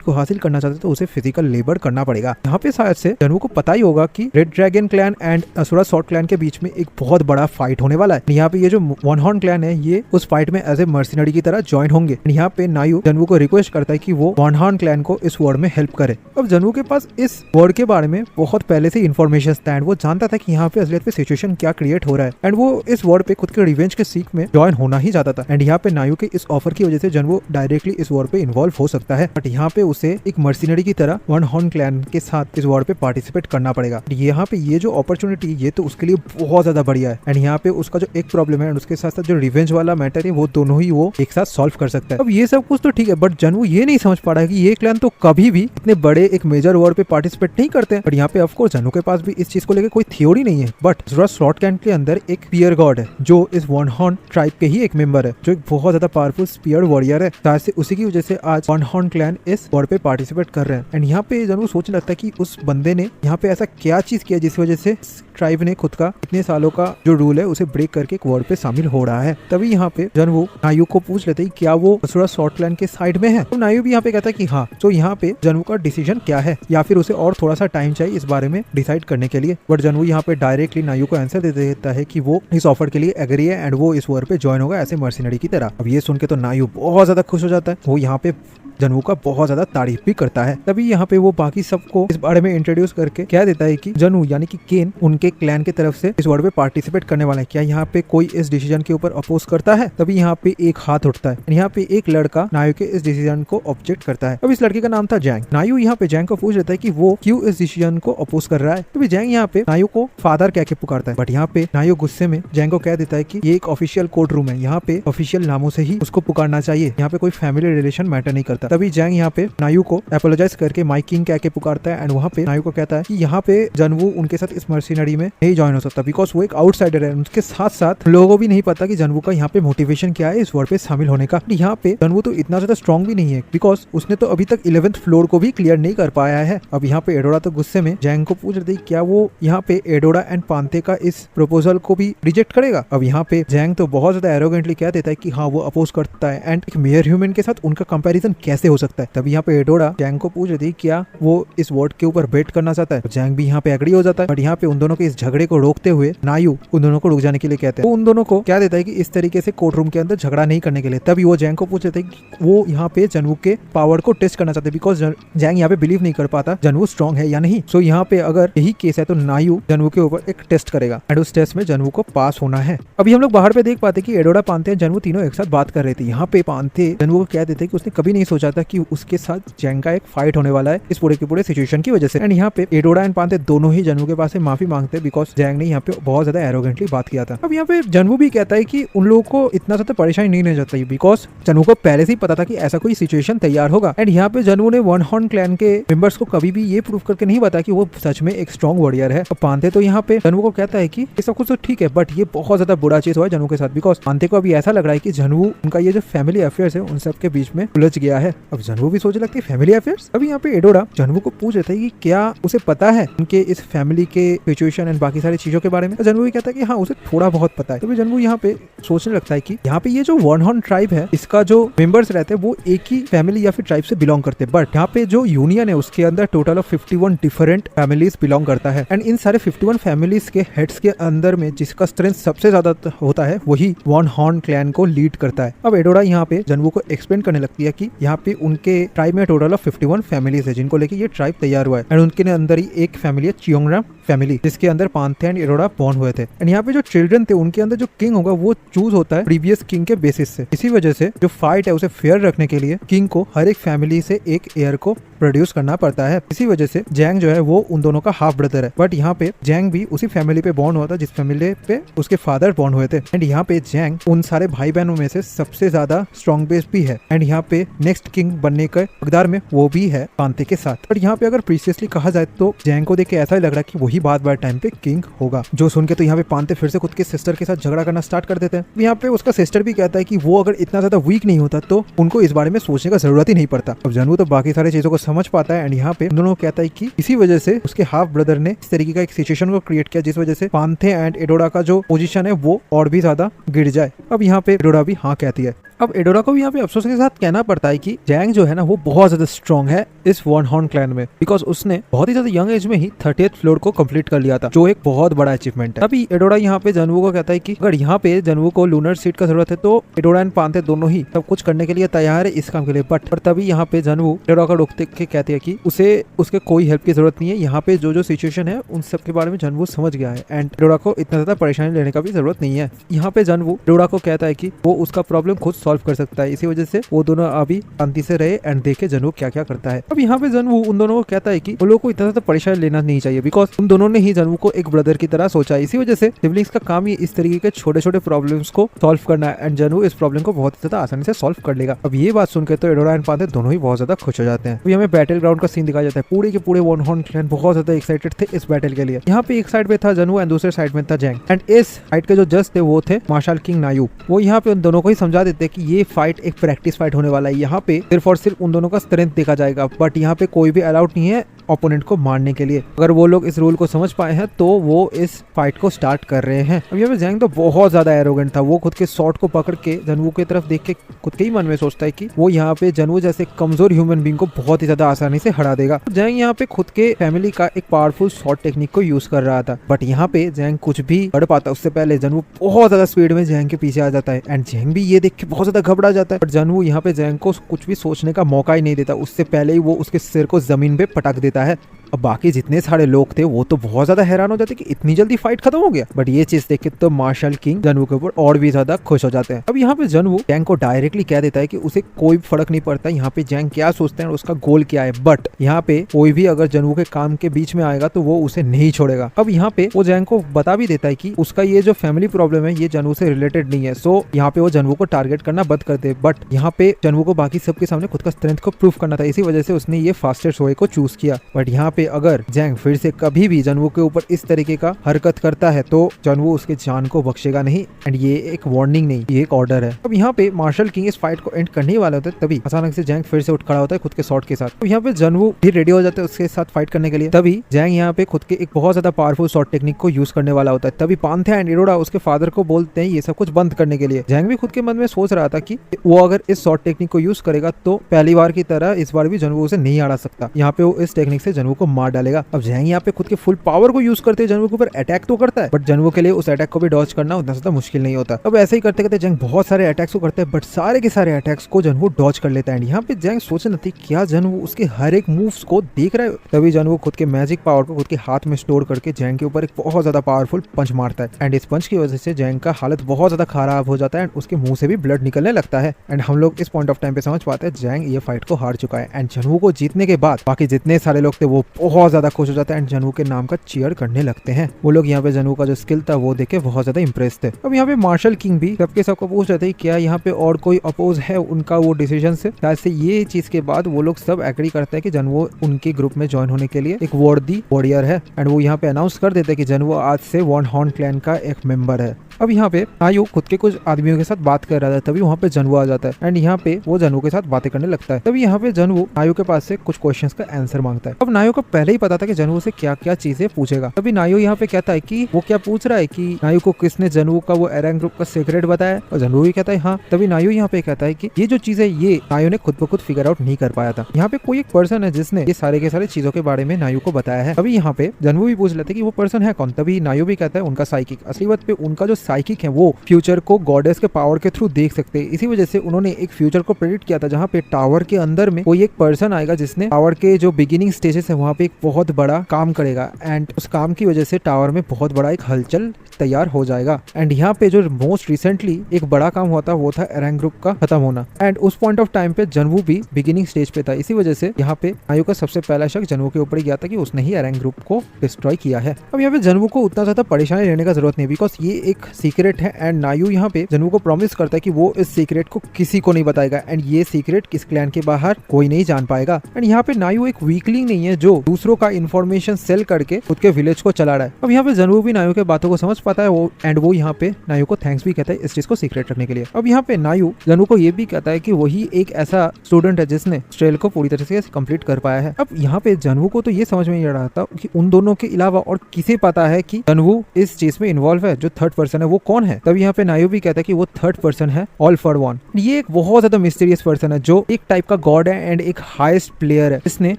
को हासिल करना चाहते तो उसे फिजिकल लेबर करना पड़ेगा। यहाँ पे शायद से जनवू को पता ही होगा कि red dragon clan and Asura sword clan के बीच में एक बहुत बड़ा फाइट होने वाला है। यहाँ पे ये जो वन हॉर्न क्लैन है ये उस फाइट में एज ए मर्सिनरी की तरह ज्वाइन होंगे। यहाँ पे नायू जनवू को रिक्वेस्ट करता है कि वो वन हॉर्न क्लैन को इस वॉर में हेल्प करे। अब जनवू के पास इस वॉर के बारे में बहुत पहले से इन्फॉर्मेशन था एंड वो जानता था कि यहाँ पे असलियत पे सिचुएशन क्या क्रिएट हो रहा है एंड वो इस वॉर पे खुद के रिवेंज के सीख में ज्वाइन होना ही चाहता था। एंड यहाँ पे नायू के इस ऑफर की वजह से जनवू डायरेक्टली इस वॉर पे इन्वॉल्व हो सकता है, बट यहाँ पे उसे एक मर्सिनरी की तरह वन हॉर्न क्लैन के साथ इस वॉर पे पार्टिसिपेट करना पड़ेगा। यहाँ पे ये जो अपॉर्चुनिटी ये तो उसके लिए बहुत ज्यादा बढ़िया है एंड यहाँ पे उसका जो एक प्रॉब्लम है एंड उसके साथ साथ जो रिवेंज वाला मैटर है वो दोनों ही वो एक साथ सॉल्व कर सकता है। अब ये सब कुछ तो ठीक है, बट जनवू ये नहीं समझ पा रहा है कि ये क्लैन तो कभी भी इतने बड़े एक मेजर वॉर पे पार्टिसिपेट नहीं करते। बट यहाँ पे ऑफकोर्स जनवू के पास भी इस चीज को लेकर कोई थ्योरी नहीं है, बट असुरा स्वॉर्ड क्लैन के अंदर एक स्पीयर गॉड है जो इस वन हॉर्न ट्राइब के ही एक मेंबर है, जो एक बहुत ज्यादा पावरफुल स्पीयर वॉरियर है। शायद से उसी की वजह से आज वन हॉर्न क्लैन इस वॉर पे पार्टिसिपेट कर रहे हैं। एंड यहाँ पे जनवू सोचने लगता है कि उस बंदे ने यहाँ पे ऐसा क्या चीज किया जिस वजह से ट्राइब ने खुद का इतने सालों का जो रूल है उसे ब्रेक करके एक वॉर पे शामिल हो रहा है। तभी यहाँ पे जनवू नायू को पूछ लेते हैं क्या वो असुरा स्वॉर्ड क्लैन के साइड में है। तो नायू भी यहाँ पे कहता है कि हाँ। तो यहाँ पे जनवू का डिसीजन क्या है या फिर उसे और थोड़ा सा टाइम चाहिए इस बारे में डिसाइड करने के लिए। बट जनवू यहाँ पे डायरेक्टली नायू को आंसर दे देता है कि वो इस ऑफर के लिए एग्री है एंड वो इस वॉर पे ज्वाइन होगा ऐसे मर्सिनरी की तरह। अब ये सुन के तो नायू बहुत ज्यादा खुश हो जाता है, वो यहाँ पे जनवू का बहुत ज्यादा तारीफ भी करता है। तभी यहाँ पे वो बाकी सबको इस बारे में इंट्रोड्यूस करके कह देता है कि जनवू यानी कि केन उनके क्लैन की तरफ से इस वॉर पे पार्टिसिपेट करने वाला है। क्या यहाँ पे कोई इस डिसीजन के ऊपर अपोज करता है? तभी यहाँ पे एक हाथ उठता है। यहाँ पे एक लड़का नायू के इस डिसीजन को ऑब्जेक्ट करता है। अब इस लड़के का नाम था जैंग। नायू यहाँ पे जैंग को पूछ लेता है कि वो क्यों इस डिसीजन को अपोज कर रहा है। तभी जैंग यहाँ पे नायू को फादर कह के पुकारता है, बट यहाँ पे नायू गुस्से में जैंग को कह देता है कि ये एक ऑफिशियल कोर्ट रूम है, यहाँ पे ऑफिशियल नामों से ही उसको पुकारना चाहिए, यहाँ पे कोई फैमिली रिलेशन मैटर नहीं करता। तभी जैंग यहाँ पे नायू को अपोलोजाइज करके माई किंग कह के पुकारता है एंड वहाँ पे नायू को कहता है कि यहाँ पे जनवू उनके साथ इस मर्सिनरी में नहीं ज्वाइन हो सकता बिकॉज वो एक आउटसाइडर है। उसके साथ साथ लोगों को भी नहीं पता कि जनवू का यहाँ पे मोटिवेशन क्या है इस वॉर पे शामिल होने का। यहाँ पे जनवू तो इतना ज्यादा स्ट्रॉन्ग भी नहीं है बिकॉज उसने तो अभी तक 11th फ्लोर को भी क्लियर नहीं कर पाया है। अब यहाँ पे एडोरा तो गुस्से में जैंग को पूछ रही क्या वो यहाँ पे एडोरा एंड पांथे का इस प्रपोजल को भी रिजेक्ट करेगा। अब यहाँ पे जैंग तो बहुत ज्यादा एरोगेंटली कह देता है कि हाँ वो अपोज करता है एंड एक मेयर ह्यूमन के साथ उनका कंपैरिजन कैसे हो सकता है। तभी यहाँ पे एडोरा जैंग को पूछ रही क्या वो इस वोट के ऊपर बेट करना चाहता है। जैंग भी यहाँ पे एग्री हो जाता है, बट यहाँ पे उन दोनों के इस झगड़े को रोकते हुए नायू उन दोनों को रुक जाने के लिए कहते हैं। वो उन दोनों को क्या देता है कि इस तरीके से कोर्ट रूम के अंदर झगड़ा नहीं करने के लिए। तभी वो जैंग को पूछ लेते हैं कि वो यहाँ पे जनवू के पावर को टेस्ट करना चाहते हैं बिकॉज जैंग यहाँ पे बिलीव नहीं कर पाता जनवू स्ट्रॉन्ग है या नहीं। सो यहाँ पे अगर यही केस है तो नायू जनवू के ऊपर एक टेस्ट करेगा एंड उस टेस्ट में जनवू को पास होना है। अभी हम लोग बाहर पे देख पाते कि एडोरा, पांथे, जनवू तीनों एक साथ बात कर रहे थे। यहाँ पे पांथे जनवू को कह देते कि उसने कभी नहीं सोचा था कि उसके साथ जैंग का एक फाइट होने वाला है इस पूरे के पूरे सिचुएशन की वजह से। एंड यहाँ पे एडोरा एंड पांथे दोनों ही जनवू के पास से माफी मांगते हैं बिकॉज जैंग ने यहाँ पे बहुत ज्यादा एरोगेंटली बात किया था। अब यहाँ पे जनवू भी कहता है कि उन लोगों को इतना ज्यादा परेशानी नहीं लेना चाहिए बिकॉज जनवू को पहले से ही पता था कि ऐसा कोई सिचुएशन तैयार होगा। एंड यहाँ पे जनवू ने वन हॉर्न क्लैन के मेंबर्स को कभी भी ये प्रूव करके नहीं बताया कि वो सच में एक स्ट्रॉन्ग वॉरियर है। पांथे तो यहाँ पे जनवू को कहता है कि ये सब कुछ तो ठीक है बट ये बहुत ज्यादा बुरा चीज हुआ है जनवू के साथ बिकॉज पांथे को अभी ऐसा लग रहा है कि जनवू उनका ये जो फैमिली अफेयर्स है उन सब के बीच में उलझ गया है। अब जनवू भी सोचने लगती है फैमिली अफेयर्स। अभी यहाँ पे एडोरा जनवू को पूछ रहा है कि क्या उसे पता है उनके इस फैमिली के सिचुएशन एंड बाकी सारी चीजों के बारे में। जनवू भी कहता है कि हाँ उसे थोड़ा बहुत पता है। तो जनवू यहाँ पे सोचने लगता है कि यहाँ पे ये जो वन हॉर्न ट्राइब है इसका जो मेंबर्स रहते हैं वो एक ही फैमिली या फिर ट्राइब से बिलोंग करते हैं, बट यहाँ पे जो यूनियन है उसके अंदर total of 51 different families belong करता है एंड इन सारे 51 फैमिलीज के हेड्स के अंदर में जिसका स्ट्रेंथ सबसे ज्यादा होता है वही वन हॉर्न क्लैन को लीड करता है। अब एडोरा यहाँ पे जनवू को एक्सप्लेन करने लगती है कि यहाँ पे उनके ट्राइब में टोटल ऑफ 51 फैमिलीज है जिनको लेके ये ट्राइब तैयार हुआ है एंड उनके अंदर ही एक फैमिली है चियोंगराम फैमिली जिसके अंदर पांथे एंड एडोरा बॉर्न हुए थे। एंड यहाँ पे जो चिल्ड्रन थे उनके अंदर जो किंग होगा वो चूज होता है प्रीवियस किंग के बेसिस से। इसी वजह से जो फाइट है उसे फेयर रखने के लिए किंग को हर एक फैमिली से एक एयर को प्रोड्यूस करना पड़ता है। इसी वजह से जैंग जो है वो उन दोनों का हाफ ब्रदर है, बट यहाँ पे जैंग भी उसी फैमिली पे बॉर्न हुआ था जिस फैमिली पे उसके फादर बॉर्न हुए थे। एंड यहाँ पे जैंग उन सारे भाई बहनों में से सबसे ज्यादा स्ट्रॉन्ग बेस भी है एंड यहाँ पे नेक्स्ट किंग बनने के हकदार में वो भी है पांथे के साथ। बट यहाँ पे अगर प्रीसियसली कहा जाए तो जैंग को देख के ऐसा ही लग रहा है कि वही बात बार टाइम पे किंग होगा। जो सुन के तो यहाँ पे पांथे फिर से खुद के सिस्टर के साथ झगड़ा करना स्टार्ट कर देते हैं। यहाँ पे उसका सिस्टर भी कहता है कि वो अगर इतना ज्यादा वीक नहीं होता तो उनको इस बारे में सोचने का जरूरत ही नहीं पड़ता। अब जनवू तो बाकी सारी चीजों को समझ पाता है एंड यहाँ पे दोनों कहता है कि इसी वजह से उसके हाफ ब्रदर ने इस तरीके का एक सिचुएशन को क्रिएट किया जिस वजह से पांथे एंड एडोरा का जो पोजीशन है वो और भी ज्यादा गिर जाए। अब यहाँ पे एडोरा भी हाँ कहती है। अब एडोरा को भी यहाँ पे अफसोस के साथ कहना पड़ता है कि जैंग जो है ना वो बहुत ज्यादा स्ट्रॉन्ग है इस वन हॉर्न क्लैन में, बिकॉज उसने बहुत ही ज्यादा यंग एज में ही 30th फ्लोर को कंप्लीट कर लिया था, जो एक बहुत बड़ा अचीवमेंट है। अभी एडोरा यहाँ पे जनवू को कहता है कि अगर यहाँ पे जनवू को लूनर सीट का जरूरत है तो एडोरा एंड पांथे दोनों ही सब कुछ करने के लिए तैयार है इस काम के लिए, बट पर तभी यहाँ पे जनवू एडोरा को रोकते के कहते हैं कि उसे उसके कोई हेल्प की जरूरत नहीं है, यहाँ पे जो सिचुएशन है उन सब के बारे में जनवू समझ गया है एंड एडोरा को इतना ज्यादा परेशानी लेने का भी जरूरत नहीं है। यहाँ पे जनवू एडोरा को कहता है कि वो उसका प्रॉब्लम खुद सॉल्व कर सकता है, इसी वजह से वो दोनों अभी शांति से रहे एंड देखे जनवू क्या क्या करता है। अब यहाँ पे जनवू उन दोनों को कहता है कि वो लोग को इतना ज्यादा परेशानी लेना नहीं चाहिए, बिकॉज उन दोनों ने ही जनवू को एक ब्रदर की तरह सोचा है, इसी वजह से सिबलिंग्स का काम ही इस तरीके के छोटे छोटे प्रॉब्लम्स को सॉल्व करना है एंड जनवू इस प्रॉब्लम को बहुत ज्यादा आसानी से सॉल्व कर लेगा। अब ये बात सुनकर तो एडोरा एंड पांथे दोनों ही बहुत ज्यादा खुश हो जाते हैं। अभी हमें बैटल ग्राउंड का सीन दिखाया जाता है, पूरे के पूरे वन हॉर्न क्लैन बहुत ज्यादा एक्साइटेड थे इस बैटल के लिए। यहाँ पे एक साइड पे था जनवू एंड दूसरे साइड में था जैंग एंड इस फाइट के जो जज थे वो थे मार्शल किंग नायू। वो यहाँ पे उन दोनों को ही समझा देते हैं कि ये फाइट एक प्रैक्टिस फाइट होने वाला है, यहाँ पे सिर्फ और सिर्फ उन दोनों का स्ट्रेंथ देखा जाएगा, बट यहाँ पे कोई भी अलाउड नहीं है ओपोनेंट को मारने के लिए। अगर वो लोग इस रूल को समझ पाए हैं तो वो इस फाइट को स्टार्ट कर रहे हैं। अब यहाँ पे जैंग तो बहुत ज्यादा एरोगेंट था, वो खुद के शॉट को पकड़ के जनवू की तरफ देख के खुद के ही मन में सोचता है कि वो यहाँ पे जनवू जैसे कमजोर ह्यूमन बीइंग को बहुत ही ज्यादा आसानी से हरा देगा। जैंग यहाँ पे खुद के फैमिली का एक पावरफुल शॉट टेक्निक को यूज कर रहा था, बट यहाँ पे जैंग कुछ भी कर पाता उससे पहले जनवू बहुत ज्यादा स्पीड में जैंग के पीछे आ जाता है एंड जैंग भी ये देख के बहुत ज्यादा घबरा जाता है, बट जनवू यहाँ पे जैंग को कुछ भी सोचने का मौका ही नहीं देता, उससे पहले ही वो उसके सिर को जमीन पे पटक देता है। अब बाकी जितने सारे लोग थे वो तो बहुत ज्यादा हैरान हो जाते कि इतनी जल्दी फाइट खत्म हो गया, बट ये चीज देख के तो मार्शल किंग जनवू के ऊपर और भी ज्यादा खुश हो जाते हैं। अब यहाँ पे जनवू जैंग को डायरेक्टली कह देता है कि उसे कोई फर्क नहीं पड़ता यहाँ पे जैंग क्या सोचते हैं और उसका गोल क्या है, बट यहाँ पे कोई भी अगर जनवू के काम के बीच में आएगा तो वो उसे नहीं छोड़ेगा। अब यहाँ पे वो जैंग को बता भी देता है कि उसका ये जो फैमिली प्रॉब्लम है ये जनवू से रिलेटेड नहीं है, सो यहाँ पे वो जनवू को टारगेट करना बंद कर दे, बट यहाँ पे जनवू को बाकी सबके सामने खुद का स्ट्रेंथ को प्रूव करना था, इसी वजह से उसने ये फास्टेस्ट वे को चूज किया। बट यहाँ पे अगर जैंग फिर से कभी भी जनवू के ऊपर इस तरीके का हरकत करता है तो जनवू उसके जान को बख्शेगा नहीं एंड ये एक वार्निंग नहीं, ये एक ऑर्डर है। अब यहाँ पे मार्शल किंग इस फाइट को एंड करने ही वाले होते हैं, तभी अचानक से जैंग फिर से उठ खड़ा होता है खुद के शॉट के साथ। अब यहाँ पे जनवू भी रेडी हो जाते हैं उसके साथ फाइट करने के लिए, तभी जैंग यहाँ पे खुद के एक बहुत ज्यादा पावरफुल शॉट टेक्निक को यूज करने वाला होता है। तभी पांथे एंड एडोरा उसके फादर को बोलते हैं ये सब कुछ बंद करने के लिए। जैंग भी खुद के मन में सोच रहा था कि वो अगर इस शॉट टेक्निक को यूज करेगा तो पहली बार की तरह इस बार भी जनवू उसे नहीं हरा सकता, यहाँ पे वो इस टेक्निक से जनवू को मार डालेगा। अब जैंग यहाँ पे खुद के फुल पावर को यूज करते जनवू के ऊपर अटैक तो करता है, बट जनवू के लिए उस अटैक को भी डॉज करना उतना ज्यादा मुश्किल नहीं होता। अब ऐसे ही करते करते जंग बहुत सारे अटैक्स को करते हैं, बट सारे के सारे अटैक्स को जनवू डॉज कर लेता है। यहाँ पे जंग सोच रही थी क्या जनवू उसके हर एक मूव्स को देख रहा है, तभी जनवू खुद के मैजिक पावर को खुद के हाथ में स्टोर करके जैंग के ऊपर एक बहुत ज्यादा पावरफुल पंच मारता है एंड इस पंच की वजह से जैंग का हालत बहुत ज्यादा खराब हो जाता है एंड उसके मुंह से भी ब्लड निकलने लगता है एंड हम लोग इस पॉइंट ऑफ टाइम पे समझ पाते हैं जैंग ये फाइट को हार चुका है एंड जनवू को जीतने के बाद बाकी जितने सारे लोग थे वो बहुत ज्यादा खुश हो जाते हैं एंड जनवू के नाम का चीयर करने लगते हैं। वो लोग यहाँ पे जनवू का जो स्किल था वो देखे बहुत ज्यादा इंप्रेस थे। अब यहाँ पे मार्शल किंग भी सबके सबको पूछ रहे थे क्या यहाँ पे और कोई अपोज है उनका वो डिसीजन से। शायद से ये चीज के बाद वो लोग सब एग्री करते हैं कि जनवू उनके ग्रुप में ज्वाइन होने के लिए एक वर्दी वॉरियर है एंड वो यहाँ पे अनाउंस कर देते हैं कि जनवू आज से वन हॉर्न क्लैन का एक मेंबर है। अब यहाँ पे नायू खुद के कुछ आदमियों के साथ बात कर रहा था, तभी वहाँ पे जनवू आ जाता है एंड यहाँ पे वो जनवू के साथ बातें करने लगता है। तभी यहाँ पे जनवू नायू के पास से कुछ क्वेश्चंस का आंसर मांगता है। अब नायू को पहले ही पता था कि जनवू से क्या क्या चीजें पूछेगा, तभी नायू यहाँ पे कहता है कि वो क्या पूछ रहा है कि नायू को किसने जनवू का वो एरंग ग्रुप का सीक्रेट बताया, और जनवू भी कहता है हाँ। तभी नायू यहाँ पे कहता है कि ये जो चीज है ये नायू ने खुद ब खुद फिगर आउट नहीं कर पाया था, यहाँ पे कोई एक पर्सन है जिसने ये सारे के सारे चीजों के बारे में नायू को बताया है। अभी यहाँ पे जनवू भी पूछ लेते कि वो पर्सन है कौन, तभी नायू भी कहता है उनका साइकिक। असली बात पे उनका जो साइकिक है वो फ्यूचर को गॉडेस के पावर के थ्रू देख सकते हैं, इसी वजह से उन्होंने एक फ्यूचर को प्रेडिक्ट किया था जहाँ पे टावर के अंदर में कोई एक पर्सन आएगा जिसने टावर के जो बिगिनिंग स्टेजेस है वहाँ पे एक बहुत बड़ा काम करेगा एंड उस काम की वजह से टावर में बहुत बड़ा एक हलचल तैयार हो जाएगा। एंड यहाँ पे जो मोस्ट रिसेंटली एक बड़ा काम हुआ था वो था एरंग ग्रुप का खत्म होना एंड उस पॉइंट ऑफ टाइम पे जनवू भी बिगिनिंग स्टेज पे था, इसी वजह से यहाँ पे नायू का सबसे पहला शक जनवू के ऊपर ही गया था कि उसने ही एरंग ग्रुप को डिस्ट्रॉय किया है। अब यहाँ पे जनवू को उतना ज्यादा परेशानी लेने का जरूरत नहीं, बिकॉज ये एक सीक्रेट है एंड नायू यहाँ पे जनवू को प्रॉमिस करता है कि वो इस सीक्रेट को किसी को नहीं बताएगा एंड ये सीक्रेट किस क्लैन के बाहर कोई नहीं जान पाएगा। एंड यहाँ पे नायू एक वीकलिंग नहीं है जो दूसरों का इन्फॉर्मेशन सेल करके खुद के विलेज को चला रहा है। अब यहाँ पे जनवू भी नायू के बातों को समझ पाता है वो एंड वो यहाँ पे नायू को थैंक्स भी कहता है इस चीज को सीक्रेट रखने के लिए। अब यहाँ पे नायू जनवू को ये भी कहता है कि वही एक ऐसा स्टूडेंट है जिसने ट्रेल को पूरी तरह से कंप्लीट कर पाया है। अब यहाँ पे जनवू को तो ये समझ में नहीं आ रहा था कि उन दोनों के अलावा और किसे पता है कि जनवू इस चीज में इन्वॉल्व है, जो थर्ड पर्सन है वो कौन है? तब यहाँ पे नायू भी कहता है कि वो थर्ड पर्सन है, ऑल फॉर वन। ये एक बहुत ज्यादा मिस्टीरियस पर्सन है जो एक टाइप का गॉड है एंड एक हाईएस्ट प्लेयर है। इसने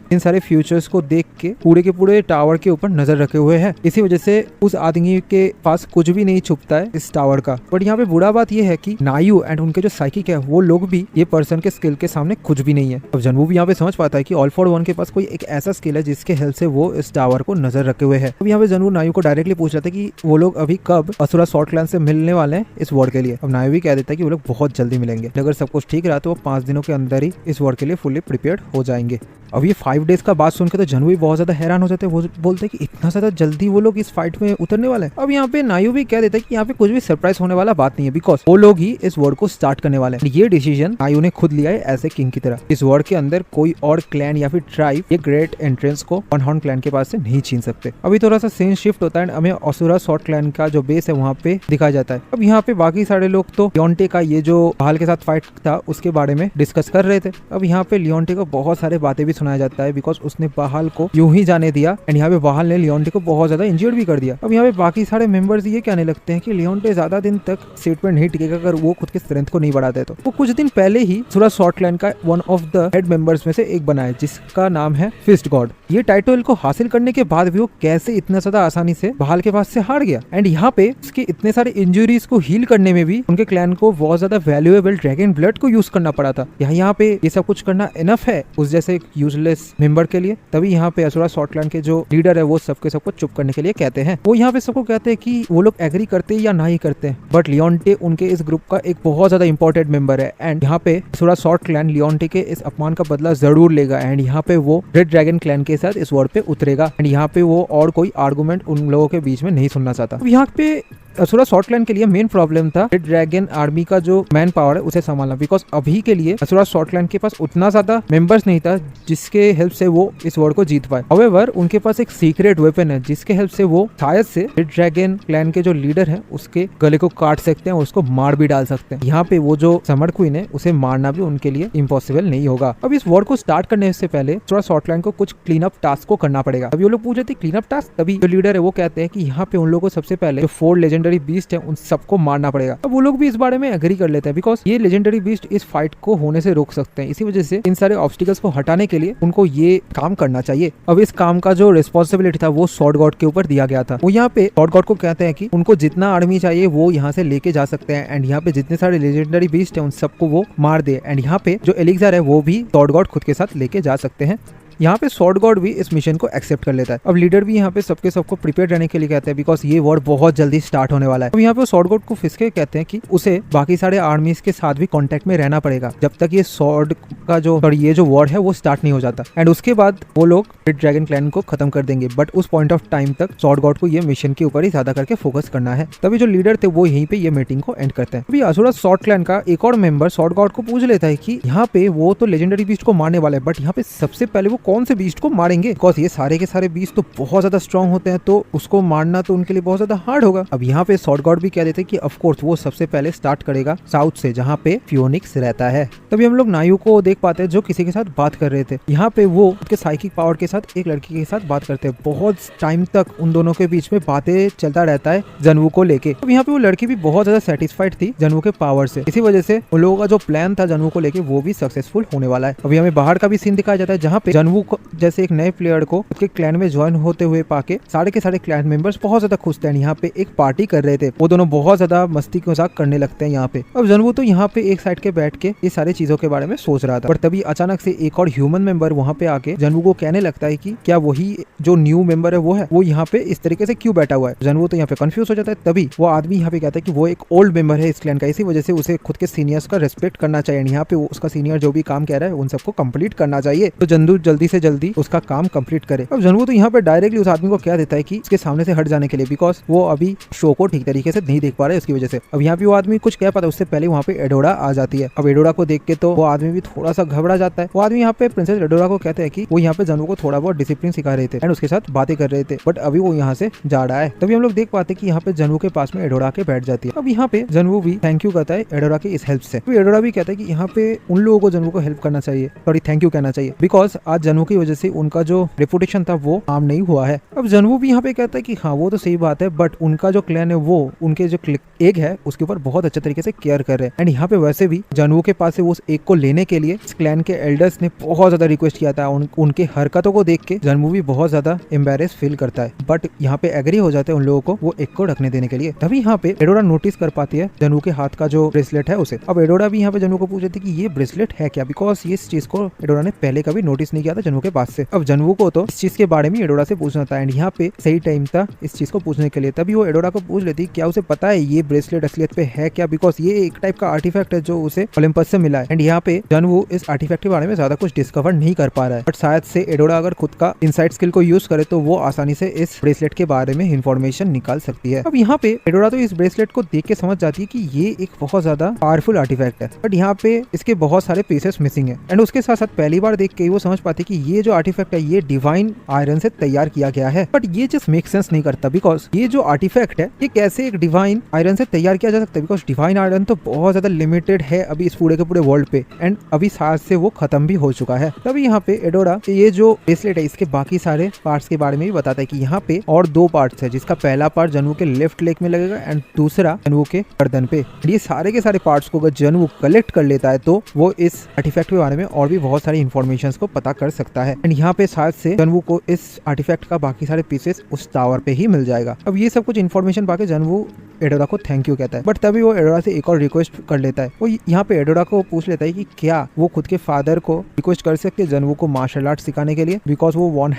इन सारे फ्यूचर्स को देख के पूरे टावर के ऊपर नजर रखे हुए है। इसी वजह से उस आदमी के पास कुछ भी नहीं छुपता है इस टावर का। बट यहाँ पे बुरा बात ये है कि नायू एंड उनके जो साइकिक है वो लोग भी ये पर्सन के स्किल के सामने कुछ भी नहीं है। अब जनवू भी यहाँ पे समझ पाता है कि ऑल फॉर वन के पास कोई एक ऐसा स्किल है जिसके हेल्प से वो इस टावर को नजर रखे हुए है। अब यहाँ पे जनवू नायू को डायरेक्टली पूछ रहा था कि वो लोग अभी कब असुरा सॉर्ड क्लैन से मिलने वाले हैं इस वॉर के लिए। अब नायू भी कह देता है कि वो लोग बहुत जल्दी मिलेंगे। अगर सब कुछ ठीक रहा तो वो 5 दिनों के अंदर ही इस वॉर के लिए फुल्ली प्रिपेयर्ड हो जाएंगे। अब ये 5 डेज का बात सुनकर तो जनवू भी बहुत ज्यादा हैरान हो जाते हैं। वो बोलते हैं कि इतना ज्यादा जल्दी वो लोग इस फाइट में उतरने वाले हैं। अब यहाँ पे नायू भी कह देता है कि यहाँ पे कुछ भी सरप्राइज होने वाला बात नहीं है, बिकॉज वो लोग ही इस वॉर को स्टार्ट करने वाले हैं। ये डिसीजन नायू ने खुद लिया है एज ए किंग की तरह। इस वॉर के अंदर कोई और क्लैन या फिर ट्राइब ये ग्रेट एंट्रेंस को वन हॉर्न क्लैन के पास से नहीं छीन सकते। अभी थोड़ा सा सीन शिफ्ट होता है, हमें असुरा सॉर्ड क्लैन का जो बेस है वहाँ पे दिखाया जाता है। अब यहाँ पे बाकी सारे लोग तो लियोंटे का ये जो बहाल के साथ फाइट था उसके बारे में डिस्कस कर रहे थे। अब यहाँ पे लियोंटे को बहुत सारे बातें भी सुनाया जाता है, बिकॉज उसने बहाल को यूं ही जाने दिया एंड यहाँ पे बहाल ने लियोंटे को बहुत ज्यादा इंजर्ड भी कर दिया। अब यहाँ पे बाकी सारे मेंबर्स ये कहने लगते हैं कि लियोंटे ज्यादा दिन तक सीट पर नहीं टिकेगा अगर वो खुद की स्ट्रेंथ को नहीं बढ़ाते। तो वो कुछ दिन पहले ही असुरा सॉर्ड क्लैन का one of the head members में से एक बना है जिसका नाम है फिस्ट गॉड। ये टाइटल को हासिल करने के बाद भी वो कैसे इतना ज्यादा आसानी से बहाल के पास से हार गया। एंड यहाँ पे उसके इतने सारे इंजुरीज को हील करने में भी उनके क्लैन को बहुत ज्यादा वैल्यूएबल ड्रैगन ब्लड को यूज करना पड़ा था। यहाँ पे ये सब कुछ करना इनफ है उस जैसे एक यूजलेस मेंबर के लिए। तभी यहाँ पे असुरा सॉर्ड क्लैन के जो लीडर है वो सबके सबको चुप करने के लिए कहते हैं। वो यहाँ पे सबको कहते हैं कि वो लोग एग्री करते हैं या ना ही करते हैं, बट लियोंटे उनके इस ग्रुप का एक बहुत ज्यादा इंपॉर्टेंट मेंबर है। एंड यहाँ पे असुरा सॉर्ड क्लैन लियोंटे के इस अपमान का बदला जरूर लेगा। एंड यहाँ पे वो रेड ड्रैगन क्लैन के साथ इस वॉर पे उतरेगा। एंड यहाँ पे वो और कोई आर्गुमेंट उन लोगों के बीच में नहीं सुनना चाहता। यहाँ पे असुरा सॉर्ड क्लैन के लिए मेन प्रॉब्लम था रेड ड्रैगन आर्मी का जो मैन पावर है उसे संभालना, बिकॉज अभी के लिए असुरा सॉर्ड क्लैन के पास उतना ज्यादा मेंबर्स नहीं था जिसके हेल्प से वो इस वॉर को जीत पाए। हाउएवर उनके पास एक सीक्रेट वेपन है जिसके हेल्प से वो शायद से रेड ड्रैगन क्लैन के जो लीडर है उसके गले को काट सकते हैं, उसको मार भी डाल सकते हैं। यहाँ पे वो जो समर क्वीन है उसे मारना भी उनके लिए इम्पॉसिबल नहीं होगा। अब इस वॉर को स्टार्ट करने से पहले असुरा सॉर्ड क्लैन को कुछ क्लीन अप टास्क को करना पड़ेगा। अभी वो लोग पूछ रहे थे क्लीन अप टास्क, तभी जो लीडर है वो कहते हैं कि यहाँ पे उन लोगों को सबसे पहले जो 4 लेजेंडरी बीस्ट है उन सबको मारना पड़ेगा। अब वो लोग भी इस बारे में एग्री कर लेते हैं, बिकॉज ये लेजेंडरी बीस्ट इस फाइट को होने से रोक सकते हैं। इसी वजह से इन सारे ऑब्स्टिकल्स को हटाने के लिए उनको ये काम करना चाहिए। अब इस काम का जो रिस्पॉन्सिबिलिटी था वो सॉर्ड गॉड के ऊपर दिया गया था। वो यहाँ पे सॉर्ड गॉड को कहते हैं कि उनको जितना आर्मी चाहिए वो यहाँ से लेके जा सकते हैं। एंड यहाँ पे जितने सारे लेजेंडरी बीस्ट है उन सबको वो मार दे। एंड यहाँ पे जो एलिक्सर है वो भी सॉर्ड गॉड खुद के साथ लेके जा सकते हैं। यहाँ पे सॉर्ड गॉड भी इस मिशन को एक्सेप्ट कर लेता है। अब लीडर भी यहाँ पे सबको प्रिपेयर रहने के लिए कहते हैं, बिकॉज ये वॉर बहुत जल्दी स्टार्ट होने वाला है। अब यहाँ पे सॉर्ड गॉड को फिसके कहते हैं कि उसे बाकी सारे आर्मीज के साथ भी कांटेक्ट में रहना पड़ेगा जब तक ये सॉर्ड का ये जो वॉर है वो स्टार्ट नहीं हो जाता। एंड उसके बाद वो लोग रेड ड्रैगन क्लैन को खत्म कर देंगे। बट उस पॉइंट ऑफ टाइम तक सॉर्ड गॉड को ये मिशन के ऊपर ही ज्यादा करके फोकस करना है। तभी जो लीडर थे वो यहीं पे ये मीटिंग को एंड करते हैं। अभी असुरा सॉर्ड क्लैन का एक और मेंबर सॉर्ड गॉड को पूछ लेता है कि यहाँ पे वो तो लेजेंडरी बीस्ट को मारने वाला है, बट यहाँ पे सबसे पहले वो कौन से बीस्ट को मारेंगे? बिकॉज ये सारे के सारे बीस्ट तो बहुत ज्यादा स्ट्रॉन्ग होते हैं, तो उसको मारना तो उनके लिए बहुत ज्यादा हार्ड होगा। अब यहाँ पे सॉर्ड गॉड भी कह देते हैं कि ऑफ कोर्स वो सबसे पहले स्टार्ट करेगा साउथ से, जहाँ पे फियोनिक्स रहता है। तभी हम लोग नायू को देख पाते हैं जो किसी के साथ बात कर रहे थे। यहाँ पे वो उनके साइकिक पावर के साथ एक लड़की के साथ बात करते हैं। बहुत टाइम तक उन दोनों के बीच में बातें चलता रहता है जनवू को लेके। अब यहाँ पे वो लड़की भी बहुत ज्यादा सेटिस्फाइड थी जनवू के पावर से। इसी वजह से उन लोगों का जो प्लान था जनवू को लेके वो भी सक्सेसफुल होने वाला है। अभी हमें बाहर का भी सीन दिखाया जाता है जहाँ पे जनवू को जैसे एक नए प्लेयर को उसके क्लैन में ज्वाइन होते हुए पाके सारे के सारे क्लैन मेंबर्स बहुत ज्यादा खुश थे। यहाँ पे एक पार्टी कर रहे थे, वो दोनों बहुत ज्यादा मस्ती मजाक करने लगते हैं यहाँ पे। अब जनवू तो यहाँ पे एक साइड के बैठ के ये सारी चीजों के बारे में सोच रहा था, पर तभी अचानक से एक और ह्यूमन मेंबर वहाँ पे आके जनवू को कहने लगता है कि क्या वही जो न्यू मेंबर है वो यहाँ पे इस तरीके से क्यों बैठा हुआ है। जनवू तो यहाँ पे कंफ्यूज हो जाता है। तभी वो आदमी यहाँ पे कहता है कि वो एक ओल्ड मेंबर है इस क्लैन का, इसी वजह से उसे खुद के सीनियर्स का रेस्पेक्ट करना चाहिए। यहाँ पे उसका सीनियर जो भी काम कह रहा है उन सबको कंप्लीट करना चाहिए, तो जनवू जल्दी से जल्दी उसका काम कंप्लीट करे। अब जनवू तो यहाँ पे डायरेक्टली उस आदमी को कह देता है कि इसके सामने से हट जाने के लिए, बिकॉज वो अभी शो को ठीक तरीके से नहीं देख पा रहे उसकी वजह से। अब यहाँ पे वो आदमी कुछ कह पाता है उससे पहले वहाँ पे एडोरा आ जाती है। अब एडोरा को देख के तो वो आदमी भी थोड़ा सा घबरा जाता है। वो आदमी यहाँ पे प्रिंसेस एडोरा को कहते हैं कि वो यहाँ पे जनवू को थोड़ा बहुत डिसिप्लिन सिखा रहे थे एंड उसके साथ बातें कर रहे थे, बट अभी वो यहाँ से जा रहा है। तभी हम लोग देख पाते कि यहाँ पे जनवू के पास में एडोरा के बैठ जाती है। अब यहाँ पे जनवू भी थैंक यू कहता है एडोरा की इस हेल्प से। एडोरा भी कहता है कि यहाँ पे उन लोगों को जनवू को हेल्प करना चाहिए, सॉरी थैंक यू कहना चाहिए, बिकॉज आज जनवू की वजह से उनका जो रेपुटेशन था वो हार्म नहीं हुआ है। अब जनवू भी यहाँ पे कहता है कि हाँ वो तो सही बात है, बट उनका जो क्लैन है वो उनके जो एग है उसके ऊपर बहुत अच्छे तरीके से केयर कर रहे हैं। एंड यहाँ पे वैसे भी जनवू के पास से उस एग को लेने के लिए इस क्लैन के एल्डर्स ने बहुत ज्यादा रिक्वेस्ट किया था। उनके हरकतों को देख के जनवू भी बहुत ज्यादा एम्बेरेस फील करता है, बट यहाँ पे एग्री हो जाते हैं उन लोगों को वो एग को रखने देने के लिए। तभी यहाँ पे एडोरा नोटिस कर पाती है जनवू के हाथ का जो ब्रेसलेट है उसे। अब एडोरा भी यहाँ पे जनवू को पूछ रही थी कि ये ब्रेसलेट है क्या, बिकॉज ये इस चीज को एडोरा ने पहले कभी नोटिस नहीं किया था जनवू के पास से। अब जनवू को तो इस चीज के बारे में एडोरा से पूछना था एंड यहाँ पे सही टाइम था इस चीज को पूछने के लिए। तभी वो एडोरा को पूछ लेती क्या उसे पता है ये ब्रेसलेट असलियत पे है क्या, बिकॉज ये एक टाइप का आर्टिफैक्ट है जो उसे ओलंपस से मिला है। एंड यहाँ पे जनवू इस आर्टिफैक्ट के बारे में ज्यादा कुछ डिस्कवर नहीं कर पा रहा है, बट शायद से एडोरा अगर खुद का इनसाइट स्किल को यूज करे तो वो आसानी से इस ब्रेसलेट के बारे में इंफॉर्मेशन निकाल सकती है। अब यहाँ पे एडोरा तो इस ब्रेसलेट को देख के समझ जाती है कि ये एक बहुत ज्यादा पावरफुल आर्टिफैक्ट है, बट यहाँ पे इसके बहुत सारे पीसेस मिसिंग है। एंड उसके साथ साथ पहली बार देख के वो समझ पाती कि ये जो आर्टिफैक्ट है ये डिवाइन आयरन से तैयार किया गया है, बट ये जस्ट मेक सेंस नहीं करता, बिकॉज ये जो आर्टिफैक्ट है ये कैसे एक डिवाइन आयरन से तैयार किया जा सकता है, बिकॉज डिवाइन आयरन तो बहुत ज्यादा लिमिटेड है अभी इस पूरे के पूरे वर्ल्ड पे, एंड अभी शायद से वो खत्म भी हो चुका है। तभी यहाँ पे एडोरा ये जो ब्रेसलेट है इसके बाकी सारे पार्ट्स के बारे में भी बताता है कि यहाँ पे और 2 पार्ट्स है, जिसका पहला पार्ट जनवू के लेफ्ट लेग में लगेगा एंड दूसरा जनवू के गर्दन पे। ये सारे के सारे पार्ट्स को अगर जनवू कलेक्ट कर लेता है तो वो इस आर्टिफैक्ट के बारे में और भी बहुत सारी इन्फॉर्मेशन को पता कर सकता है। एंड यहाँ पे शायद से जनवू को इस आर्टिफैक्ट का बाकी सारे पीसेस उस टावर पे ही मिल जाएगा। अब ये सब कुछ इन्फॉर्मेशन पाके जनवू एडोरा को थैंक यू कहता है, बट तभी वो एडोरा से एक और रिक्वेस्ट कर लेता है। वो यहाँ पे एडोरा को पूछ लेता है कि क्या वो खुद के फादर को रिक्वेस्ट कर सकते हैं जनवू को मार्शल आर्ट सिखाने के लिए, बिकॉज वो वन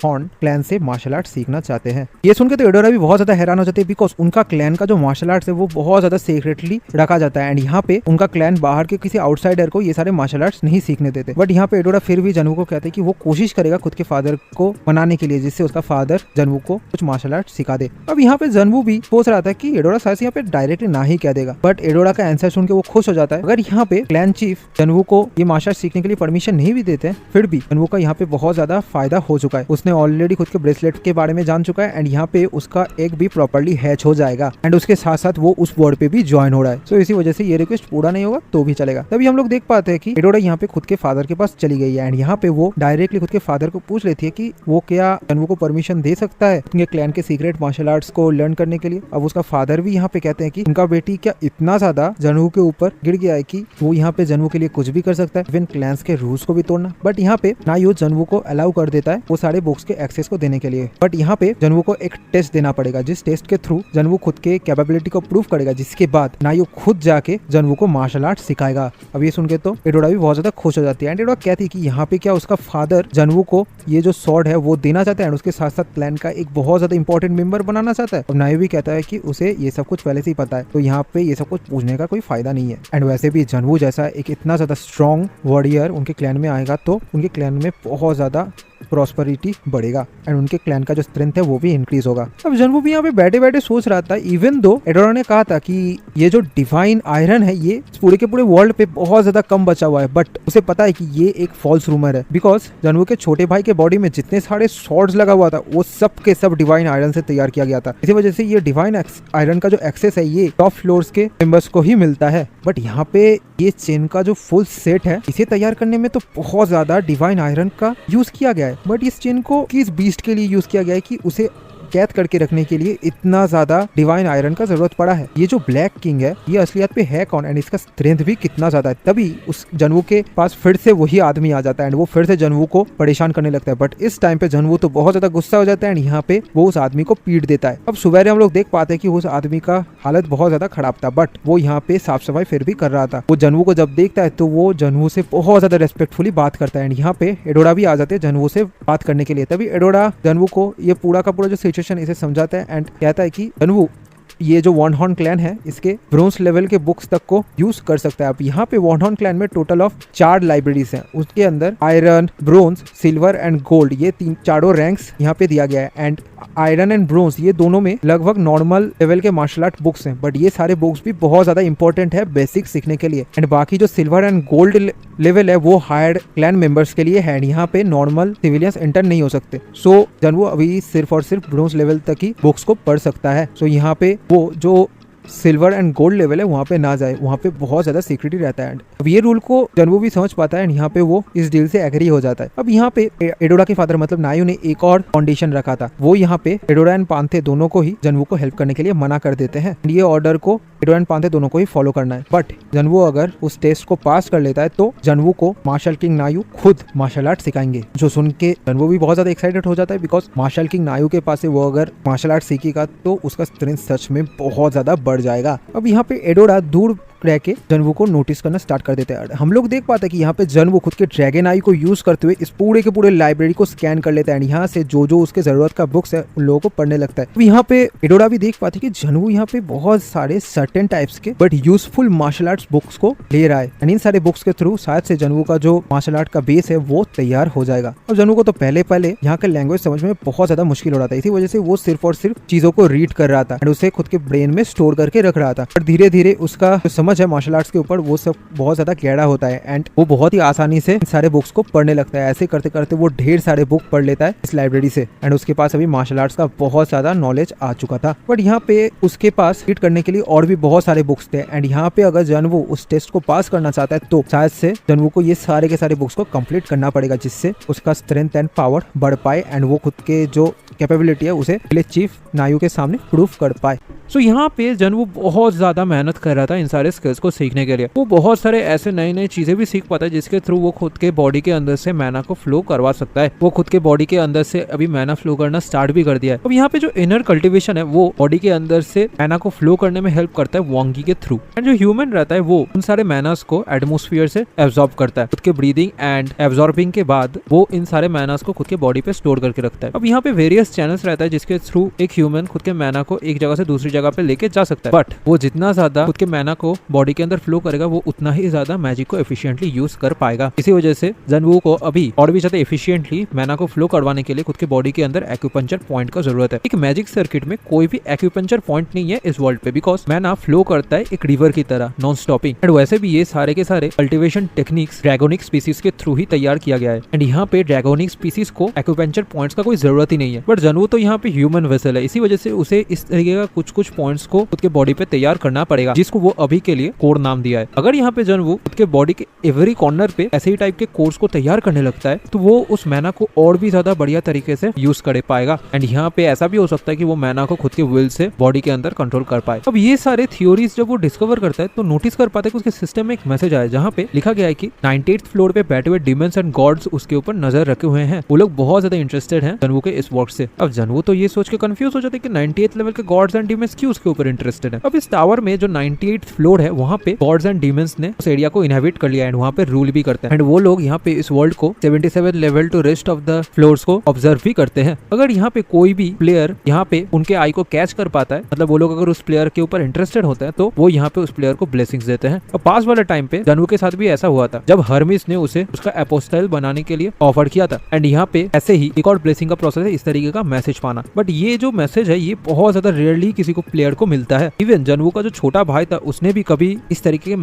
हॉर्न क्लैन से मार्शल आर्ट सीखना चाहते हैं। ये सुनकर तो एडोरा भी बहुत ज्यादा हैरान हो जाती है, बिकॉज उनका क्लैन का जो मार्शल आर्ट्स है वो बहुत ज्यादा सीक्रेटली रखा जाता है एंड यहाँ पे उनका क्लैन बाहर के किसी आउटसाइडर को ये सारे मार्शल आर्ट्स नहीं सीखने देते। बट यहाँ पे एडोरा फिर भी जनवू को कहते हैं कि वो कोशिश करेगा खुद के फादर को मनाने के लिए, जिससे उसका फादर जनवू को कुछ मार्शल आर्ट सिखा दे। अब यहाँ पे जनवू भी सोच रहा था कि एडोरा शायद यहाँ पे डायरेक्टली ना ही कह देगा, बट एडोरा का आंसर सुन के वो खुश हो जाता है। अगर यहाँ पे क्लैन चीफ जनवू को ये मार्शल आर्ट सीखने के लिए परमिशन नहीं भी देते फिर भी जनवू का यहाँ पे बहुत ज्यादा फायदा हो चुका है। उसने ऑलरेडी खुद के ब्रेसलेट के बारे में जान चुका है एंड यहाँ पे उसका एग भी प्रॉपर्ली हैच हो जाएगा एंड उसके साथ साथ वो उस वर्ड पे भी ज्वाइन हो रहा है। सो इसी वजह से ये रिक्वेस्ट पूरा नहीं होगा तो भी चलेगा। तभी हम लोग देख पाते हैं कि एडोरा यहाँ पे खुद के फादर के पास चली गई है एंड यहाँ पे वो डायरेक्टली खुद के फादर को पूछ लेती है कि वो क्या जनवू को परमिशन दे सकता है उनके क्लैन के सीक्रेट मार्शल आर्ट्स को लर्न करने के लिए। अब उसका फादर भी यहाँ पे कहते हैं कि उनका बेटी क्या इतना ज्यादा जनवू के ऊपर गिर गया है कि वो यहाँ पे जनवू के लिए कुछ भी कर सकता है, इवन क्लैंस के रूल्स को भी तोड़ना। बट यहाँ पे नायो जनवू को अलाउ कर देता है वो सारे बुक्स के एक्सेस को देने के लिए, बट यहाँ पे जनवू को एक टेस्ट देना पड़ेगा, जिस टेस्ट के थ्रू जनवू खुद के कैपेबिलिटी को प्रूव करेगा, जिसके बाद नायो खुद जाके जनवू को मार्शल आर्ट सिखाएगा। अब ये सुन के तो एडोरा भी बहुत ज्यादा खुश हो जाती है एंड एडोरा कहती है कि यहाँ पे क्या उसका फादर जनवू को ये जो स्वॉर्ड है वो देना चाहता है एंड उसके साथ साथ क्लैन का एक बहुत ज्यादा इंपॉर्टेंट मेंबर बनाना चाहता है। और नायो भी कहता है कि उसे ये सब कुछ पहले से ही पता है, तो यहाँ पे ये सब कुछ पूछने का कोई फायदा नहीं है। एंड वैसे भी जनवू जैसा एक इतना ज्यादा स्ट्रॉन्ग वॉरियर उनके क्लैन में आएगा तो उनके क्लैन में बहुत ज्यादा प्रॉस्पेरिटी बढ़ेगा एंड उनके क्लैन का जो स्ट्रेंथ है वो भी इंक्रीज होगा। अब जनवू भी यहाँ पे बैठे बैठे सोच रहा था, इवन दो एडोरा ने कहा था कि ये जो डिवाइन आयरन है ये पूरे के पूरे वर्ल्ड पे बहुत ज्यादा कम बचा हुआ है, बट उसे पता है कि ये एक फॉल्स रूमर है, बिकॉज जनवू के छोटे भाई के बॉडी में जितने सारे स्वॉर्ड्स लगा हुआ था वो सब के सब डिवाइन आयरन से तैयार किया गया था। इसी वजह से ये डिवाइन आयरन का जो एक्सेस है ये टॉप फ्लोर्स के मेंबर्स को ही मिलता है। बट यहाँ पे ये चेन का जो फुल सेट है इसे तैयार करने में तो बहुत ज्यादा डिवाइन आयरन का यूज किया गया है, बट इस चेन को किस बीस्ट के लिए यूज किया गया है कि उसे कैद करके रखने के लिए इतना ज्यादा डिवाइन आयरन का जरूरत पड़ा है। ये जो ब्लैक किंग है ये असलियत पे है कौन एंड इसका स्ट्रेंथ भी कितना ज्यादा है। तभी उस जनवू के पास फिर से वही आदमी आ जाता है एंड वो फिर से जनवू को परेशान करने लगता है, बट इस टाइम पे जनवू तो बहुत ज्यादा गुस्सा हो जाता है एंड यहाँ पे वो उस आदमी को पीट देता है। अब सुबह हम लोग देख पाते हैं कि उस आदमी का हालत बहुत ज्यादा खराब था, बट वो यहाँ पे साफ सफाई फिर भी कर रहा था। वो जनवू को जब देखता है तो वो जनवू से बहुत ज्यादा रेस्पेक्टफुली बात करता है एंड यहाँ पे एडोरा भी आ जाते हैं जनवू से बात करने के लिए। तभी एडोरा जनवू को ये पूरा का पूरा जो सिचुएशन इसे समझाता है एंड कहता है कि जनवू ये जो वन हॉर्न क्लैन है इसके ब्रोंज लेवल के बुक्स तक को यूज कर सकता है। अब यहाँ पे वन हॉर्न क्लैन में टोटल ऑफ 4 लाइब्रेरीज हैं, उसके अंदर iron, bronze, silver and gold ये चारों रैंक्स यहाँ पे दिया गया है एंड आयरन एंड ब्रोंज ये दोनों में लगभग नॉर्मल लेवल के मार्शल आर्ट बुक्स हैं, बट ये सारे बुक्स भी बहुत ज्यादा इंपॉर्टेंट है बेसिक सीखने के लिए एंड बाकी जो सिल्वर एंड गोल्ड लेवल है वो हायर क्लैन मेंबर्स के लिए है, यहाँ पे नॉर्मल सिविलियंस एंटर नहीं हो सकते। सो जनवू अभी सिर्फ और सिर्फ ब्रोंज लेवल तक ही बुक्स को पढ़ सकता है। सो यहाँ पे वो जो सिल्वर एंड गोल्ड लेवल है वहाँ पे ना जाए, वहाँ पे बहुत ज्यादा सिक्योरिटी रहता है। अब ये रूल को जनवू भी समझ पाता है एंड यहाँ पे वो इस डील से एग्री हो जाता है। अब यहाँ पे एडोरा के फादर मतलब नायू ने एक और कंडीशन रखा था, वो यहाँ पे एडोरा एंड पांथे दोनों को ही जनवू को हेल्प करने के लिए मना कर देते हैं। ये ऑर्डर को एडोरा एंड पांथे दोनों को ही फॉलो करना है, बट जनवू अगर उस टेस्ट को पास कर लेता है तो जनवू को मार्शल किंग नायू खुद मार्शल आर्ट सिखाएंगे। जो सुन के जनवू भी बहुत ज्यादा एक्साइटेड हो जाता है, बिकॉज मार्शल किंग नायू के पास से वो अगर मार्शल आर्ट सीखेगा तो उसका स्ट्रेंथ सच में बहुत ज्यादा बढ़ जाएगा। अब यहाँ पे एडोरा दूर रह के जनवू को नोटिस करना स्टार्ट कर देते हैं। हम लोग देख पाते हैं कि यहाँ पे जनवू खुद के ड्रैगन आई को यूज करते हुए इस पूरे के पूरे लाइब्रेरी को स्कैन कर लेता है एंड यहाँ से जो जो उसके जरूरत का बुक्स है उन लोगों को पढ़ने लगता है। यहाँ पे एडोरा भी देख पाते कि जनवू यहाँ पे बहुत सारे सर्टेन टाइप्स के but useful martial arts books को ले रहा है एंड इन सारे बुक्स के थ्रू शायद से जनवू का जो मार्शल आर्ट का बेस है वो तैयार हो जाएगा। अब जनवू को तो पहले यहाँ का लैंग्वेज समझ में बहुत ज्यादा मुश्किल हो रहा था, इसी वजह से वो सिर्फ और सिर्फ चीजों को रीड कर रहा था एंड उसे खुद के ब्रेन में स्टोर करके रख रहा था। पर धीरे धीरे उसका जो समझ है मार्शल आर्ट्स के ऊपर वो सब बहुत ज्यादा गहरा होता है एंड वो बहुत ही आसानी से सारे बुक्स को पढ़ने लगता है। ऐसे करते करते वो ढेर सारे बुक पढ़ लेता है इस लाइब्रेरी से एंड उसके पास अभी मार्शल आर्ट्स का बहुत ज्यादा नॉलेज आ चुका था। बट यहाँ पे उसके पास रीड करने के लिए और भी बहुत सारे बुक्स थे एंड यहाँ पे अगर जनवू उस टेस्ट को पास करना चाहता है तो शायद से जनवू को ये सारे के सारे बुक्स को कंप्लीट करना पड़ेगा, जिससे उसका स्ट्रेंथ एंड पावर बढ़ पाए एंड वो खुद के जो कैपेबिलिटी है उसे चीफ नायू के सामने प्रूफ कर पाए। सो यहाँ पे जनवू बहुत ज्यादा मेहनत कर रहा था इन सारे स्किल्स को सीखने के लिए। वो बहुत सारे ऐसे नई नई चीजें भी सीख पाता है जिसके थ्रू वो खुद के बॉडी के अंदर से मैना को फ्लो करवा सकता है। वो खुद के बॉडी के अंदर से अभी मैना फ्लो करना स्टार्ट भी कर दिया है। अब यहाँ पे जो इनर कल्टिवेशन है वो बॉडी के अंदर से मैना को फ्लो करने में हेल्प करता है वोंगी के थ्रू एंड जो ह्यूमन रहता है वो उन सारे मैनास को एटमोस्फियर से एब्जॉर्ब करता है। खुद के ब्रीदिंग एंड एब्जॉर्बिंग के बाद वो इन सारे मैनास को खुद के बॉडी पे स्टोर करके रखता है। अब यहाँ पे वेरियस चैनल्स रहता है जिसके थ्रू एक ह्यूमन खुद के मैना को एक जगह से दूसरी जगह पे लेके जा सकता है, बट वो जितना ज्यादा खुद के मैना को बॉडी के अंदर फ्लो करेगा वो उतना ही ज्यादा मैजिक को एफिशिएंटली यूज कर पाएगा। इसी वजह से जनवू को अभी और भी ज्यादा एफिशिएंटली मैना को फ्लो करवाने के लिए खुद के बॉडी के अंदर एक्यूपंचर पॉइंट का जरूरत है। एक मैजिक सर्किट में कोई भी एक्यूपंचर पॉइंट नहीं है इस वर्ल्ड पे, बिकॉज मैना फ्लो करता है एक रिवर की तरह नॉन स्टॉपिंग एंड वैसे भी ये सारे के सारे कल्टिवेशन टेक्निक्स ड्रैगोनिक स्पीसीज के थ्रू ही तैयार किया गया है एंड यहाँ पे ड्रैगोनिक स्पीसीज को एक्यूपंचर पॉइंट्स का कोई जरूरत ही नहीं है। बट जनवू तो यहाँ पे ह्यूमन वेसल है, इसी वजह से उसे इस तरीके का कुछ पॉइंट्स को खुद के बॉडी पे तैयार करना पड़ेगा, जिसको वो अभी के लिए कोर नाम दिया है। अगर यहाँ पे जनवू खुद के बॉडी के एवरी कॉर्नर पे ऐसे ही टाइप के कोर्स को तैयार करने लगता है तो वो उस मैना को और भी ज्यादा बढ़िया तरीके से यूज कर पाएगा एंड यहाँ पे ऐसा भी हो सकता है कि वो मैना को खुद के विल से बॉडी के अंदर कंट्रोल कर पाए। अब ये सारे थ्योरीज जब वो डिस्कवर करता है तो नोटिस कर पाता है कि उसके सिस्टम में एक मैसेज आया जहाँ पे लिखा गया है कि 98th फ्लोर पे बैठे हुए डिमंस एंड गॉड्स उसके ऊपर नजर रखे हुए हैं। वो लोग बहुत ज्यादा इंटरेस्टेड हैं जनवू के इस वर्क से। अब जनवू तो ये सोच के कंफ्यूज हो जाता है कि 98th लेवल के गॉड्स एंड डिमंस क्यों उसके ऊपर इंटरेस्टेड है। अब इस टावर में जो 98th फ्लोर है वहाँ पे गॉड्स एंड डिमंस ने उस एरिया को इनहेबिट कर लिया एंड वहाँ पे रूल भी करते हैं एंड वो लोग यहाँ पे इस वर्ल्ड को 77 level to rest of the floors को ऑब्जर्व भी करते हैं। अगर यहाँ पे कोई भी प्लेयर यहाँ पे उनके आई को कैच कर पाता है, मतलब वो लोग अगर उस प्लेयर के ऊपर इंटरेस्टेड होते हैं तो वो यहाँ पे उस प्लेयर को ब्लेसिंग्स देते हैं। और पास वाले टाइम पे जनवू के साथ भी ऐसा हुआ था जब हर्मिस ने उसे उसका एपोस्टाइल बनाने के लिए ऑफर किया था एंड यहाँ पे ऐसे ही एक और ब्लेसिंग का प्रोसेस है इस तरीके का मैसेज पाना। बट ये जो मैसेज है ये बहुत ज्यादा रेयरली किसी को प्लेयर को मिलता है। इवन जनवू का जो छोटा भाई था उसने भी कभी इस तरीके के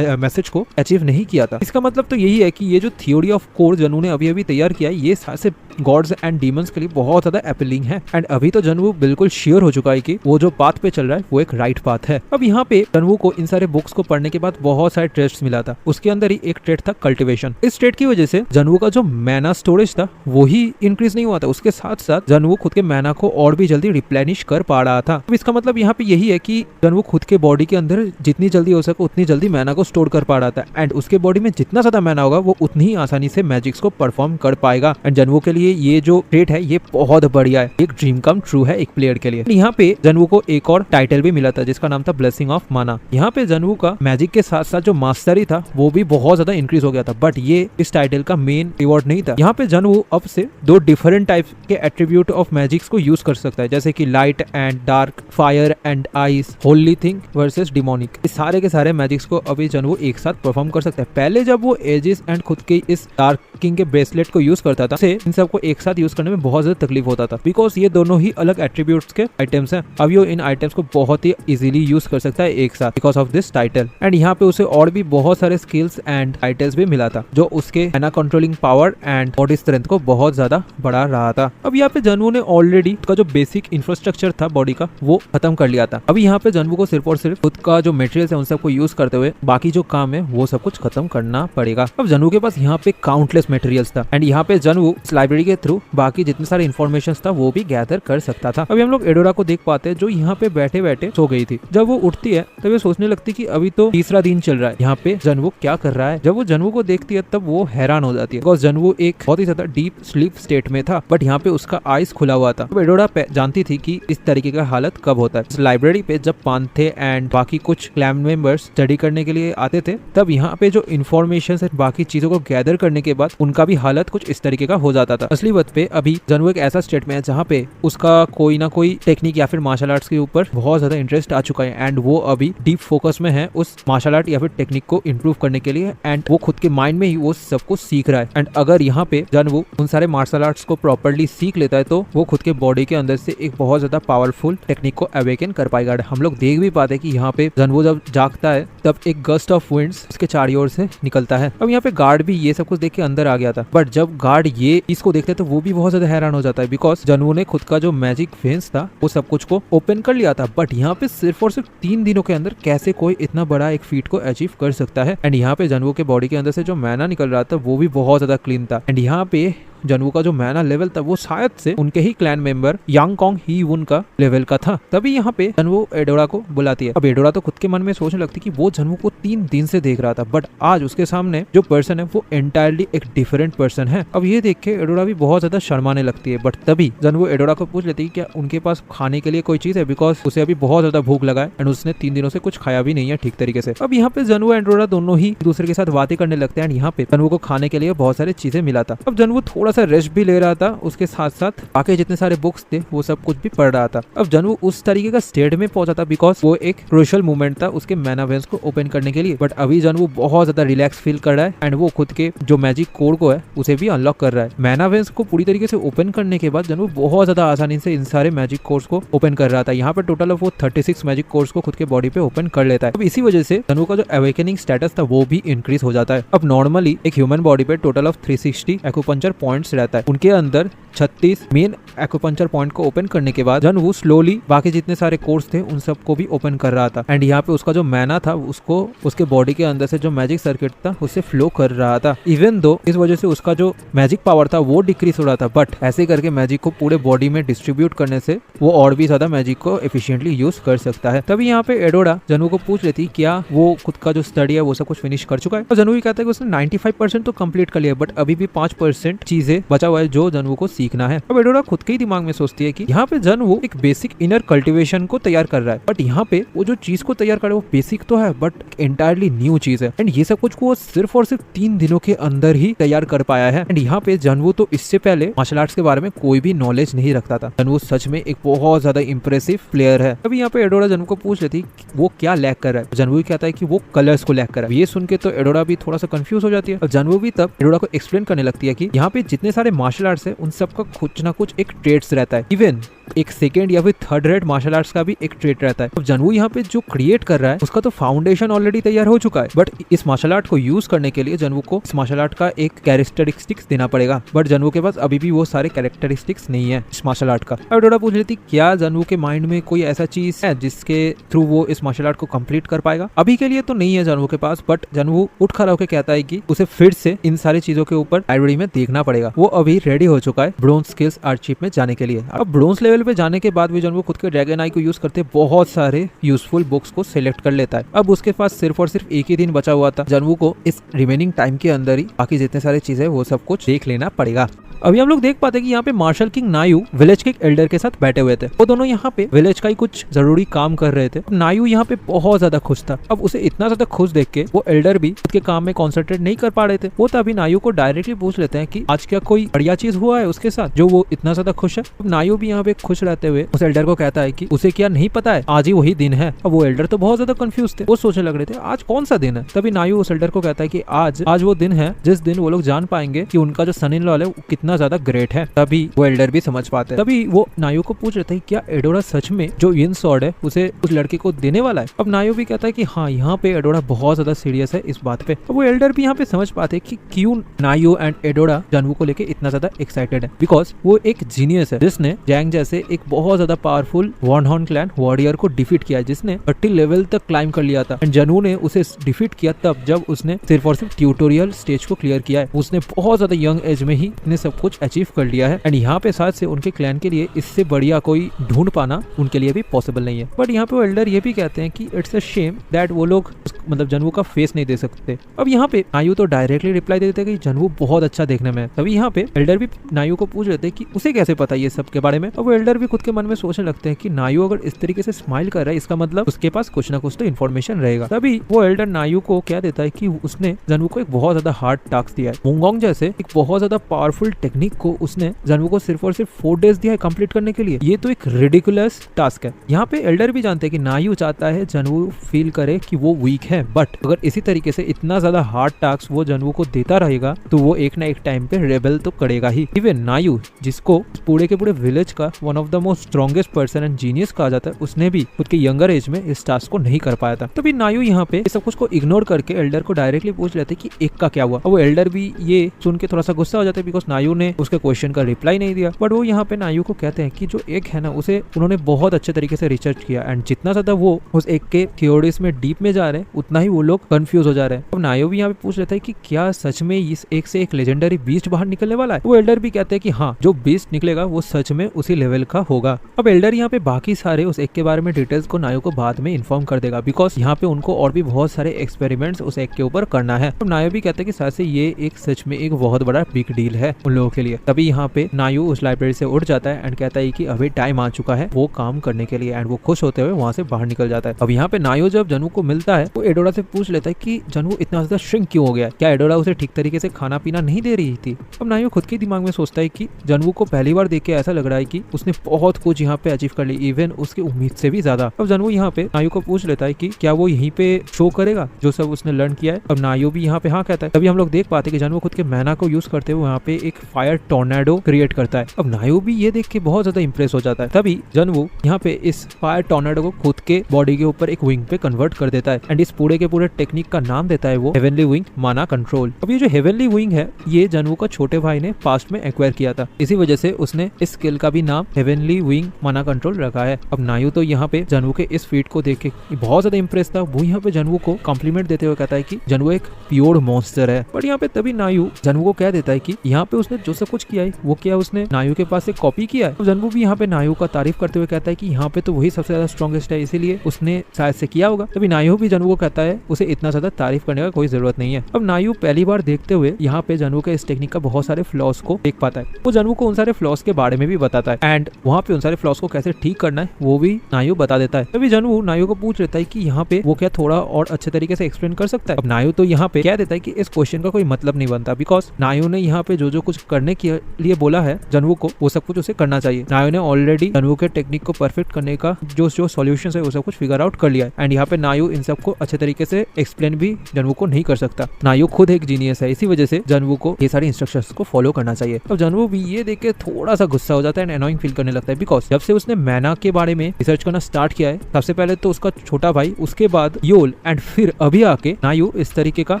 मैसेज को अचीव नहीं किया था। इसका मतलब तो यही है कि ये जो थ्योरी ऑफ कोर जनवू ने अभी अभी तैयार किया है ये से गॉड्स एंड डीमंस के लिए बहुत ज्यादा अपीलिंग है एंड अभी तो जनवू बिल्कुल श्योर हो चुका है कि वो जो पाथ पे चल रहा है वो एक राइट पाथ है। अब यहाँ पे जनवू को इन सारे बुक्स को पढ़ने के बाद बहुत सारे ट्रेड्स मिला था, उसके अंदर ही एक ट्रेड था कल्टिवेशन। इस ट्रेड की वजह से जनवू का जो मैना स्टोरेज था वो ही इंक्रीज नहीं हुआ था, उसके साथ साथ जनवू खुद के मैना को और भी जल्दी रिप्लेनिश कर पा रहा था। अब इसका मतलब यहाँ पे यही है कि जनवू खुद के बॉडी के अंदर जितनी जल्दी हो सके उतनी जल्दी मैना को स्टोर कर पा रहा था एंड उसके बॉडी में जितना ज्यादा मैना होगा वो उतनी ही आसानी से मैजिक्स को परफॉर्म कर पाएगा एंड जनवू के लिए ये जो ट्रेड है ये बहुत बढ़िया है, एक ड्रीम कम ट्रू है एक प्लेयर के लिए। यहाँ पे जनवू को एक और टाइटल भी मिला था जिसका नाम था ब्लेसिंग ऑफ माना। यहाँ पे जनवू का मैजिक के साथ साथ जो मास्टरी था वो भी बहुत ज्यादा इंक्रीज हो गया था, बट ये इस टाइटल का मेन रिवॉर्ड नहीं था। यहाँ पे जनवू अब से 2 डिफरेंट टाइप के एट्रीब्यूट ऑफ मैजिक्स को यूज कर सकता है, जैसे कि light and dark, fire and ice, Holi thing versus demonic. इस सारे के सारे मैजिक्स को अभी जनवू एक साथ परफॉर्म कर सकता है। पहले जब वो एजिस एंड खुद के इस डार्क किंग के ब्रेसलेट को यूज करता था इन सबको एक साथ यूज करने में बहुत ज्यादा तकलीफ होता था, बिकॉज ये दोनों ही अलग एट्रीब्यूट्स के आइटम्स हैं। अब ये इन आइटम्स को बहुत ही इजीली यूज कर सकता है एक साथ because of this title and यहाँ पे उसे और भी बहुत सारे स्किल्स एंड टाइटल्स भी मिला था जो उसके मैना controlling power and body strength को बहुत ज्यादा बढ़ा रहा था। अब यहाँ पे जनवू जनवू ने ऑलरेडी उसका जो बेसिक इंफ्रास्ट्रक्चर था बॉडी का वो खत्म कर लिया था। अभी यहाँ पे जनवू को सिर्फ और सिर्फ खुद का जो मटेरियल्स है उन सबको यूज करते हुए बाकी जो काम है वो सब कुछ खत्म करना पड़ेगा। अब जनवू के पास यहाँ पे काउंटलेस मटेरियल्स था एंड यहाँ पे जनवू इस लाइब्रेरी के थ्रू बाकी जितने सारे इन्फॉर्मेशन था वो भी गैदर कर सकता था। अभी हम लोग एडोरा को देख पाते हैं जो यहाँ पे बैठे बैठे सो गई थी। जब वो उठती है तब ये सोचने लगती कि अभी तो तीसरा दिन चल रहा है, यहाँ पे जनवू क्या कर रहा है। जब वो जनवू को देखती है तब वो हैरान हो जाती है बिकॉज जनवू एक बहुत ही ज्यादा डीप स्लीप स्टेट में था बट यहाँ पे उसका आइज खुला हुआ था। एडोरा जानती थी कि इस तरीके का हालत कब होता है। इस लाइब्रेरी पे जब पांथे एंड बाकी कुछ क्लैन मेंबर्स स्टडी करने के लिए आते थे तब यहाँ पे जो इन्फॉर्मेशन है बाकी चीजों को गैदर करने के बाद उनका भी हालत कुछ इस तरीके का हो जाता था। असली बात पे अभी जनवू एक ऐसा स्टेट में है जहाँ पे उसका कोई ना कोई टेक्निक या फिर मार्शल आर्ट्स के ऊपर बहुत ज्यादा इंटरेस्ट आ चुका है एंड वो अभी डीप फोकस में है उस मार्शल आर्ट या फिर टेक्निक को इम्प्रूव करने के लिए एंड वो खुद के माइंड में ही वो सब कुछ सीख रहा है। एंड अगर यहाँ पे जनवू उन सारे मार्शल आर्ट्स को प्रॉपर्ली सीख लेता है तो वो खुद के बॉडी के अंदर से एक बहुत ज्यादा पावरफुल टेक्निक को अवेकन कर पाएगा। हम लोग देख भी पाते हैं कि यहाँ पे जनवू जब जागता है तब एक गस्ट ऑफ विंड्स उसके चारों ओर से निकलता है। अब यहाँ पे गार्ड भी ये सब कुछ देख के अंदर आ गया था बट जब गार्ड ये इसको देखते हैं तो वो भी बहुत ज्यादा हैरान हो जाता है बिकॉज जनवू ने खुद का जो मैजिक वेंस था वो सब कुछ को ओपन कर लिया था बट यहाँ पे सिर्फ और सिर्फ 3 दिनों के अंदर कैसे कोई इतना बड़ा एक फीट को अचीव कर सकता है। एंड यहाँ पे जनवू के बॉडी के अंदर से जो मैना निकल रहा था वो भी बहुत ज्यादा क्लीन था एंड यहाँ पे जनवू का जो मैना लेवल था वो शायद से उनके ही क्लैन मेंबर यांग कॉन्ग ही वुन का लेवल का था। तभी यहाँ पे जनवू एडोरा को बुलाती है। अब एडोरा तो खुद के मन में सोचने लगती कि वो जनवू को 3 दिन से देख रहा था बट आज उसके सामने जो पर्सन है वो एंटायरली एक डिफरेंट पर्सन है। अब ये देख के एडोरा भी बहुत ज्यादा शर्माने लगती है बट तभी जनवू एडोरा को पूछ लेती है क्या उनके पास खाने के लिए कोई चीज है बिकॉज उसे अभी बहुत ज्यादा भूख लगा है एंड उसने 3 दिनों से कुछ खाया भी नहीं है ठीक तरीके से। अब यहाँ पे जनवू एंड एडोरा दोनों ही दूसरे के साथ बातें करने लगते हैं एंड यहाँ पे जनवू को खाने के लिए बहुत सारी चीजें मिला था। अब जनवू थोड़ा सा रेस्ट भी ले रहा था, उसके साथ साथ बाकी जितने सारे बुक्स थे वो सब कुछ भी पढ़ रहा था। अब जनवू उस तरीके का स्टेट में पहुंचा था बिकॉज वो एक क्रूशियल मोमेंट था उसके मैना वेंस को ओपन करने के लिए। बट अभी जनवू बहुत ज्यादा रिलैक्स फील कर रहा है एंड वो खुद के जो मैजिक कोड को है उसे भी अनलॉक कर रहा है। मैना वेंस को पूरी तरीके से ओपन करने के बाद जनवू बहुत ज्यादा आसानी से इन सारे मैजिक कोड्स को ओपन कर रहा था। यहाँ पे टोटल ऑफ वो 36 मैजिक कोड्स को खुद के बॉडी पे ओपन कर लेता है। अब इसी वजह से जनवू का जो अवेकनिंग स्टेटस था वो भी इंक्रीज हो जाता है। अब नॉर्मली एक ह्यूमन बॉडी पे टोटल ऑफ 360 एक्यूपंक्चर पॉइंट्स रहता है, उनके अंदर 36 मेन एक्यूपंक्चर पॉइंट को ओपन करने के बाद जनवू स्लोली बाकी जितने सारे कोर्स थे उन सबको भी ओपन कर रहा था एंड यहाँ पे उसका जो मैना था उसको उसके बॉडी के अंदर से जो मैजिक सर्किट था उससे फ्लो कर रहा था। इवन दो इस वजह से उसका जो मैजिक पावर था वो डिक्रीज हो रहा था बट ऐसे करके मैजिक को पूरे बॉडी में डिस्ट्रीब्यूट करने से वो और भी ज्यादा मैजिक को एफिशिएंटली यूज कर सकता है। तभी यहाँ पे एडोरा जनवू को पूछ लेती क्या वो खुद का जो स्टडी है वो सब कुछ फिनिश कर चुका है। और जनवू कहता है कि उसने 95% तो कंप्लीट कर लिया बट अभी भी 5% चीजें बचा हुआ है जो जनवू को सीखना है। अब एडोरा खुद के ही दिमाग में सोचती है कि यहाँ पे जनवू एक बेसिक इनर कल्टीवेशन को तैयार कर रहा है बट यहाँ पे वो जो चीज को तैयार कर रहा है वो बेसिक तो है बट एंटायरली न्यू चीज है एंड ये सब कुछ को सिर्फ और सिर्फ 3 दिनों के अंदर ही तैयार कर पाया है। एंड यहाँ पे जनवू तो इससे पहले मार्शल आर्ट्स के बारे में कोई भी नॉलेज नहीं रखता था। जनवू सच में एक बहुत ज्यादा इंप्रेसिव प्लेयर है। अभी यहाँ पे एडोरा जनवू को पूछ लेती वो क्या लैक कर रहा है। जनवू कहता है कि वो कलर्स को लैक कर रहा है। ये सुन के तो एडोरा भी थोड़ा सा कंफ्यूज हो जाती है और जनवू भी तब एडोरा को एक्सप्लेन करने लगती है कि यहाँ पे जितने सारे मार्शल आर्ट्स है उन सबका कुछ ना कुछ एक ट्रेड्स रहता है। इवन एक सेकेंड या फिर थर्ड रेट मार्शल आर्ट्स का भी एक ट्रेड रहता है। अब जनवू यहाँ पे जो क्रिएट कर रहा है उसका तो फाउंडेशन ऑलरेडी तैयार हो चुका है बट इस मार्शल आर्ट को यूज करने के लिए जनवू को इस मार्शल आर्ट का एक कैरेक्टरिस्टिक्स देना पड़ेगा बट जनवू के पास अभी भी वो सारे कैरेक्टरिस्टिक्स नहीं है इस मार्शल आर्ट का। अब एडोरा पूछ लेती क्या जनवू के माइंड में कोई ऐसा चीज है जिसके थ्रू वो इस मार्शल आर्ट को कंप्लीट कर पाएगा। अभी के लिए तो नहीं है जनवू के पास बट जनवू उठ खड़ा होकर कहता है कि उसे फिर से इन सारी चीजों के ऊपर लाइब्रेरी में देखना पड़ेगा। वो अभी रेडी हो चुका है ब्रोंज स्किल्स आर्टशिप में जाने के लिए। अब ब्रोंज लेवल पे जाने के बाद भी जनवू खुद के ड्रैगन आई को यूज करते बहुत सारे यूजफुल बुक्स को सिलेक्ट कर लेता है। अब उसके पास सिर्फ और सिर्फ एक ही दिन बचा हुआ था। जनवू को इस रिमेनिंग टाइम के अंदर ही बाकी जितने सारे चीजें वो सब कुछ देख लेना पड़ेगा। अभी हम लोग देख पाते हैं कि यहाँ पे मार्शल किंग नायू विलेज के एक एल्डर के साथ बैठे हुए थे। वो दोनों यहाँ पे विलेज का ही कुछ जरूरी काम कर रहे थे। नायू यहाँ पे बहुत ज्यादा खुश था। अब उसे इतना ज्यादा खुश देख के वो एल्डर भी खुद के काम में कॉन्सेंट्रेट नहीं कर पा रहे थे। वो तभी नायू को डायरेक्टली पूछ लेते हैं कि आज क्या कोई बढ़िया चीज हुआ है उसके साथ जो वो इतना ज्यादा खुश है। अब नायू भी यहाँ पे खुश रहते हुए उस एल्डर को कहता है कि उसे क्या नहीं पता है आज ही वही दिन है। अब वो एल्डर तो बहुत ज्यादा कंफ्यूज थे, वो सोचने लग रहे थे आज कौन सा दिन है। तभी नायू उस एल्डर को कहता है कि आज वो दिन है जिस दिन वो लोग जान पाएंगे कि उनका जो सन इन लॉ है वो कितना ज्यादा ग्रेट है। तभी वो एल्डर भी समझ पाते हैं। तभी वो नायू को पूछ रहे थे क्या एडोरा सच में जो इन सॉर्ड है उसे उस लड़के को देने वाला है। अब नायू भी कहता है कि हाँ, यहाँ पे एडोरा बहुत ज्यादा सीरियस है इस बात पे। अब वो एल्डर भी यहाँ पे समझ पाते हैं कि क्यों नायू एंड एडोरा जानवू को लेके इतना ज्यादा एक्साइटेड है, बिकॉज वो एक जीनियस है जिसने जैंग जैसे एक बहुत ज्यादा powerful one horn clan warrior को डिफीट किया, जिसने 30 लेवल तक क्लाइम कर लिया था। एंड जानवू ने उसे डिफीट किया तब जब उसने सिर्फ और सिर्फ ट्यूटोरियल स्टेज को क्लियर किया है। उसने बहुत ज्यादा यंग एज में ही इतने सब कुछ अचीव कर लिया है। एंड यहाँ पे शायद से उनके क्लैन के लिए इससे बढ़िया कोई ढूंढ पाना उनके लिए भी पॉसिबल नहीं है। बट यहाँ पे वो एल्डर ये भी कहते हैं कि इट्स अ शेम दैट वो लोग मतलब जानवू का फेस नहीं दे सकते। अब यहाँ पे नायू तो डायरेक्टली रिप्लाई दे देते हैं कि जानवू बहुत अच्छा देखने में है। तभी यहाँ पे एल्डर भी नायू को पूछ रहे थे कि उसे कैसे पता ये सब के बारे में। अब वो एल्डर भी खुद के मन में सोचने लगते हैं कि नायू अगर इस तरीके से स्माइल कर रहा है इसका मतलब उसके पास कुछ ना कुछ तो इन्फॉर्मेशन रहेगा। तभी वो एल्डर नायू को कह देता है कि उसने जानवू को एक बहुत ज्यादा हार्ड टास्क दिया है। वुंगोंग जैसे एक बहुत ज्यादा पावरफुल टेक्निक को उसने जानवू को सिर्फ और सिर्फ 4 डेज दिया है कंप्लीट करने के लिए। ये तो एक रिडिकुलस टास्क है। यहाँ पे एल्डर भी जानते हैं कि नायू चाहता है जानवू फील करे कि वो वीक है, बट अगर इसी तरीके से इतना ज्यादा हार्ड टास्क वो जानवू को देता रहेगा तो वो एक ना एक टाइम पे रेबेल तो करेगा ही। इवन नायू जिसको पूरे के पूरे विलेज का one of the most strongest person and genius कहा जाता है, उसने भी खुद के यंगर एज में इस टास्क को नहीं कर पाया था। तभी नायू यहाँ पे सब कुछ को इग्नोर करके एल्डर को डायरेक्टली पूछ लेते कि एक का क्या हुआ। और वो एल्डर भी ये सुन के थोड़ा सा गुस्सा हो जाता है बिकॉज नायू ने उसके क्वेश्चन का रिप्लाई नहीं दिया। बट वो यहाँ पे नायू को कहते हैं कि जो एक है ना उसे उन्होंने बहुत अच्छे तरीके से रिसर्च किया एंड जितना ज्यादा वो उस एक के थ्योरीज में डीप में जा रहे हैं उतना ही वो लोग कंफ्यूज हो जा रहे हैं। अब नायू भी यहाँ पे पूछ लेता है कि क्या सच में इस एक से एक लेजेंडरी बीस्ट बाहर निकलने वाला है। वो एल्डर भी कहते हैं कि हाँ, जो बीस्ट निकलेगा वो सच में उसी लेवल का होगा। अब एल्डर यहाँ पे बाकी सारे उस एक के बारे में डिटेल्स को नायू को बाद में इन्फॉर्म कर देगा बिकॉज यहाँ पे उनको और भी बहुत सारे एक्सपेरिमेंट्स उस एक के ऊपर करना है। अब नायू भी कहते हैं कि शायद से ये एक सच में एक बहुत बड़ा बिग डील है उन लोगों के लिए। तभी यहाँ पे नायू उस लाइब्रेरी से उठ जाता है एंड कहता है कि अभी टाइम आ चुका है वो काम करने के लिए एंड वो खुश होते हुए वहाँ से बाहर निकल जाता है। अब यहाँ पे नायू जब जानवू को मिलता है वो एडोरा से पूछ लेता है कि जानवू इतना ज्यादा श्रिंक क्यों हो गया, क्या एडोरा उसे ठीक तरीके से खाना पीना नहीं दे रही थी। अब नायू खुद के दिमाग में सोचता है कि जानवू को पहली बार देख के ऐसा लग रहा है कि उसने बहुत कुछ यहाँ पे अचीव कर ली, इवन उसकी उम्मीद से भी ज्यादा। अब जानवू यहाँ पे नायू को पूछ लेता है कि क्या वो यहीं पे शो करेगा जो सब उसने लर्न किया है। अब नायू भी यहाँ पे हाँ कहता है। तभी हम लोग देख पाते हैं कि जानवू खुद के मैना को यूज करते हुए यहाँ पे एक फायर टॉर्नेडो क्रिएट करता है। अब नायू भी ये देख के बहुत ज्यादा इंप्रेस हो जाता है। तभी जानवू यहाँ पे इस फायर टॉर्नेडो को खुद के बॉडी के ऊपर एक विंग पे कन्वर्ट कर देता है एंड इस पूरे के पूरे टेक्निक का नाम देता है वो हेवनली विंग माना कंट्रोल। अब ये जो हेवनली विंग है ये जानवू का छोटे भाई ने पास्ट में एक्वायर किया था, इसी वजह से उसने इस स्किल का भी नाम हेवनली विंग माना कंट्रोल रखा है। अब नायू तो यहाँ पे जानवू के इस फीट को देख के बहुत ज्यादा इंप्रेस था। वो यहाँ पे जानवू को कॉम्प्लीमेंट देते हुए कहता है कि जानवू एक प्योर मॉन्स्टर है। बट यहाँ पे तभी नायू जानवू को कह देता है कि यहाँ पे उसने जो सब कुछ किया है वो क्या उसने नायू के पास से कॉपी किया है। तो जानवू भी यहाँ पे नायू का तारीफ करते हुए कहता है कि यहाँ पे तो वही सबसे ज्यादा स्ट्रॉन्गेस्ट है इसीलिए उसने शायद से किया होगा। तभी नायू भी जानवू को कहता है उसे इतना ज्यादा तारीफ करने का कोई जरूरत नहीं है। अब नायू पहली बार देखते हुए यहाँ पे जानवू के इस टेक्निक का बहुत सारे फ्लॉस को देख पाता है। वो जानवू को उन सारे फ्लॉस के बारे में भी बताता है एंड वहाँ पे उन सारे फ्लॉस को कैसे ठीक करना है वो भी नायू बता देता है। तभी जानवू नायू को पूछ लेता है कि यहाँ पे वो क्या थोड़ा और अच्छे तरीके से एक्सप्लेन कर सकता है। अब नायू तो यहाँ पे कह देता है कि इस क्वेश्चन का कोई मतलब नहीं बनता बिकॉज नायू ने यहाँ पे जो कुछ करने के लिए बोला है जानवू को वो सब कुछ उसे करना चाहिए। नायू ने ऑलरेडी जानवू के टेक्निक को परफेक्ट करने का जो सॉल्यूशन है वो सब कुछ फिगर आउट कर लिया है एंड यहाँ पे नायू इन सब को अच्छे तरीके से एक्सप्लेन भी जानवू को नहीं कर सकता। नायू खुद एक जीनियस है, इसी वजह से जानवू को ये सारे इंस्ट्रक्शंस को फॉलो करना चाहिए। अब जानवू भी ये देख के थोड़ा सा गुस्सा हो जाता है एंड एनोइंग फील करने लगता है बिकॉज जब से उसने मैना के बारे में रिसर्च करना स्टार्ट किया है सबसे पहले तो उसका छोटा भाई, उसके बाद योल एंड फिर अभी आके नायू इस तरीके का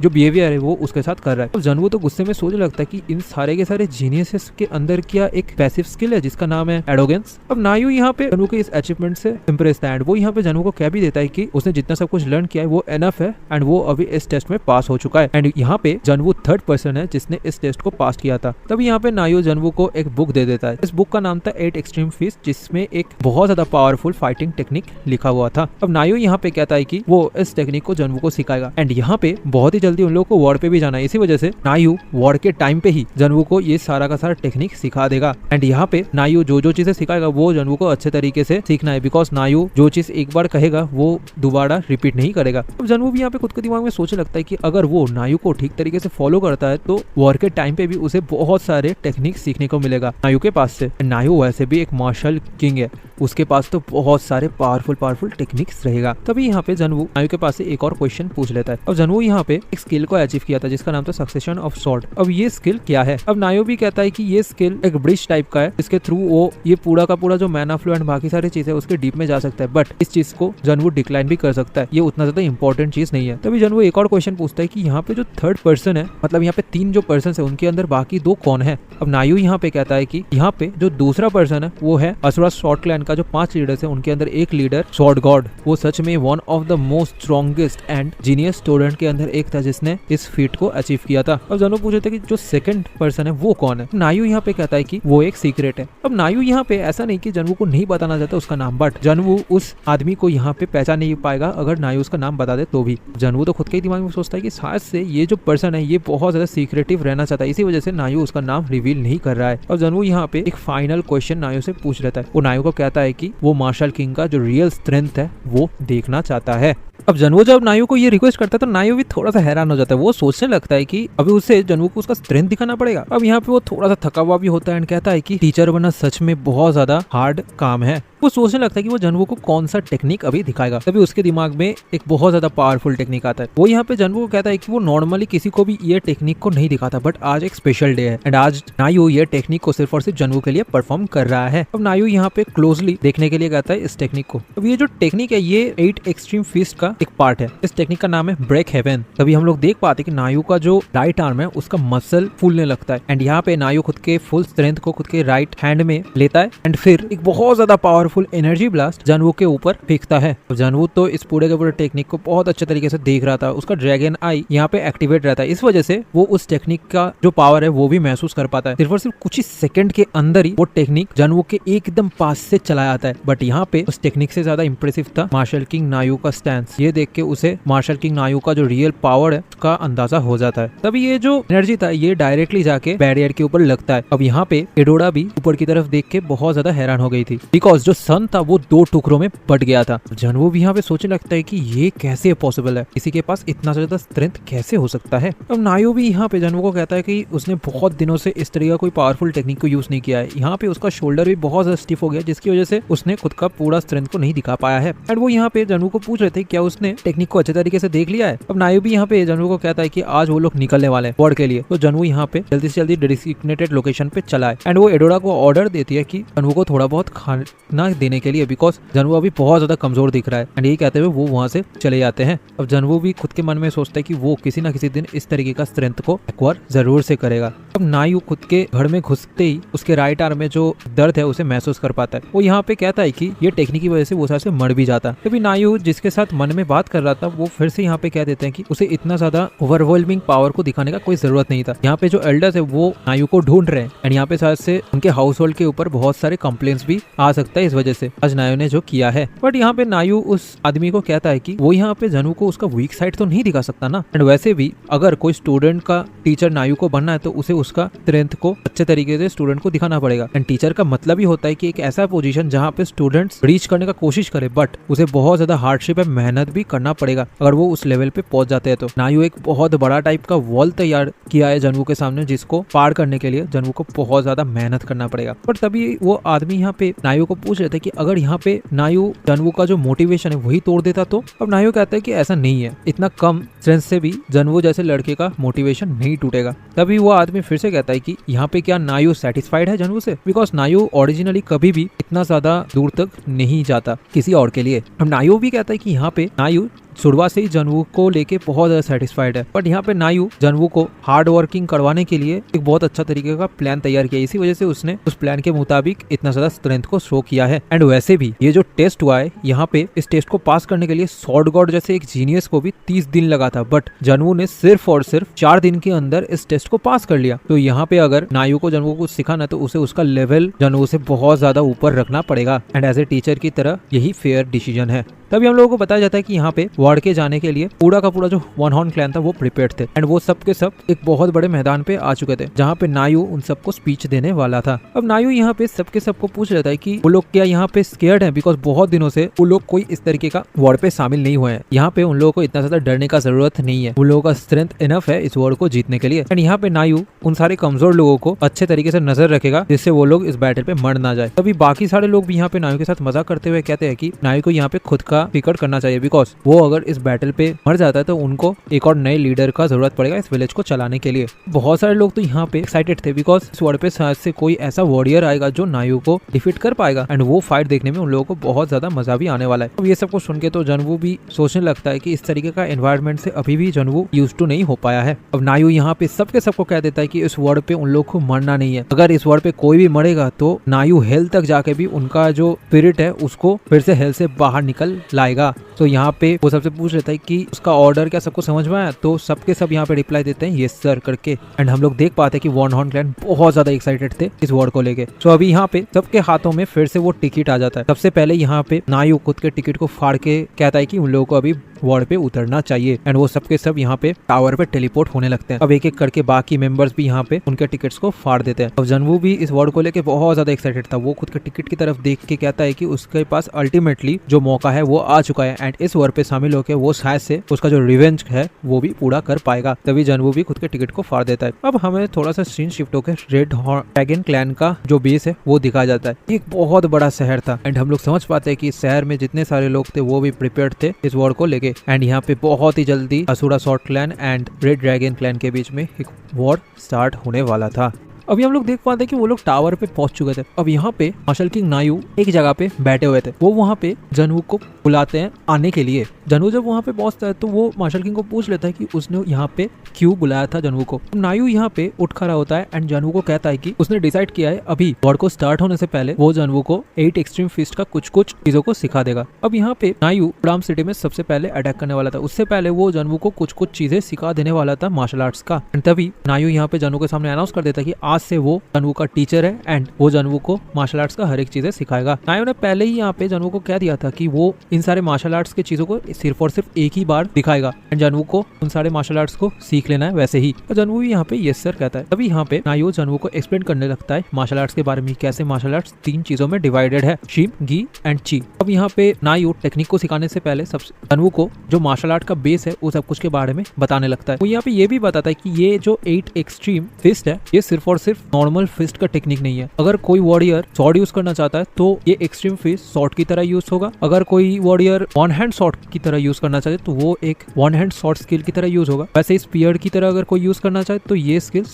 जो बिहेवियर है वो उसके साथ कर रहा है। अब जानवू तो गुस्से में सोचने लगता है कि इन सारे के सारे जीनियसेस के अंदर क्या एक पैसिव स्किल है जिसका नाम है एरोगेंस। अब नायू यहाँ पे जानवू के इस अचीवमेंट से इंप्रेस था एंड वो यहाँ पे जानवू को क्या भी देता है कि उसने जितना सब कुछ लर्न किया है वो एनफ है एंड वो अभी इस टेस्ट में पास हो चुका है एंड यहाँ पे जानवू थर्ड पर्सन है जिसने इस टेस्ट को पास किया था। तभी यहाँ पे नायू जानवू को एक बुक दे देता है। इस बुक का नाम था 8 एक्सट्रीम फीस्ट जिसमें एक बहुत ज्यादा पावरफुल फाइटिंग टेक्निक लिखा हुआ था। अब नायू यहाँ पे कहता है कि वो इस टेक्निक को जानवू को सिखाएगा एंड यहाँ पे बहुत ही जल्दी उन लोगों को वॉर पे भी जाना है, इसी वजह से नायू वॉर के टाइम पे ही जानवू को ये सारा का सारा टेक्निक सिखा देगा एंड यहाँ पे नायू जो चीजें सिखाएगा वो जानवू को अच्छे तरीके से सीखना है बिकॉज नायू जो चीज एक बार कहेगा वो दोबारा रिपीट नहीं करेगा। अब जानवू भी यहाँ पे खुद के दिमाग में सोचने लगता है कि अगर वो नायू को ठीक तरीके से फॉलो करता है तो वॉर के टाइम पे भी उसे बहुत सारे टेक्निक सीखने को मिलेगा नायू के पास से। नायू वैसे वैसे भी एक मार्शल किंग है, उसके पास तो बहुत सारे पावरफुल टेक्निक्स रहेगा। तभी यहाँ पे जनवू नायू के पास से एक और क्वेश्चन पूछ लेता है। अब जनवू यहाँ पे एक स्किल को अचीव किया था जिसका नाम था सक्सेशन ऑफ स्वॉर्ड। अब ये स्किल क्या है? अब नायू भी कहता है कि ये स्किल एक ब्रिज टाइप का है, इसके थ्रू वो ये पूरा का पूरा जो मैना फ्लो एंड बाकी सारी चीजें उसके डीप में जा सकता है, बट इस चीज को जनवू डिक्लाइन भी कर सकता है, ये उतना ज्यादा इंपॉर्टेंट चीज नहीं है। तभी जनवू एक और क्वेश्चन पूछता है कि यहाँ पे जो थर्ड पर्सन है, मतलब यहाँ पे 3 जो पर्सन है उनके अंदर बाकी 2 कौन है? अब नायू यहाँ पे कहता है कि यहाँ पे जो दूसरा पर्सन है वो है असुरा स्वॉर्ड क्लैन का जो 5 लीडर्स है उनके अंदर एक लीडर स्वॉर्ड गॉड, वो सच में one of the most strongest and genius student के अंदर एक था जिसने इस फीट को अचीव किया था। अब जनवू पूछे थे कि जो सेकंड पर्सन है वो कौन है? नायू यहाँ पे कहता है कि वो एक सीक्रेट है। अब नायू यहाँ पे ऐसा नहीं कि जनवू को नहीं बताना चाहता उसका नाम, बट जनवू उस आदमी को यहाँ पे पहचान नहीं पाएगा अगर नायू उसका नाम बता दे तो भी। जनवू तो खुद के ही दिमाग में सोचता है कि शायद से ये जो पर्सन है ये बहुत ज्यादा सीक्रेटिव रहना चाहता है, इसी वजह से नायू उसका नाम रिवील नहीं कर रहा है। और जनवू यहाँ पे एक फाइनल क्वेश्चन नायू से पूछ लेता है। वो नायू को कहता है कि वो मार्शल किंग का जो रियल स्ट्रेंथ है वो देखना चाहता है। अब जनवू जब नायू को ये रिक्वेस्ट करता है तो नायू भी थोड़ा सा हैरान हो जाता है। वो सोचने लगता है कि अभी उसे जनवू को उसका स्ट्रेंथ दिखाना पड़ेगा। अब यहाँ पे वो थोड़ा सा थका हुआ भी होता है एंड कहता है कि टीचर बनना सच में बहुत ज्यादा हार्ड काम है। वो सोचने लगता है कि वो जनवू को कौन सा टेक्निक अभी दिखाएगा। तभी उसके दिमाग में एक बहुत ज्यादा पावरफुल टेक्निक आता है। वो यहाँ पे जनवू को कहता है कि वो नॉर्मली किसी को भी ये टेक्निक को नहीं दिखाता, बट आज एक स्पेशल डे है एंड आज नायू ये टेक्निक को सिर्फ और सिर्फ जनवू के लिए परफॉर्म कर रहा है। अब नायू यहाँ पे क्लोजली देखने के लिए कहता है इस टेक्निक को। अब ये जो टेक्निक है ये 8 एक्सट्रीम फिस्ट का एक पार्ट है। इस टेक्निक का नाम है ब्रेक हेवन। तभी हम लोग देख पाते कि नायू का जो राइट आर्म है उसका मसल फूलने लगता है एंड यहाँ पे नायू खुद के फुल स्ट्रेंथ को खुद के राइट हैंड में लेता है एंड फिर एक बहुत ज्यादा पावरफुल एनर्जी ब्लास्ट जनवू के ऊपर फेंकता है। जनवू तो इस पूरे के पूरे टेक्निक को बहुत अच्छे तरीके से देख रहा था। उसका ड्रैगन आई यहाँ पे एक्टिवेट रहता है, इस वजह से वो उस टेक्निक का जो पावर है वो भी महसूस कर पाता है। सिर्फ और सिर्फ कुछ ही सेकंड के अंदर ही वो टेक्निक जनवू के एकदम पास से चला आता है। बट यहाँ पे उस टेक्निक से ज्यादा इंप्रेसिव था मार्शल किंग नायू का स्टैंस। ये देख के उसे मार्शल किंग नायू का जो रियल पावर है उसका अंदाजा हो जाता है। तभी ये जो एनर्जी था ये डायरेक्टली जाके बैरियर के ऊपर लगता है। अब यहाँ पे एडोरा भी ऊपर की तरफ देख के बहुत ज्यादा हैरान हो गई थी, बिकॉज जो सन था वो 2 टुकड़ों में बट गया था। जनवू भी यहाँ पे सोचने लगता है कि ये कैसे पॉसिबल है, किसी के पास इतना ज्यादा स्ट्रेंथ कैसे हो सकता है। अब नायू भी यहाँ पे जनवू को कहता है कि उसने बहुत दिनों से इस तरह का कोई पावरफुल टेक्निक को यूज नहीं किया है। यहाँ पे उसका शोल्डर भी बहुत ज्यादा स्टिफ हो गया जिसकी वजह से उसने खुद का पूरा स्ट्रेंथ को नहीं दिखा पाया है। एंड वो यहाँ पे जनवू को पूछ रहे थे क्या उसने टेक्निक को अच्छे तरीके से देख लिया है। अब नायू भी यहाँ पे जनवू को कहता है कि आज वो लोग निकलने वाले हैं वॉर के लिए। तो जनवू यहाँ पे जल्दी से जल्दी डेडिकेटेड लोकेशन पे चला है एंड वो एडोरा को ऑर्डर देती है कि जनवू को थोड़ा बहुत खाना देने के लिए, बिकॉज जनवू अभी बहुत ज्यादा कमजोर दिख रहा है। एंड यही कहते हुए वो वहाँ से चले जाते हैं। अब जनवू भी खुद के मन में सोचता है कि वो किसी ना किसी दिन इस तरीके का स्ट्रेंथ को एक्वायर जरूर से करेगा। अब नायू खुद के घर में घुसते ही उसके राइट आर्म में जो दर्द है उसे महसूस कर पाता है। वो यहाँ पे कहता है कि ये टेक्निक की वजह से वो से मर भी जाता। तभी नायू जिसके साथ मन में बात कर रहा था वो फिर से यहाँ पे कह देते हैं कि उसे इतना ज्यादा ओवरवेलमिंग पावर को दिखाने का कोई जरूरत नहीं था। यहाँ पे जो एल्डर्स है वो नायू को ढूंढ रहे हैं एंड यहाँ पे शायद से उनके हाउस होल्ड के ऊपर बहुत सारे कंप्लेंट्स भी आ सकता है इस वजह से आज नायू ने जो किया है। बट यहाँ पे नायू उस आदमी को कहता है कि वो यहाँ पे जनवू को उसका वीक साइड तो नहीं दिखा सकता ना। एंड वैसे भी अगर कोई स्टूडेंट का टीचर नायू को बनना है तो उसे उसका स्ट्रेंथ को अच्छे तरीके से स्टूडेंट को दिखाना पड़ेगा। एंड टीचर का मतलब ही होता है कि एक ऐसा पोजीशन जहाँ पे स्टूडेंट्स रीच करने का कोशिश करे, बट उसे बहुत ज्यादा हार्डशिप है, मेहनत भी करना पड़ेगा अगर वो उस लेवल पे पहुंच जाते हैं। तो नायू एक बहुत बड़ा टाइप का वॉल तैयार किया है जनवू के सामने, जिसको पार करने के लिए जनवू को बहुत ज्यादा मेहनत करना पड़ेगा। पर तभी वो आदमी यहाँ पे नायू को पूछ रहे थे कि अगर यहाँ पे नायू जनवू का जो मोटिवेशन है वही तोड़ देता तो। अब नायू कहता है कि ऐसा नहीं है, इतना कम स्ट्रेंथ से भी जनवू जैसे लड़के का मोटिवेशन नहीं टूटेगा। तभी वो आदमी फिर से कहता है कि यहाँ पे क्या नायू सेटिस्फाइड है जनवू से, बिकॉज नायू ओरिजिनली कभी भी इतना ज्यादा दूर तक नहीं जाता किसी और के लिए। अब नायू भी कहता है कि यहाँ पे नायू शुरुआत से ही जनवू को लेके बहुत ज्यादा सेटिस्फाइड है, बट यहाँ पे नायू जनवू को हार्ड वर्किंग करवाने के लिए एक बहुत अच्छा तरीके का प्लान तैयार किया, इसी वजह से उसने उस प्लान के मुताबिक इतना ज्यादा स्ट्रेंथ को शो किया है। एंड वैसे भी ये जो टेस्ट हुआ है यहाँ पे, इस टेस्ट को पास करने के लिए स्वॉर्ड गॉड जैसे एक जीनियस को भी 30 दिन लगा था, बट जनवू ने सिर्फ और सिर्फ 4 दिन के अंदर इस टेस्ट को पास कर लिया। तो यहाँ पे अगर नायू को जनवू को सिखाना तो उसे उसका लेवल जनवू से बहुत ज्यादा ऊपर रखना पड़ेगा। एंड एज ए टीचर की तरह यही फेयर डिसीजन है। तभी हम लोगों को बताया जाता है कि यहाँ पे वार्ड के जाने के लिए पूरा का पूरा जो वन हॉर्न क्लैन था वो प्रिपेयर्ड थे एंड वो सब के सब एक बहुत बड़े मैदान पे आ चुके थे जहाँ पे नायू उन सबको स्पीच देने वाला था। अब नायू यहाँ पे सबके सबको पूछ रहा था कि वो लोग क्या यहाँ पे स्केयर्ड हैं, बिकॉज बहुत दिनों से वो लोग कोई इस तरीके का वॉर पे शामिल नहीं हुए हैं। यहाँ पे उन लोगों को इतना ज्यादा डरने का जरूरत नहीं है, उन लोगों का स्ट्रेंथ इनफ है इस वॉर को जीतने के लिए। एंड यहाँ पे नायू उन सारे कमजोर लोगों को अच्छे तरीके से नजर रखेगा जिससे वो लोग इस बैटल पे मर ना जाए। तभी बाकी सारे लोग भी यहाँ पे नायू के साथ मजाक करते हुए कहते हैं कि नायू को यहाँ पे खुद का फिक्र करना चाहिए, बिकॉज वो अगर इस बैटल पे मर जाता है तो उनको एक और नए लीडर का जरूरत पड़ेगा इस विलेज को चलाने के लिए। बहुत सारे लोग तो यहाँ पे एक्साइटेड थे बिकॉज इस वॉर पे शायद से कोई ऐसा वॉरियर आएगा जो नायू को डिफीट कर पाएगा एंड वो फाइट देखने में उन लोगों को बहुत ज्यादा मजा भी आने वाला है। अब ये सब कुछ सुन के तो जनवू भी सोचने लगता है कि इस तरीके का एनवायरनमेंट से अभी भी जनवू यूज टू नहीं हो पाया है। अब नायू यहाँ पे सबके सबको कह देता है कि इस वॉर पे उन लोग को मरना नहीं है, अगर इस वॉर पे कोई भी मरेगा तो नायू हेल तक जाके भी उनका जो स्पिरिट है उसको फिर से हेल से बाहर निकल लाएगा। तो यहाँ पे वो सबसे पूछ लेता है कि उसका ऑर्डर क्या सबको समझ में आया, तो सबके सब यहाँ पे रिप्लाई देते हैं यस सर करके। एंड हम लोग देख पाते हैं कि वन हॉर्न क्लैन बहुत ज्यादा एक्साइटेड थे इस वॉर को लेके। तो अभी यहाँ पे सबके हाथों में फिर से वो टिकट आ जाता है। सबसे पहले यहाँ पे नायू खुद के टिकट को फाड़ के कहता है कि उन लोगों को अभी वॉर पे उतरना चाहिए एंड वो सबके सब यहाँ पे टावर पे टेलीपोर्ट होने लगते हैं। अब एक एक करके बाकी मेंबर्स भी यहाँ पे उनके टिकट्स को फाड़ देते हैं। अब जनवू भी इस वॉर को लेके बहुत ज्यादा एक्साइटेड था। वो खुद के टिकट की तरफ देख के कहता है कि उसके पास अल्टीमेटली जो मौका है वो आ चुका है एंड इस वॉर पे शामिल होकर वो शायद से उसका जो रिवेंज है वो भी पूरा कर पाएगा। तभी जनवू भी खुद के टिकट को फाड़ देता है। अब हमें थोड़ा सा सीन शिफ्ट होकर रेड ड्रैगन क्लैन का जो बेस है वो दिखाया जाता है। एक बहुत बड़ा शहर था एंड हम लोग समझ पाते हैं कि इस शहर में जितने सारे लोग थे वो भी प्रिपेयर्ड थे इस वॉर को लेके। एंड यहाँ पे बहुत ही जल्दी Asura sword clan and red dragon clan के बीच में एक वॉर स्टार्ट होने वाला था। अभी हम लोग देख पाते हैं कि वो लोग टावर पे पहुंच चुके थे। अब यहाँ पे मार्शल किंग नायू एक जगह पे बैठे हुए थे। वो वहाँ पे जनवू को बुलाते हैं आने के लिए। जनवू जब वहाँ पे पहुंचता है तो वो मार्शल किंग को पूछ लेता है कि उसने यहाँ पे क्यों बुलाया था जनवू को। नायू यहाँ पे उठ खड़ा होता है एंड जनवू को कहता है कि उसने डिसाइड किया है अभी वॉर को स्टार्ट होने से पहले वो जनवू को 8 एक्सट्रीम फिस्ट का कुछ कुछ चीजों को सिखा देगा। अब यहाँ पे नायू ब्राम सिटी में सबसे पहले अटैक करने वाला था। उससे पहले वो जनवू को कुछ कुछ चीजें सिखा देने वाला था मार्शल आर्ट्स का। तभी नायू यहाँ पे जनवू के सामने अनाउंस कर देता है कि आज से वो जनवू का टीचर है एंड वो जनवू को मार्शल आर्ट्स का हर एक चीजें सिखाएगा। नायू ने पहले ही यहाँ पे जनवू को कह दिया था कि वो इन सारे मार्शल आर्ट्स के चीजों को सिर्फ और सिर्फ एक ही बार दिखाएगा एंड जनवू को उन सारे मार्शल आर्ट्स को सीख लेना है वैसे ही। तो जनवू भी यहाँ पे यस सर कहता है। तभी यहाँ पे नायू जनवू को एक्सप्लेन करने लगता है मार्शल आर्ट्स के बारे में, कैसे मार्शल आर्ट्स 3 चीजों में डिवाइडेड है, शिम, गी एंड ची। अब यहाँ पे नायू टेक्निक को सिखाने से पहले सबसे जनवू को जो मार्शल आर्ट का बेस है वो सब कुछ के बारे में बताने लगता है। वो यहाँ पे ये भी बताता है कि ये जो 8 एक्सट्रीम फिस्ट है ये सिर्फ और सिर्फ नॉर्मल फिस्ट का टेक्निक नहीं है। अगर कोई वॉरियर स्वॉर्ड यूज करना चाहता है तो ये एक्सट्रीम फिस्ट स्वॉर्ड की तरह यूज होगा। अगर कोई वॉरियर वन हैंड स्वॉर्ड की तरह यूज करना चाहे तो वो एक वन हैंड स्वॉर्ड स्किल की तरह यूज होगा। वैसे स्पीयर की तरह अगर कोई यूज करना चाहे तो ये स्किल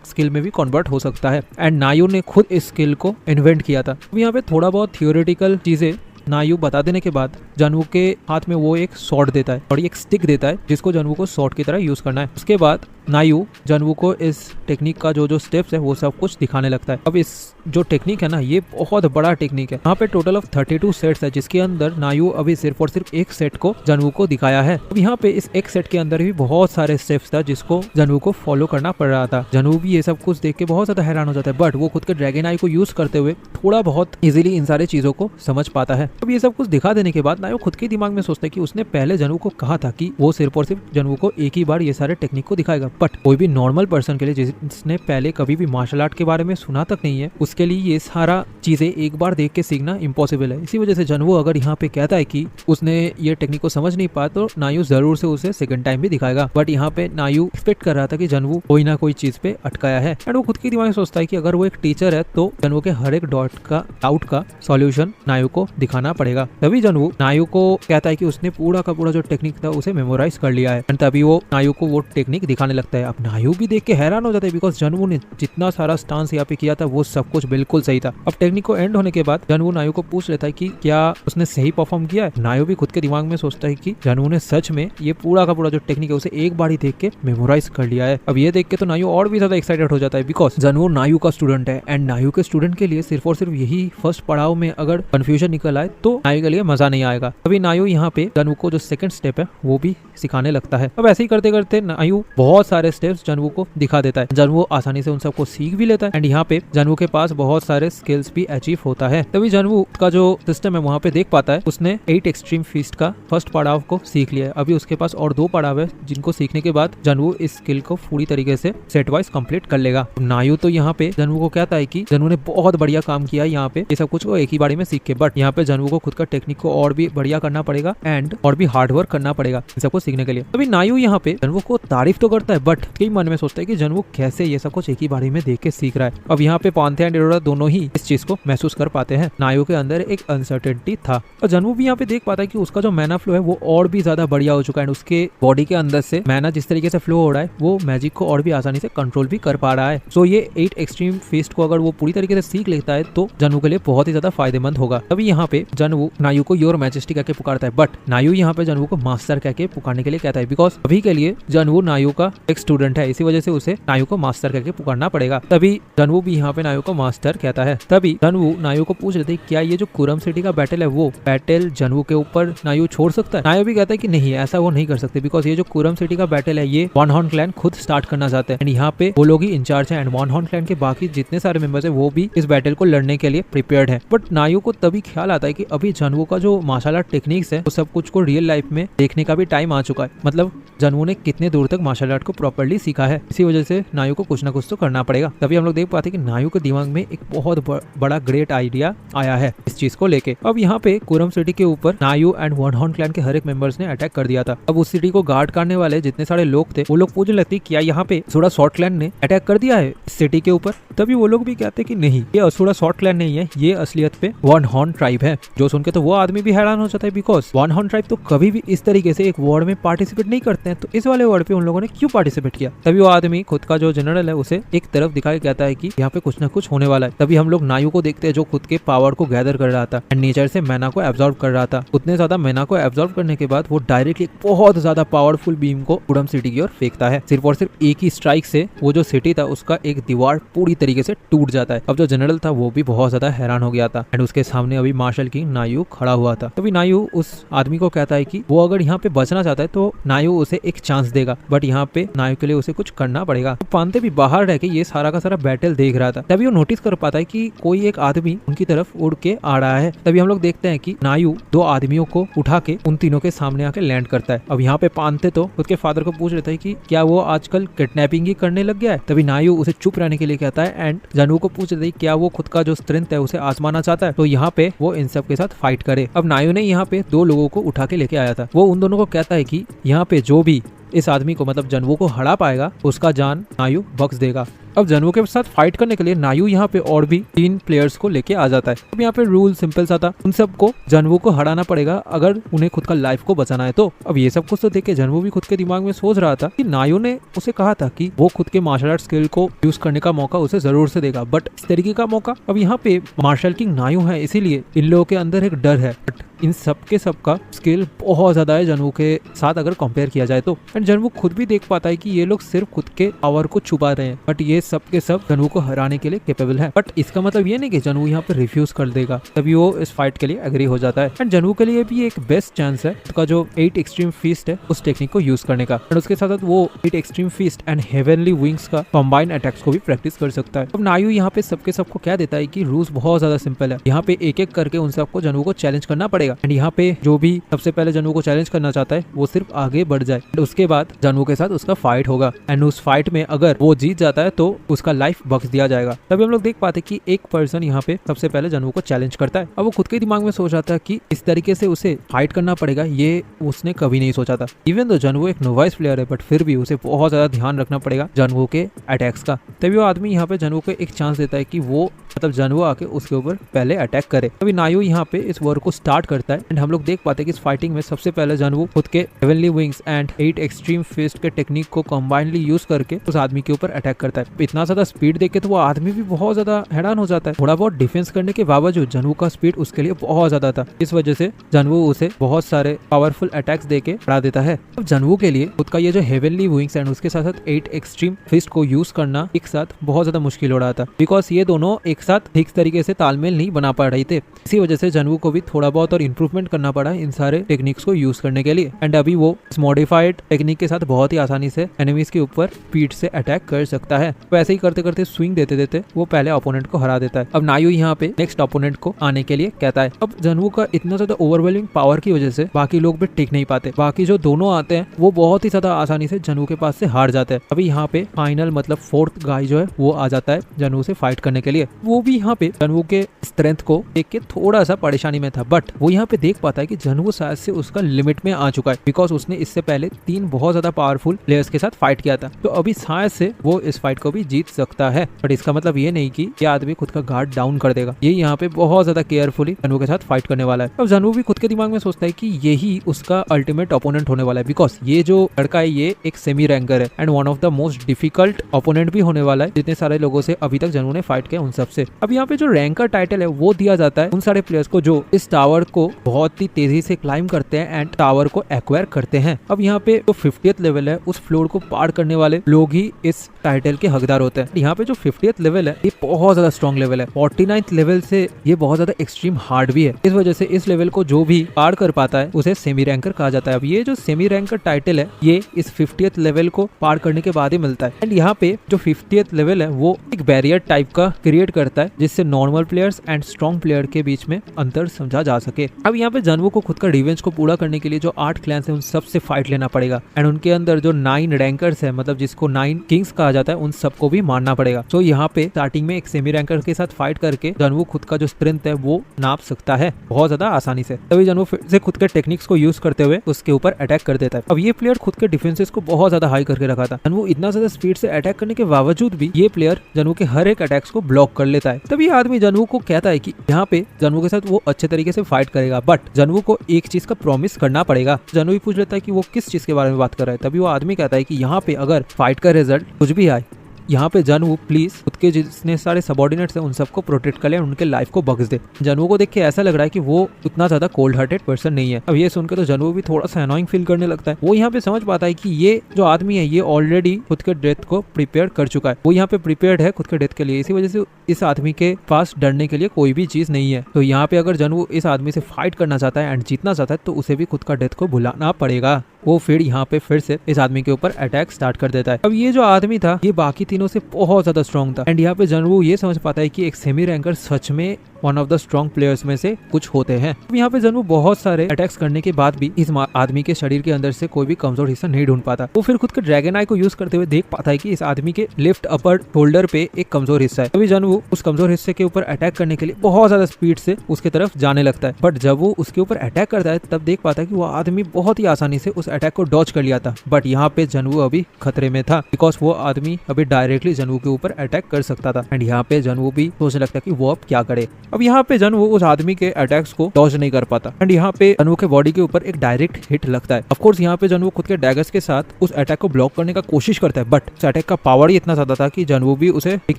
स्किल में भी कन्वर्ट हो सकता है। एंड नायू ने खुद इस स्किल को इन्वेंट किया था। अब यहाँ पे थोड़ा बहुत थियोरेटिकल चीजें नायू बता देने के बाद जनवू के हाथ में वो एक स्वॉर्ड देता है और एक स्टिक देता है जिसको जनवू को स्वॉर्ड की तरह यूज करना है। उसके बाद नायू जनवू को इस टेक्निक का जो स्टेप्स है वो सब कुछ दिखाने लगता है। अब इस जो टेक्निक है ना ये बहुत बड़ा टेक्निक है। यहाँ पे टोटल ऑफ 32 सेट्स है जिसके अंदर नायू अभी सिर्फ और सिर्फ एक सेट को जनवू को दिखाया है। अब यहाँ पे इस एक सेट के अंदर भी बहुत सारे स्टेप्स था जिसको जनवू को फॉलो करना पड़ रहा था। जनवू भी ये सब कुछ देख के बहुत ज्यादा हैरान हो जाता है, बट वो खुद के ड्रैगन आई को यूज करते हुए थोड़ा बहुत इजीली इन सारे चीजों को समझ पाता है। अब ये सब कुछ दिखा देने के बाद नायू खुद के दिमाग में सोचता है कि उसने पहले जनवू को कहा था कि वो सिर्फ और सिर्फ जनवू को एक ही बार ये सारे टेक्निक को दिखाएगा, बट कोई भी नॉर्मल पर्सन के लिए जिसने पहले कभी भी मार्शल आर्ट के बारे में सुना तक नहीं है उसके लिए ये सारा चीजें एक बार देख के सीखना इम्पॉसिबल है। इसी वजह से जनवू अगर यहाँ पे कहता है कि उसने ये टेक्निक को समझ नहीं पाया तो नायू जरूर से उसे सेकंड टाइम भी दिखाएगा। बट यहाँ पे नायू एक्सपेक्ट कर रहा था कि जनवू कोई ना कोई चीज पे अटकाया है एंड वो खुद के दिमाग में सोचता है कि अगर वो एक टीचर है तो जनवू के हर एक डाउट का सॉल्यूशन नायू को दिखाना पड़ेगा। तभी जनवू नायू को कहता है कि उसने पूरा का पूरा जो टेक्निक था उसे मेमोराइज कर लिया है एंड तभी वो नायू को वो टेक्निक दिखाने लगता है। अब नायू भी देख के हैरान हो जाता है बिकॉज जनवू ने जितना सारा स्टांस यहाँ पे किया था वो सब कुछ बिल्कुल सही था। अब टेक्निक को एंड होने के बाद जनवू नायू को पूछ लेता है कि क्या उसने सही परफॉर्म किया है। नायू भी खुद के दिमाग में सोचता है कि जनवू ने सच में ये पूरा का पूरा जो टेक्निक है उसे एक बार ही देख के मेमोराइज कर लिया है। अब ये देख के तो नायू और भी ज्यादा एक्साइटेड हो जाता है बिकॉज जनवू नायू का स्टूडेंट है एंड नायू के स्टूडेंट के लिए सिर्फ और सिर्फ यही फर्स्ट पड़ाव में अगर कंफ्यूजन निकल आए तो नायू के लिए मजा नहीं आएगा। अभी नायू यहाँ पे जनवू को जो सेकंड स्टेप है वो भी सिखाने लगता है। अब ऐसे ही करते करते नायू बहुत सारे स्टेप्स जनवू को दिखा देता है। जनवू आसानी से उन सबको सीख भी लेता है एंड यहाँ पे जनवू के पास बहुत सारे स्किल्स भी अचीव होता है। तभी जनवू का जो सिस्टम है वहाँ पे देख पाता है उसने 8 एक्सट्रीम फीस्ट का फर्स्ट पड़ाव को सीख लिया है। अभी उसके पास और 2 पड़ाव है जिनको सीखने के बाद जनवू इस स्किल को पूरी तरीके से सेट वाइज कंप्लीट कर लेगा। नायू तो यहाँ पे जनवू को कहता है कि जनवू ने बहुत बढ़िया काम किया यहाँ पे ये सब कुछ को एक ही बारी में सीख के, बट यहाँ पे जनवू को खुद का टेक्निक को और भी बढ़िया करना पड़ेगा एंड और भी हार्ड वर्क करना पड़ेगा इन सबको सीखने के लिए। अभी नायू यहाँ पे जनवू को तारीफ तो करता है बट कई मन में सोचता है कि जनवू कैसे ये सब कुछ एक ही बारी में देख के सीख रहा है। अब यहाँ पे पांथे एंड एडोरा दोनों ही इस चीज को महसूस कर पाते हैं। नायू के अंदर एक अनसर्टेनिटी था और जनवू भी यहाँ पे देख पाता है कि उसका जो मैना फ्लो है वो और भी ज्यादा बढ़िया हो चुका है। उसके बॉडी के अंदर से मैना जिस तरीके से फ्लो हो रहा है वो मैजिक को और भी आसानी से कंट्रोल भी कर पा रहा है। सो ये 8 एक्सट्रीम फीस्ट को अगर वो पूरी तरीके से सीख लेता है तो जनवू के लिए बहुत ही ज्यादा फायदेमंद होगा। तभी यहाँ पे जनवू नायू को योर मैजेस्टी कहकर पुकारता है बट नायू यहाँ पे जनवू को मास्टर कहकर पुकारने के लिए कहता है बिकॉज अभी के लिए जनवू नायू का एक स्टूडेंट है, इसी वजह से उसे नायू को मास्टर कहकर पुकारना पड़ेगा। तभी जनवू भी यहाँ पे नायू को मास्टर कहता है। तभी जनवू नायू को पूछ लेते क्या ये जो कुरम सिटी का बैटल है वो बैटल जनवू के ऊपर नायू छोड़ सकता है। नायू भी कहता है कि नहीं ऐसा वो नहीं कर सकते बिकॉज ये जो कुरम सिटी का बैटल है ये वन हॉर्न क्लैन खुद स्टार्ट करना चाहते हैं एंड यहाँ पे वो लोग ही इंचार्ज है एंड वन हॉर्न क्लैन के बाकी जितने सारे मेंबर्स है वो भी इस बैटल को लड़ने के लिए प्रिपेयर्ड है। बट नायू को तभी ख्याल आता है कि अभी जनवू का जो मार्शल आर्ट टेक्निक्स है वो सब कुछ को रियल लाइफ में देखने का भी टाइम आ चुका है। मतलब जनवू ने कितने दूर तक मार्शल आर्ट को प्रॉपर्ली सीखा है, इसी वजह से नायू को कुछ ना कुछ तो करना पड़ेगा। तभी हम लोग देख पाते हैं कि नायू के दिमाग में एक बहुत बड़ा ग्रेट आइडिया आया है इस चीज को लेके। अब यहाँ पे कुरम सिटी के ऊपर नायू एंड वन हॉर्न क्लैन के हर एक मेंबर्स ने अटैक कर दिया था। अब उस सिटी को गार्ड करने वाले जितने सारे लोग थे वो लोग पूछने लगते क्या यहाँ पे असुरा शॉर्ट क्लैन ने अटैक कर दिया है इस सिटी के ऊपर। तभी वो लोग भी कहते कि नहीं ये असुरा शॉर्ट क्लैन नहीं है, ये असलियत पे वन हॉर्न ट्राइब है। जो सुन के तो वो आदमी भी हैरान हो जाता है बिकॉज वन हॉर्न ट्राइब तो कभी भी इस तरीके से एक वॉर में पार्टिसिपेट नहीं करते हैं, तो इस वाले वॉर पे उन लोगों ने क्यों पार्टिसिपेट किया। तभी वो आदमी खुद का जो जनरल है उसे एक तरफ दिखा के कहता है कि यहाँ पे कुछ ना कुछ होने वाला है। तभी हम लोग नायू को देखते हैं जो खुद के पावर को गैदर कर रहा था एंड नेचर से मैना को एब्जॉर्ब कर रहा था। उतने ज्यादा मैना को एब्जॉर्ब करने के बाद वो डायरेक्टली बहुत ज्यादा पावरफुल बीम को कुरम सिटी की ओर फेंकता है। सिर्फ और सिर्फ एक ही स्ट्राइक से वो जो सिटी था उसका एक दीवार पूरी तरीके से टूट जाता है। अब जो जनरल था वो भी बहुत ज्यादा हैरान हो गया था एंड उसके सामने अभी मार्शल किंग नायू खड़ा हुआ था। तभी नायू उस आदमी को कहता है कि वो अगर यहाँ पे बचना चाहता है तो नायू उसे एक चांस देगा बट यहाँ पे नायू के लिए उसे कुछ करना पड़ेगा। पांते भी बाहर रह के ये सारा का सारा बैटल देख रहा था। तभी वो नोटिस कर पाता है कि कोई एक आदमी उनकी तरफ उड़ के आ रहा है। तभी हम लोग देखते हैं कि नायू 2 आदमियों को उठा के उन तीनों के सामने आके लैंड करता है। अब यहाँ पे पांते तो खुद के फादर को पूछ लेता है कि क्या वो आजकल किडनैपिंग ही करने लग गया है। तभी नायू उसे चुप रहने के लिए कहता है एंड जनवू को पूछ लेता है क्या वो खुद का जो स्ट्रेंथ है उसे आजमाना चाहता है तो यहाँ पे वो इन सब के साथ फाइट करे। अब नायू ने यहाँ पे 2 लोगों को उठा के लेके आया था। वो उन दोनों को कहता है कि यहाँ पे जो भी इस आदमी को मतलब जनवू को हरा पाएगा उसका जान नायू बख्श देगा। अब जनवू के साथ फाइट करने के लिए नायू यहाँ पे और भी 3 प्लेयर्स को लेके आ जाता है। अब यहाँ पे रूल सिंपल सा था, उन सबको जनवू को हराना पड़ेगा अगर उन्हें खुद का लाइफ को बचाना है। तो अब ये सब कुछ तो देख के जनवू भी खुद के दिमाग में सोच रहा था कि नायू ने उसे कहा था कि वो खुद के मार्शल आर्ट स्किल को यूज करने का मौका उसे जरूर से देगा, बट इस तरीके का मौका। अब यहाँ पे मार्शल किंग नायू है इसीलिए इन लोगों के अंदर एक डर है, बट इन सबके सबका स्किल बहुत ज्यादा है जनवू के साथ अगर कंपेयर किया जाए तो। एंड जनवू खुद भी देख पाता है कि ये लोग सिर्फ खुद के पावर को छुपा रहे हैं बट ये सब के सब जनवू को हराने के लिए कैपेबल है। बट इसका मतलब ये नहीं कि जनवू यहाँ पे रिफ्यूज कर देगा, तभी वो इस फाइट के लिए एग्री हो जाता है। एंड जनवू के लिए भी एक बेस्ट चांस है उसका जो 8 एक्सट्रीम फीस्ट है उस टेक्निक को यूज करने का एंड उसके साथ वो 8 extreme feast and heavenly wings का कंबाइन अटैक्स को भी प्रैक्टिस कर सकता है। अब नायू यहाँ पे सबके सबको क्या देता है कि रूल्स बहुत ज्यादा सिंपल है, यहाँ पे एक एक करके उन सबको जनवू को चैलेंज करना पड़ेगा एंड यहाँ पे जो भी सबसे पहले जनवू को चैलेंज करना चाहता है वो सिर्फ आगे बढ़ जाए। उसके बाद जनवू के साथ उसका फाइट होगा एंड उस फाइट में अगर वो जीत जाता है तो उसका लाइफ बख्श दिया जाएगा। तभी हम लोग देख पाते कि एक पर्सन यहाँ पे सबसे पहले जनवू को चैलेंज करता है। अब वो खुद के दिमाग में सोच रहा था कि इस तरीके से उसे फाइट करना पड़ेगा, ये उसने कभी नहीं सोचा था। इवन तो जनवू एक नोवाइस प्लेयर है बट फिर भी उसे बहुत ज्यादा ध्यान रखना पड़ेगा जनवू के अटैक्स का। तभी वो आदमी यहाँ पे जनवू को एक चांस देता है कि वो मतलब जनवू आके उसके ऊपर पहले अटैक करे। तभी नायू यहाँ पे इस वॉर को स्टार्ट करता है एंड हम लोग देख पाते हैं कि इस फाइटिंग में सबसे पहले जनवू खुद के heavenly wings and 8 extreme fist के टेक्निक को कंबाइनली यूज करके उस आदमी के ऊपर अटैक करता है। इतना ज्यादा स्पीड देख के तो वो आदमी भी बहुत ज्यादा हैरान हो जाता है। थोड़ा बहुत डिफेंस करने के बावजूद जनवू का स्पीड उसके लिए बहुत ज्यादा था, इस वजह से जनवू उसे बहुत सारे पावरफुल अटैक्स देके हरा देता है। अब जनवू के लिए खुद का ये जो हेवनली विंग्स एंड उसके साथ साथ 8 एक्सट्रीम फिस्ट को यूज करना एक साथ बहुत ज्यादा मुश्किल हो रहा था बिकॉज ये दोनों एक एक साथ ठीक तरीके से तालमेल नहीं बना पा रही थे। इसी वजह से जनवू को भी थोड़ा बहुत और इम्प्रूवमेंट करना पड़ा इन सारे टेक्निक्स को यूज करने के लिए। एंड अभी वो इस मॉडिफाइड टेक्निक के साथ बहुत ही आसानी से एनिमीज के ऊपर स्पीड से अटैक कर सकता है। तो ऐसे ही करते करते स्विंग देते देते वो पहले ओपोनेंट को हरा देता है। अब नायू यहाँ पे नेक्स्ट ओपोनेंट को आने के लिए कहता है। अब जनवू का इतना ज्यादा ओवरवेलमिंग पावर की वजह से बाकी लोग भी टिक नहीं पाते। बाकी जो दोनों आते हैं वो बहुत ही ज्यादा आसानी से जनवू के पास से हार जाते हैं। अभी यहाँ पे फाइनल मतलब फोर्थ गाय जो है वो आ जाता है जनवू से फाइट करने के लिए। वो भी यहाँ पे जनवू के स्ट्रेंथ को देख के थोड़ा सा परेशानी में था, बट वो यहाँ पे देख पाता है कि जनवू शायद से उसका लिमिट में आ चुका है, बिकॉज उसने इससे पहले 3 बहुत ज्यादा पावरफुल प्लेयर्स के साथ फाइट किया था। तो अभी शायद से वो इस फाइट को भी जीत सकता है, बट इसका मतलब ये नहीं कि ये आदमी खुद का गार्ड डाउन कर देगा। ये यहाँ पे बहुत ज्यादा केयरफुली जनवू के साथ फाइट करने वाला है। अब जनवू भी खुद के दिमाग में सोचता है कि यही उसका अल्टीमेट ओपोनेंट होने वाला है, बिकॉज ये जो लड़का है ये एक सेमी रैंकर है and one of the most difficult opponent भी होने वाला है जितने सारे लोगों से अभी तक जनवू ने फाइट किया उन सबसे। अब यहाँ पे जो रैंकर टाइटल है वो दिया जाता है उन सारे प्लेयर्स को जो इस टावर को बहुत ही तेजी से क्लाइम करते हैं एंड टावर को एक्वायर करते हैं। अब यहाँ पे जो 50th लेवल है उस फ्लोर को पार करने वाले लोग ही इस टाइटल के हकदार होते हैं। यहाँ पे जो 50th लेवल है ये बहुत ज्यादा स्ट्रॉन्ग लेवल है। 49th लेवल से ये बहुत ज्यादा एक्सट्रीम हार्ड भी है। इस वजह से इस लेवल को जो भी पार कर पाता है उसे सेमी रैंकर कहा जाता है। अब ये जो सेमी रैंकर टाइटल है ये इस 50th लेवल को पार करने के बाद ही मिलता है। एंड यहाँ पे जो 50th लेवल है वो एक बैरियर टाइप का क्रिएट करता है जिससे normal players and strong player के बीच में अंतर समझा जा सके। अब यहाँ पे जनवू को खुद का रिवेंज को पूरा करने के लिए जो 8 क्लैंस है उन सब से फाइट लेना पड़ेगा एंड उनके अंदर जो 9 रैंकर्स है मतलब जिसको 9 किंग्स कहा जाता है उन सबको भी मारना पड़ेगा। तो यहाँ पे स्टार्टिंग में एक सेमी रैंकर के साथ फाइट करके जनवू खुद का जो स्ट्रेंथ है वो नाप सकता है बहुत ज्यादा आसानी से। तभी जनवू फिर से खुद के टेक्निक्स को यूज करते हुए उसके ऊपर अटैक कर देता है। अब ये प्लेयर खुद के डिफेंसेस को बहुत ज्यादा हाई करके रखा था। जनवू इतना ज्यादा स्पीड से अटैक करने के बावजूद भी ये प्लेयर जनवू के हर एक अटैक्स को ब्लॉक कर लेता है। तभी आदमी जनवू को कहता है कि यहाँ पे जनवू के साथ वो अच्छे तरीके से फाइट करेगा, बट जनवू को एक चीज का प्रॉमिस करना पड़ेगा। जनवू भी पूछ लेता है कि वो किस चीज के बारे में बात कर रहा है। तभी वो आदमी कहता है कि यहाँ पे अगर फाइट का रिजल्ट कुछ भी आए यहाँ पे जनवू प्लीज खुद के जितने सारे सबऑर्डिनेट्स हैं उन सबको प्रोटेक्ट कर ले, उनके लाइफ को बख्श दे। जनवू को देख के ऐसा लग रहा है कि वो उतना ज्यादा कोल्ड हार्टेड पर्सन नहीं है। अब ये सुनकर तो जनवू भी थोड़ा सा अनोइंग फील करने लगता है। वो यहाँ पे समझ पाता है कि ये जो आदमी है ये ऑलरेडी खुद के डेथ को प्रिपेयर कर चुका है। वो यहाँ पे प्रिपेयर्ड है खुद के डेथ के लिए। इसी वजह से इस आदमी के पास डरने के लिए कोई भी चीज नहीं है। तो यहाँ पे अगर जनवू इस आदमी से फाइट करना चाहता है एंड जीतना चाहता है तो उसे भी खुद का डेथ को भुलाना पड़ेगा। वो फिर यहाँ पे फिर से इस आदमी के ऊपर अटैक स्टार्ट कर देता है। अब ये जो आदमी था ये बाकी तीनों से बहुत ज्यादा स्ट्रॉन्ग था एंड यहाँ पे जनवू ये समझ पाता है कि एक सेमी रैंकर सच में one of the strong players में से कुछ होते हैं। अब यहाँ पे जनवू बहुत सारे अटैक्स करने के बाद भी इस आदमी के शरीर के अंदर से कोई भी कमजोर हिस्सा नहीं ढूंढ पाता। वो फिर खुद के ड्रैगन आई को यूज करते हुए देख पाता है कि इस आदमी के लेफ्ट अपर शोल्डर पे एक कमजोर हिस्सा है। तभी जनवू उस कमजोर हिस्से के ऊपर अटैक करने के लिए बहुत ज्यादा स्पीड से उसके तरफ जाने लगता है, बट जब वो उसके ऊपर अटैक करता है तब देख पाता है कि वो आदमी बहुत ही आसानी से उस अटैक को डॉज कर लिया था। बट यहाँ पे जनवू अभी खतरे में था बिकॉज वो आदमी अभी डायरेक्टली जनवू के ऊपर अटैक कर सकता था एंड यहाँ पे जनवू भी सोचने लगता है कि वो अब क्या करे। अब यहाँ पे जनवू उस आदमी के अटैक्स को डॉज नहीं कर पाता एंड यहाँ पे जनवू के बॉडी के ऊपर एक डायरेक्ट हिट लगता है। ऑफ कोर्स यहाँ पे जनवू खुद के डैगर्स के साथ उस अटैक को ब्लॉक करने का कोशिश करता है, बट उस अटैक का पावर ही इतना ज्यादा था कि जनवू भी उसे एक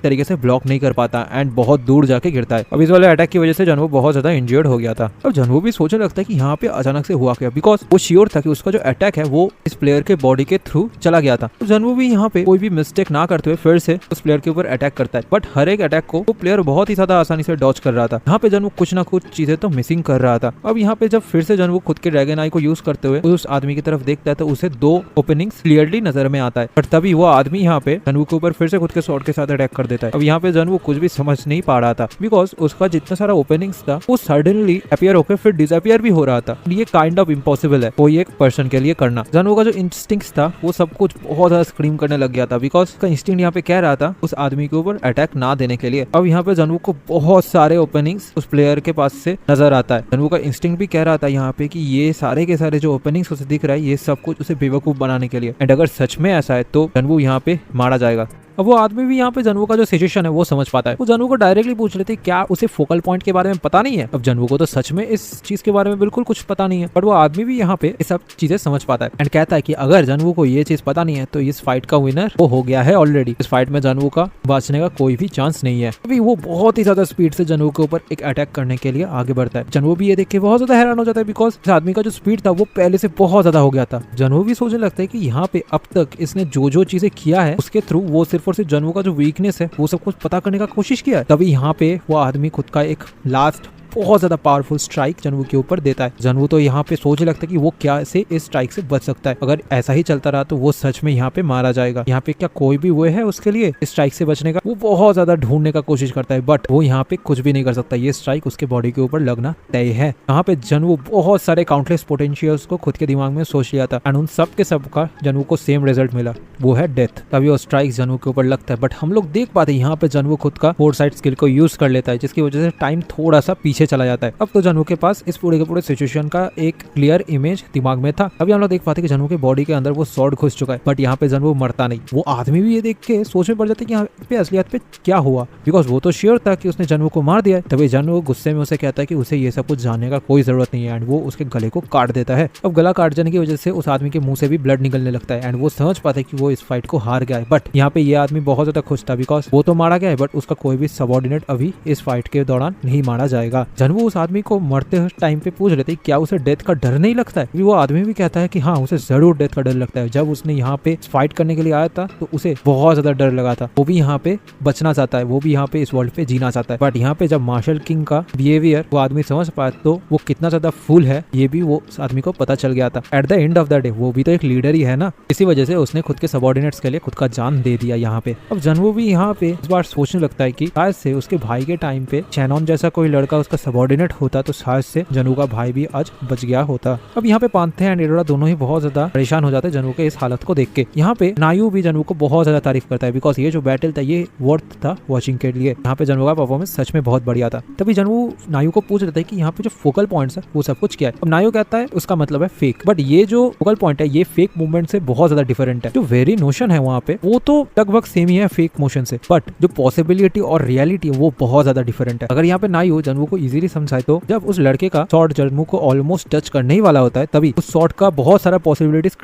तरीके से ब्लॉक नहीं कर पाता एंड बहुत दूर जाके गिरता है। अब इस वाले अटैक की वजह से जनवू बहुत ज्यादा इंजर्ड हो गया था। अब जनवू भी सोचने लगता है कि यहाँ पे अचानक से हुआ क्या, बिकॉज वो श्योर था कि उसका जो अटैक है वो इस प्लेयर के बॉडी के थ्रू चला गया था। तो जनवू भी यहाँ पे कोई भी मिस्टेक ना करते हुए फिर से उस प्लेयर के ऊपर अटैक करता है, बट हर एक अटैक को वो प्लेयर बहुत ही ज्यादा आसानी से डॉज कर रहा था। यहाँ पे जनवू कुछ ना कुछ चीजें तो मिसिंग कर रहा था। अब यहाँ पे जब फिर से जनवू खुद के ड्रैगन आई को यूज करते हुए उस आदमी की तरफ देखता है तो उसे 2 ओपनिंग्स क्लियरली नजर में आता है, बट तभी वो आदमी यहाँ पे जनवू के ऊपर फिर से खुद के शॉट के साथ अटैक कर देता है। अब यहाँ पे जनवू कुछ भी समझ नहीं पा रहा था बिकॉज उसका जितना सारा ओपनिंग्स था वो सडनली अपीयर होकर फिर डिसअपियर भी हो रहा था। ये काइंड ऑफ इम्पॉसिबल है कोई एक पर्सन के लिए करना। जनवू का जो इंस्टिंक्ट था वो सब कुछ बहुत ज्यादा स्क्रीम करने लग गया था बिकॉज उसका इंस्टिंक्ट यहाँ पे कह रहा था उस आदमी के ऊपर अटैक ना देने के लिए। अब यहाँ पे जनवू को बहुत सारे ओपनिंग्स उस प्लेयर के पास से नजर आता है। जनवू का इंस्टिंक्ट भी कह रहा था यहाँ पे कि ये सारे के सारे जो ओपनिंग्स उसे दिख रहा है ये सब कुछ उसे बेवकूफ बनाने के लिए, एंड अगर सच में ऐसा है तो जनवू यहाँ पे मारा जाएगा। अब वो आदमी भी यहाँ पे जनवू का जो सिचुएशन है वो समझ पाता है। वो जनवू को डायरेक्टली पूछ लेते क्या उसे फोकल पॉइंट के बारे में पता नहीं है। अब जनवू को तो सच में इस चीज के बारे में बिल्कुल कुछ पता नहीं है, बट वो आदमी भी यहाँ पे ये सब चीजें समझ पाता है एंड कहता है कि अगर जनवू को ये चीज पता नहीं है तो इस फाइट का विनर वो हो गया है ऑलरेडी। इस फाइट में जनवू का बचने का कोई भी चांस नहीं है। अभी वो बहुत ही ज्यादा स्पीड से जनवू के ऊपर एक अटैक करने के लिए आगे बढ़ता है। जनवू भी ये देख के बहुत ज्यादा हैरान हो जाता है बिकॉज इस आदमी का जो स्पीड था वो पहले से बहुत ज्यादा हो गया था। जनवू भी सोचने लगता है कि यहाँ पे अब तक इसने जो जो चीजें किया है उसके थ्रू वो सिर्फ सिर्फ और सिर्फ जनवो का जो वीकनेस है वो सब कुछ पता करने का कोशिश किया है। तभी यहाँ पे वो आदमी खुद का एक लास्ट बहुत ज्यादा पावरफुल स्ट्राइक जनवो के ऊपर देता है। जनवो तो यहाँ पे सोचने लगता है कि वो क्या से इस स्ट्राइक से बच सकता है। अगर ऐसा ही चलता रहा तो वो सच में यहाँ पे मारा जाएगा। यहाँ पे क्या कोई भी वो है उसके लिए इस स्ट्राइक से बचने का? वो बहुत ज्यादा ढूंढने का कोशिश करता है बट वो यहाँ पे कुछ भी नहीं कर सकता। ये स्ट्राइक उसके बॉडी के ऊपर लगना तय है। यहाँ पे जनवो बहुत सारे काउंटलेस पोटेंशियल्स को खुद के दिमाग में सोच लिया था एंड उन सब के सब का जनवो को सेम रिजल्ट मिला, वो है डेथ। तभी वो स्ट्राइक जनवो के ऊपर लगता है बट हम लोग देख पाते हैं यहाँ पे जनवो खुद का फोर साइड स्किल को यूज कर लेता है जिसकी वजह से टाइम थोड़ा सा पीछे चला जाता है। अब तो जनवो के पास इस पूरे के पूरे सिचुएशन का एक क्लियर इमेज दिमाग में था। अभी हम लोग देख पाते हैं कि जनवो के बॉडी के अंदर वो स्वॉर्ड घुस चुका है बट यहाँ पे जनवो मरता नहीं। वो आदमी भी ये देख के सोच में पड़ जाता है कि यहाँ पे असलियत पे क्या हुआ, बिकॉज वो तो श्योर था कि उसने जनवो को मार दिया है। तभी जनवो गुस्से में उसे कहता है कि उसे ये सब कुछ जानने का कोई जरूरत नहीं है एंड वो उसके गले को काट देता है। अब गला काट जाने की वजह से उस आदमी के मुंह से भी ब्लड निकलने लगता है एंड वो समझ पाता है कि वो इस फाइट को हार गया है। बट यहाँ पे ये आदमी बहुत ज्यादा खुश था बिकॉज वो तो मारा गया है बट उसका कोई भी सबऑर्डिनेट अभी इस फाइट के दौरान नहीं मारा जाएगा। जनवो उस आदमी को मरते टाइम पे पूछ लेते क्या उसे डेथ का डर नहीं लगता है। वो आदमी भी कहता है कि हाँ उसे जरूर डेथ का डर लगता है। जब उसने यहाँ पे फाइट करने के लिए आया था तो उसे बहुत ज्यादा डर लगा था। वो भी यहाँ पे बचना चाहता है, वो भी यहाँ पे इस वर्ल्ड पे जीना चाहता है। बट यहाँ पे जब मार्शल किंग का बिहेवियर वो आदमी समझ पाया तो वो कितना ज्यादा फूल है ये भी वो उस आदमी को पता चल गया था। At the end of the day वो भी तो एक लीडर ही है ना, इसी वजह से उसने खुद के सबऑर्डिनेट्स के लिए खुद का जान दे दिया यहाँ पे। अब जनवो भी यहाँ पे इस बार सोचने लगता है कि शायद से उसके भाई के टाइम पे शैनॉन जैसा कोई लड़का उसका सबऑर्डिनेट होता तो शायद से जनवो का भाई भी आज बच गया होता। अब यहाँ पे पांथे एंड इरोरा दोनों ही बहुत ज्यादा परेशान हो जाते हैं जनवो के इस हालत को देख के। यहाँ पे नायू भी जनवो को बहुत ज्यादा तारीफ करता है बिकॉज ये जो बैटल था ये वर्थ था वॉचिंग के लिए। यहाँ पे जनवो का परफॉर्मेंस सच में बहुत बढ़िया था। तभी जनवो नायू को पूछ लेता है कि यहाँ पे जो फोकल पॉइंट्स है वो सब कुछ क्या है। अब नायू कहता है उसका मतलब है फेक, बट ये जो फोकल पॉइंट है ये फेक मूवमेंट से बहुत ज्यादा डिफरेंट है। जो वेरी नोशन है वहाँ पे वो तो लगभग सेम ही है फेक मोशन से, बट जो पॉसिबिलिटी और रियलिटी है वो बहुत ज्यादा डिफरेंट है। अगर यहाँ पे नायू जनवो को इजीली समझाए तो जब उस लड़के का शॉट जनवो को ऑलमोस्ट टच करने ही वाला होता है तभी उस शॉट का बहुत सारा पॉसिबिलिटीज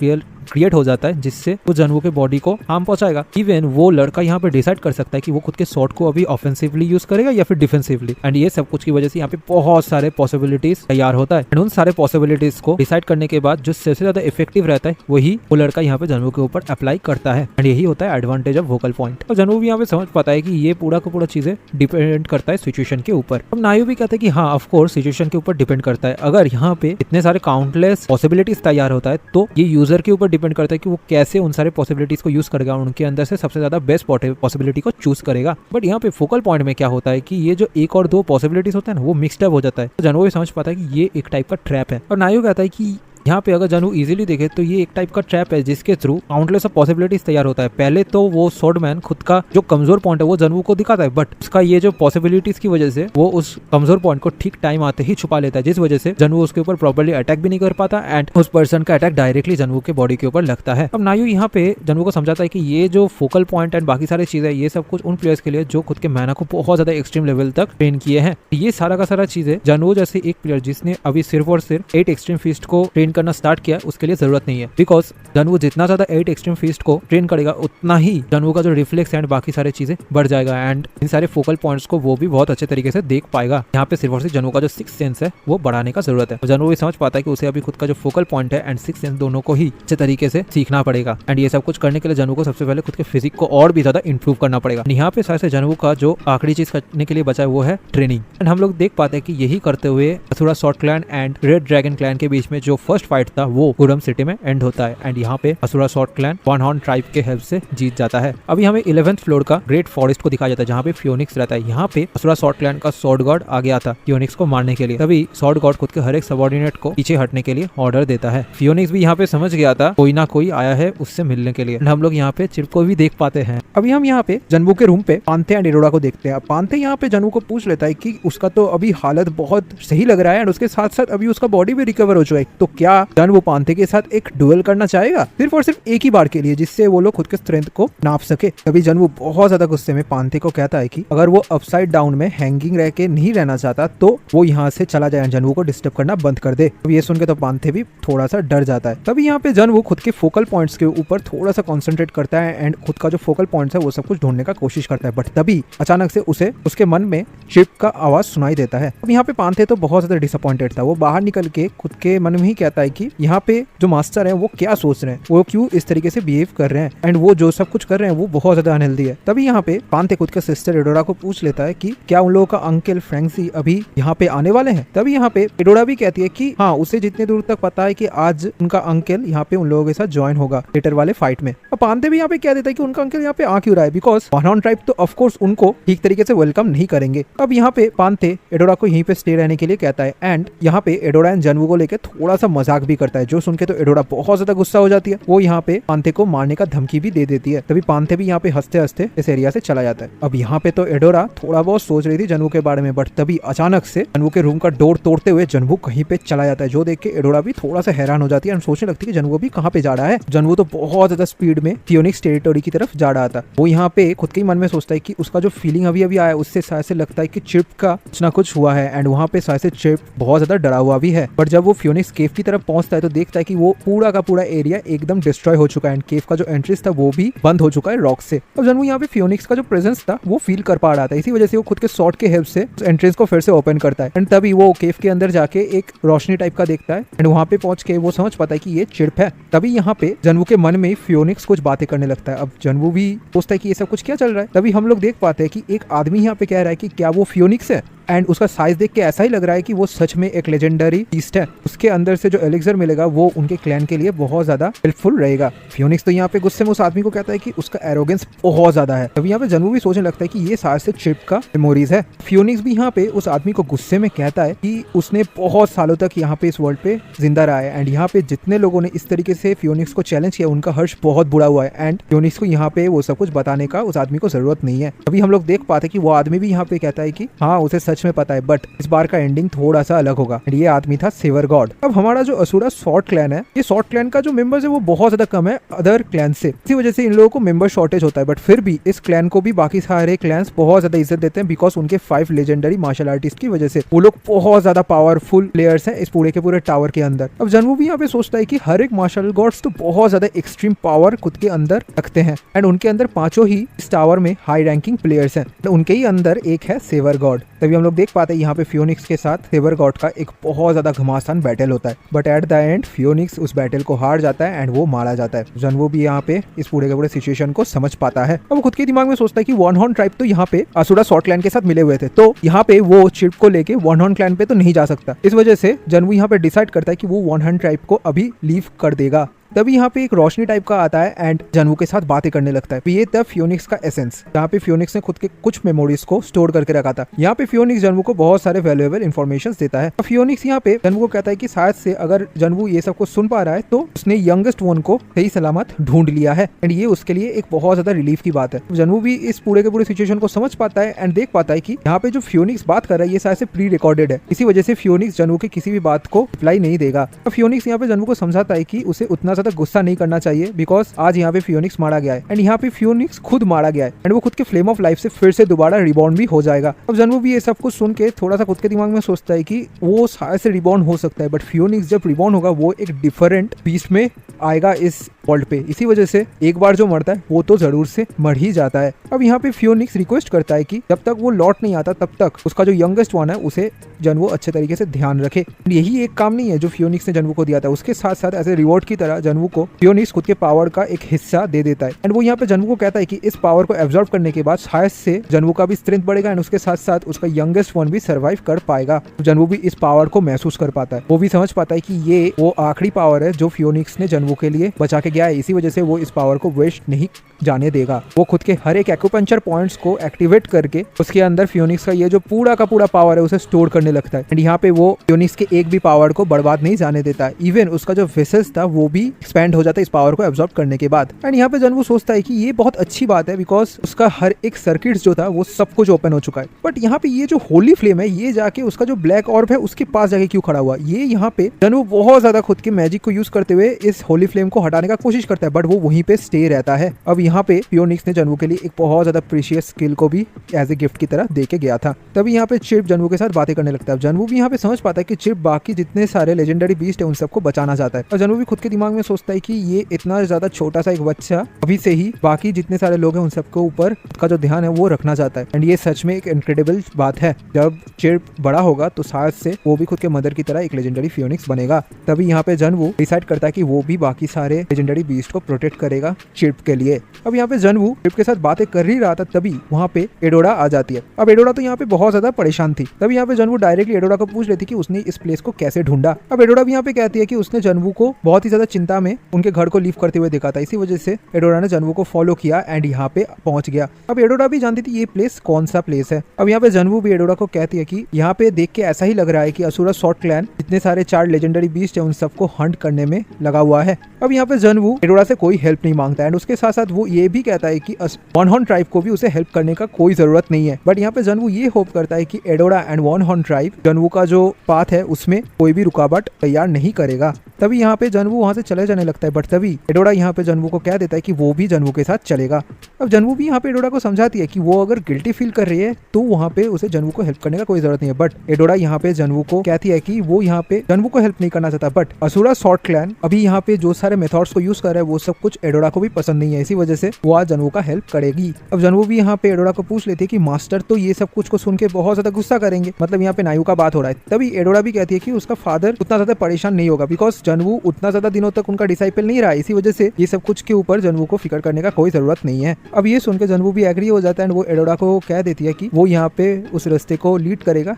क्रिएट हो जाता है जिससे वो जनवो के बॉडी को हार्म पहुंचाएगा। इवन वो लड़का यहाँ पे डिसाइड कर सकता है कि वो खुद के शॉट को अभी ऑफेंसिवली यूज करेगा या फिर डिफेंसिवली। एंड ये सब कुछ की वजह से यहाँ पे बहुत सारे पॉसिबिलिटीज तैयार होता है एंड उन सारे पॉसिबिलिटीज को डिसाइड करने के बाद जो सबसे ज्यादा इफेक्टिव रहता है वही वो लड़का यहाँ पे जनवो के ऊपर अप्लाई करता है एंड यही होता है एडवांटेज ऑफ वोकल पॉइंट। और जनवो भी यहाँ पे समझ पाता है कि ये पूरा का पूरा चीजें डिपेंड करता है सिचुएशन के ऊपर। अब नायू भी कहता है कि हाँ ऑफ कोर्स सिचुएशन के ऊपर डिपेंड करता है। अगर यहाँ पे इतने सारे काउंटलेस पॉसिबिलिटीज तैयार होता है तो ये यूजर के ऊपर डिपेंड करता है कि वो कैसे उन सारे पॉसिबिलिटीज को यूज करेगा, उनके अंदर से सबसे ज्यादा बेस्ट पॉसिबिलिटी को चूज करेगा। बट यहाँ पे फोकल पॉइंट में क्या होता है कि ये जो एक और दो पॉसिबिलिटीज होता है ना वो मिक्सड अप हो जाता है। तो जनवो भी समझ पाता है कि ये एक टाइप का ट्रैप है। और नायू कहता है कि यहाँ पे अगर जनवो इजीली देखे तो ये एक टाइप का ट्रैप है जिसके थ्रू काउंटलेस ऑफ पॉसिबिलिटीज तैयार होता है। पहले तो वो स्वॉर्डमैन खुद का जो कमजोर पॉइंट है वो जनवो को दिखाता है बट उसका ये जो पॉसिबिलिटीज की वजह से वो उस कमजोर पॉइंट को ठीक टाइम आते ही छुपा लेता है, जिस वजह से जनवो उसके ऊपर प्रॉपर्ली अटैक भी नहीं कर पाता एंड उस पर्सन का अटैक डायरेक्टली जनवो के बॉडी के ऊपर लगता है। अब नायू यहाँ पे जनवो को समझाता है कि ये जो फोकल पॉइंट एंड बाकी सारी चीजें ये सब कुछ उन प्लेयर्स के लिए जो खुद के मैना को बहुत ज्यादा एक्सट्रीम लेवल तक ट्रेन किए हैं। ये सारा का सारा चीजें जनवो जैसे एक प्लेयर जिसने अभी सिर्फ और सिर्फ 8 एक्सट्रीम फिस्ट को ट्रेन करना स्टार्ट किया उसके लिए जरूरत नहीं है। बिकॉज जनवो जितना ज्यादा 8 एक्सट्रीम फिस्ट को ट्रेन करेगा उतना ही जनवो का जो रिफ्लेक्स एंड बाकी सारी चीजें बढ़ जाएगा एंड इन सारे फोकल पॉइंट्स को वो भी बहुत अच्छे तरीके से देख पाएगा। यहाँ पे सिर्फ और सिर्फ जनवो का जो सिक्स सेंस है वो बढ़ाने का जरूरत है। जनवो भी समझ पाता है कि उसे अभी खुद का जो फोकल पॉइंट है एंड सिक्स सेंस दोनों को ही अच्छे तरीके से सीखना पड़ेगा एंड ये सब कुछ करने के लिए जनवो को सबसे पहले खुद के फिजिक को और भी ज्यादा इंप्रूव करना पड़ेगा। यहाँ पे शायद से जनवो का जो आखिरी चीज करने के लिए बचा है वो है ट्रेनिंग एंड हम लोग देख पाते हैं कि यही करते हुए Asura sword clan and red dragon clan के बीच में जो फर्स्ट फाइट था वो गुरम सिटी में एंड होता है एंड यहाँ पे Asura sword clan one horn tribe के हेल्प से जीत जाता है। अभी हमें 11th फ्लोर का ग्रेट फॉरेस्ट को दिखाया जाता है जहाँ पे फियोनिक्स रहता है। यहाँ पे असुरा सॉर्ड क्लैन का सॉर्ड गॉड आ गया था फियोनिक्स को मारने के लिए। तभी सॉर्ड गॉड खुद के हर एक सबऑर्डिनेट को पीछे हटने के लिए ऑर्डर देता है। फियोनिक्स भी यहाँ पे समझ गया था कोई ना कोई आया है उससे मिलने के लिए। हम लोग यहाँ पे चिप को भी देख पाते हैं। अभी हम यहाँ पे जनवो के रूम पे पांथे एंड इरोरा को देखते हैं। पांथे यहाँ पे जनवो को पूछ लेता है कि उसका तो अभी हालत बहुत सही लग रहा है एंड उसके साथ साथ अभी उसका बॉडी भी रिकवर हो चुका है, तो क्या जनवो पांथे के साथ एक डुएल करना चाहेगा सिर्फ और सिर्फ एक ही बार के लिए जिससे वो लोग खुद के स्ट्रेंथ को नाप सके। तभी जनवो बहुत ज्यादा गुस्से में पांथे को कहता है कि अगर वो अपसाइड डाउन में हैंगिंग रह के नहीं रहना चाहता तो वो यहाँ से चला जाए, जनवो को डिस्टर्ब करना बंद कर दे। अब ये सुन के तो पांथे भी थोड़ा सा डर जाता है। तभी यहाँ पे जनवो खुद के फोकल पॉइंट्स के ऊपर थोड़ा सा कॉन्सेंट्रेट करता है एंड खुद का जो फोकल पॉइंट्स है वो सब कुछ ढूंढने का कोशिश करता है। बट तभी अचानक से उसे उसके मन में चिप का आवाज सुनाई देता है। अब यहाँ पे पांथे तो बहुत ज्यादा डिसअपॉइंटेड था। वो बाहर निकल के खुद के मन में ही कहता लगता है कि यहाँ पे जो मास्टर है वो क्या सोच रहे हैं, वो क्यों इस तरीके से बिहेव कर रहे हैं एंड वो जो सब कुछ कर रहे हैं वो बहुत ज्यादा अनहेल्दी है। तभी यहाँ पे पांते खुद के सिस्टर एडोरा को पूछ लेता है कि क्या उन लोगों का अंकल फ्रैंक्सी अभी यहाँ पे आने वाले हैं। तभी यहाँ पे एडोरा भी कहती है कि हाँ, उसे जितने दूर तक पता है कि आज उनका अंकल यहाँ पे उन लोगों के साथ ज्वाइन होगा लेटर वाले फाइट में। अब पांते भी यहाँ पे कह देता है कि उनका अंकल यहाँ पे आ क्यों रहा है, बिकॉज वन ट्राइब तो ऑफ कोर्स उनको ठीक तरीके से वेलकम नहीं करेंगे। अब यहाँ पे पांते एडोरा को यहीं पे स्टे रहने के लिए कहता है एंड यहाँ पे एडोरा एंड जनवू को लेकर थोड़ा सा मजाक भी करता है, जो सुन के तो एडोरा बहुत ज्यादा गुस्सा हो जाती है। वो यहाँ पे पांते को मारने का धमकी भी दे देती है। तभी पांते भी यहाँ पे हंसते हंसते इस एरिया से चला जाता है। अब यहाँ पे तो एडोरा थोड़ा बहुत सोच रही थी जनवू के बारे में, बट तभी अचानक से जनवू के रूम का डोर तोड़ते हुए जनवू कहीं पे चला जाता है, जो देख के एडोरा भी थोड़ा सा हैरान हो जाती है एंड सोचने लगती है कि जनवू भी कहाँ पे जा रहा है। जनवू तो बहुत ज्यादा स्पीड में फियोनिक्स टेरिटोरी की तरफ जा रहा था। वो यहाँ पे खुद के ही मन में सोचता है कि उसका जो फीलिंग अभी अभी आया उससे शायद से लगता है कि चिप का कुछ ना कुछ हुआ है एंड वहाँ पे शायद से चिप बहुत ज्यादा डरा हुआ भी है। बट जब वो फियोनिक्स केव की तरफ पहुंचता है तो देखता है कि वो पूरा का पूरा एरिया एकदम डिस्ट्रॉय हो चुका है एंड केव का जो एंट्रीज था वो भी बंद हो चुका है रॉक से। अब जनवू यहाँ पे फियोनिक्स का जो प्रेजेंस था वो फील कर पा रहा था, इसी वजह से वो खुद के शॉट के हेल्प से एंट्रेंस को फिर से ओपन करता है एंड तभी वो केव के अंदर जाके एक रोशनी टाइप का देखता है एंड वहाँ पे पहुंच के वो समझ पाता है कि ये चिप है। तभी यहाँ पे जनवू के मन में फियोनिक्स कुछ बातें करने लगता है। अब जनवू भी सोचता है कि ये सब कुछ क्या चल रहा है। तभी हम लोग देख पाते हैं कि एक आदमी यहाँ पे कह रहा है कि क्या वो फियोनिक्स है एंड उसका साइज देख के ऐसा ही लग रहा है कि वो सच में एक लेजेंडरी बीस्ट है। उसके अंदर से जो एलिक्सर मिलेगा वो उनके क्लैन के लिए बहुत ज्यादा हेल्पफुल रहेगा। फियोनिक्स तो यहाँ पे गुस्से में उस आदमी को कहता है कि उसका एरोगेंस बहुत ज्यादा है। तभी यहाँ पे जनवू भी सोचने लगता है कि ये शायद से चिप का मेमोरीज है। फियोनिक्स भी यहाँ पे उस आदमी को गुस्से में कहता है कि उसने बहुत सालों तक यहाँ पे इस वर्ल्ड पे जिंदा रहा है एंड यहाँ पे जितने लोगों ने इस तरीके से फियोनिक्स को चैलेंज किया उनका हर्ष बहुत बुरा हुआ है एंड फियोनिक्स को यहाँ पे वो सब कुछ बताने का उस आदमी को जरूरत नहीं है। अभी हम लोग देख पाते कि वो आदमी भी यहाँ पे कहता है कि हाँ, उसे सच में पता है, बट इस बार का एंडिंग थोड़ा सा अलग होगा। ये आदमी था सेवर गॉड। अब हमारा जो असुरा शॉर्ट क्लैन है, ये शॉर्ट क्लैन का जो मेंबर्स है वो बहुत ज्यादा कम है अदर क्लैन से, इसी वजह से इन लोगों को मेंबर शॉर्टेज होता है। बट फिर भी इस क्लैन को भी बाकी सारे क्लैन्स बहुत ज्यादा इज्जत देते हैं बिकॉज उनके 5 लेजेंडरी मार्शल आर्टिस्ट की वजह से वो लोग बहुत ज्यादा पावरफुल प्लेयर्स हैं इस पूरे के पूरे टावर के अंदर। अब जनवू भी यहाँ पे सोचता है कि हर एक मार्शल गॉड्स तो बहुत ज्यादा एक्सट्रीम पावर खुद के अंदर रखते हैं एंड उनके अंदर 5 ही इस टावर में हाई रैंकिंग प्लेयर्स हैं, तो उनके ही अंदर एक है सेवर गॉड। तभी हम लोग देख पाते हैं यहाँ पे फियोनिक्स के साथ सेवर गॉड का एक बहुत ज्यादा घमासान बैटल होता है, बट एट द एंड फियोनिक्स उस बैटल को हार जाता है एंड वो मारा जाता है। जनवू भी यहाँ पे इस पूरे के पूरे सिचुएशन को समझ पाता है और वो खुद के दिमाग में सोचता है कि वन हॉर्न ट्राइब तो यहाँ पे असुरा शॉर्ट क्लैन के साथ मिले हुए थे, तो यहाँ पे वो चिप को लेके वन हॉर्न क्लैन पे तो नहीं जा सकता। इस वजह से जनवू यहाँ पे डिसाइड करता है कि वो वन हॉर्न ट्राइब को अभी लीव कर देगा। तभी यहाँ पे एक रोशनी टाइप का आता है एंड जनवू के साथ बातें करने लगता है। ये था फियोनिक्स का एसेंस, जहाँ पे फियोनिक्स ने खुद के कुछ मेमोरीज को स्टोर करके रखा था। यहाँ पे फियोनिक्स जनवू को बहुत सारे वैल्यूएबल इन्फॉर्मेशन देता है। फियोनिक्स यहाँ पे जनवू को कहता है कि शायद से अगर जनवू ये सब कुछ सुन पा रहा है तो उसने यंगेस्ट वन को सही सलामत ढूंढ लिया है एंड ये उसके लिए एक बहुत ज्यादा रिलीफ की बात है। जनवू भी इस पूरे के पूरे सिचुएशन को समझ पाता है एंड देख पाता है कि यहाँ पे जो फियोनिक्स बात कर रहा है ये शायद से प्री रिकॉर्डेड है, इसी वजह से फियोनिक्स जनवू की किसी भी बात को रिप्लाई नहीं देगा। फियोनिक्स यहाँ पे जनवू को समझाता है कि उसे उतना ज्यादा गुस्सा नहीं करना चाहिए बिकॉज आज यहाँ पे फियोनिक्स मारा गया है एंड यहाँ पे फियोनिक्स खुद मारा गया है एंड वो खुद के फ्लेम ऑफ लाइफ से फिर से दोबारा रिबॉर्न भी हो जाएगा। अब जनवू भी ये सब कुछ सुन के थोड़ा सा खुद के दिमाग में सोचता है कि वो शायद से रिबॉर्न हो सकता है, बट फियोनिक्स जब रिबॉर्न होगा वो एक डिफरेंट बीस्ट में आएगा इस वर्ल्ड पे, इसी वजह से एक बार जो मरता है वो तो जरूर से मर ही जाता है। अब यहाँ पे फियोनिक्स रिक्वेस्ट करता है कि जब तक वो लौट नहीं आता तब तक उसका जो यंगेस्ट वन है उसे जनवू अच्छे तरीके से ध्यान रखे। यही एक काम नहीं है जो फियोनिक्स ने जनवू को दिया था, उसके साथ साथ ऐसे रिवॉर्ड की तरह जनवू को फियोनिक्स खुद के पावर का एक हिस्सा दे देता है एंड वो यहाँ पे जनवू को कहता है कि इस पावर को एब्जॉर्ब करने के बाद शायद से जनवू का भी स्ट्रेंथ बढ़ेगा एंड उसके साथ साथ उसका यंगेस्ट वन भी सर्वाइव कर पाएगा। जनवू भी इस पावर को महसूस कर पाता है, वो भी समझ पाता है कि ये वो आखिरी पावर है जो फियोनिक्स ने जनवू के लिए बचा के गया है, इसी वजह से वो इस पावर को वेस्ट नहीं जाने देगा। वो खुद के हर एक एक्यूपंचर पॉइंट्स को एक्टिवेट करके उसके अंदर फियोनिक्स का ये जो पूरा का पूरा पावर है उसे स्टोर करने लगता है एंड यहाँ पे वो फियोनिक्स के एक भी पावर को बर्बाद नहीं जाने देता। इवन उसका जो वेसल्स था वो भी एक्सपेंड हो जाता है इस पावर को एब्जॉर्ब करने के बाद एंड यहाँ पे जनवू सोचता है कि ये बहुत अच्छी बात है बिकॉज उसका हर एक सर्किट्स जो था वो सब कुछ ओपन हो चुका है। बट यहाँ पे ये जो होली फ्लेम है ये जाके उसका जो ब्लैक ऑर्ब है उसके पास जाके क्यों खड़ा हुआ, ये यहाँ पे जनवू बहुत ज्यादा खुद के मैजिक को यूज करते हुए इस होली फ्लेम को हटाने का कोशिश करता है, बट वो वहीं पे स्टे रहता है। अब यहाँ पे फियोनिक्स ने जनवू के लिए एक बहुत ज्यादा प्रीशियस स्किल को भी एज ए गिफ्ट की तरह दे के गया था। तभी यहाँ पे चिप जनवू के साथ बातें करने लगता है। जनवू भी यहाँ पे समझ पाता है कि चिप बाकी जितने सारे लेजेंडरी बीस्ट है उन सबको बचाना चाहता है और जनवू भी खुद के दिमाग में सोचता है कि ये इतना ज्यादा छोटा सा एक बच्चा अभी से ही बाकी जितने सारे लोग हैं उन सबके ऊपर का जो ध्यान है वो रखना चाहता है। एंड ये सच में एक इनक्रेडिबल बात है। जब चिप बड़ा होगा तो शायद से वो भी खुद के मदर की तरह एक लेजेंडरी फियोनिक्स बनेगा। तभी यहाँ पे जनवू डिसाइड करता है कि वो भी बाकी सारे लेजेंडरी बीस्ट को प्रोटेक्ट करेगा चिप के लिए। अब यहाँ पे जनवू चिप के साथ बातें कर ही रहा था, तभी वहाँ पे एडोरा आ जाती है। अब एडोरा तो यहाँ पे बहुत ज्यादा परेशान थी। तभी यहाँ पे जनवू डायरेक्टली एडोरा को पूछ लेती कि उसने इस प्लेस को कैसे ढूंढा। अब एडोरा भी यहाँ पे कहती है कि उसने जनवू को बहुत ही ज्यादा चिंता में उनके घर को लीव करते हुए देखा था, इसी वजह से एडोरा ने जनवू को फॉलो किया एंड यहाँ पे पहुंच गया। अब एडोरा भी जानती थी ये प्लेस कौन सा प्लेस है। अब यहाँ पे जनवू भी एडोरा को कहती है कि यहाँ पे देख के ऐसा ही लग रहा है कि असुरा सॉर्ट क्लैन जितने सारे 4 लेजेंडरी बीस्ट है उन सबको हंट करने में लगा हुआ है। अब यहाँ पे जनवू एडोरा से कोई हेल्प नहीं मांगता एंड उसके साथ साथ वो ये भी कहता है कि वन हॉर्न ट्राइब को भी उसे हेल्प करने का कोई जरूरत नहीं है। बट यहाँ पे जनवू ये होप करता है कि एडोरा एंड वन हॉर्न ट्राइब जनवू का जो पाथ है उसमें कोई भी रुकावट तैयार नहीं करेगा। तभी यहाँ पे जनवू वहाँ से चले जाने लगता है। बट तभी एडोरा यहाँ पे जनवू को कह देता है कि वो भी जनवू के साथ चलेगा। अब जनवू भी यहाँ पे एडोरा को समझाती है कि वो अगर गिल्टी फील कर रही है तो वहाँ पे उसे जनवू को हेल्प करने का कोई जरूरत नहीं है। बट एडोरा यहाँ पे जनवू को कहती है कि वो यहाँ पे जनवू को हेल्प नहीं करना चाहता। बट असुरा सॉर्ट क्लैन अभी यहाँ पे जो सारे मेथड्स को यूज कर रहा है वो सब कुछ एडोरा को भी पसंद नहीं है, इसी वजह से वो आज जनवू का हेल्प करेगी। अब जनवू भी यहाँ पे एडोरा को पूछ लेती है कि मास्टर तो ये सब कुछ को सुन के बहुत ज्यादा गुस्सा करेंगे, मतलब यहाँ पे नायू का बात हो रहा है। तभी एडोरा भी कहती है कि उसका फादर उतना ज्यादा परेशान नहीं होगा, बिकॉज जनवू उतना ज्यादा दिनों तक उनका डिसाइपल नहीं रहा, इसी वजह से ये सब कुछ के ऊपर जनवू को फिक्र करने का कोई जरूरत नहीं है। अब ये सुनकर जनवू भी एग्री हो जाता है एंड वो एडोरा को कह देती है कि वो यहाँ पे उस रास्ते को लीड करेगा,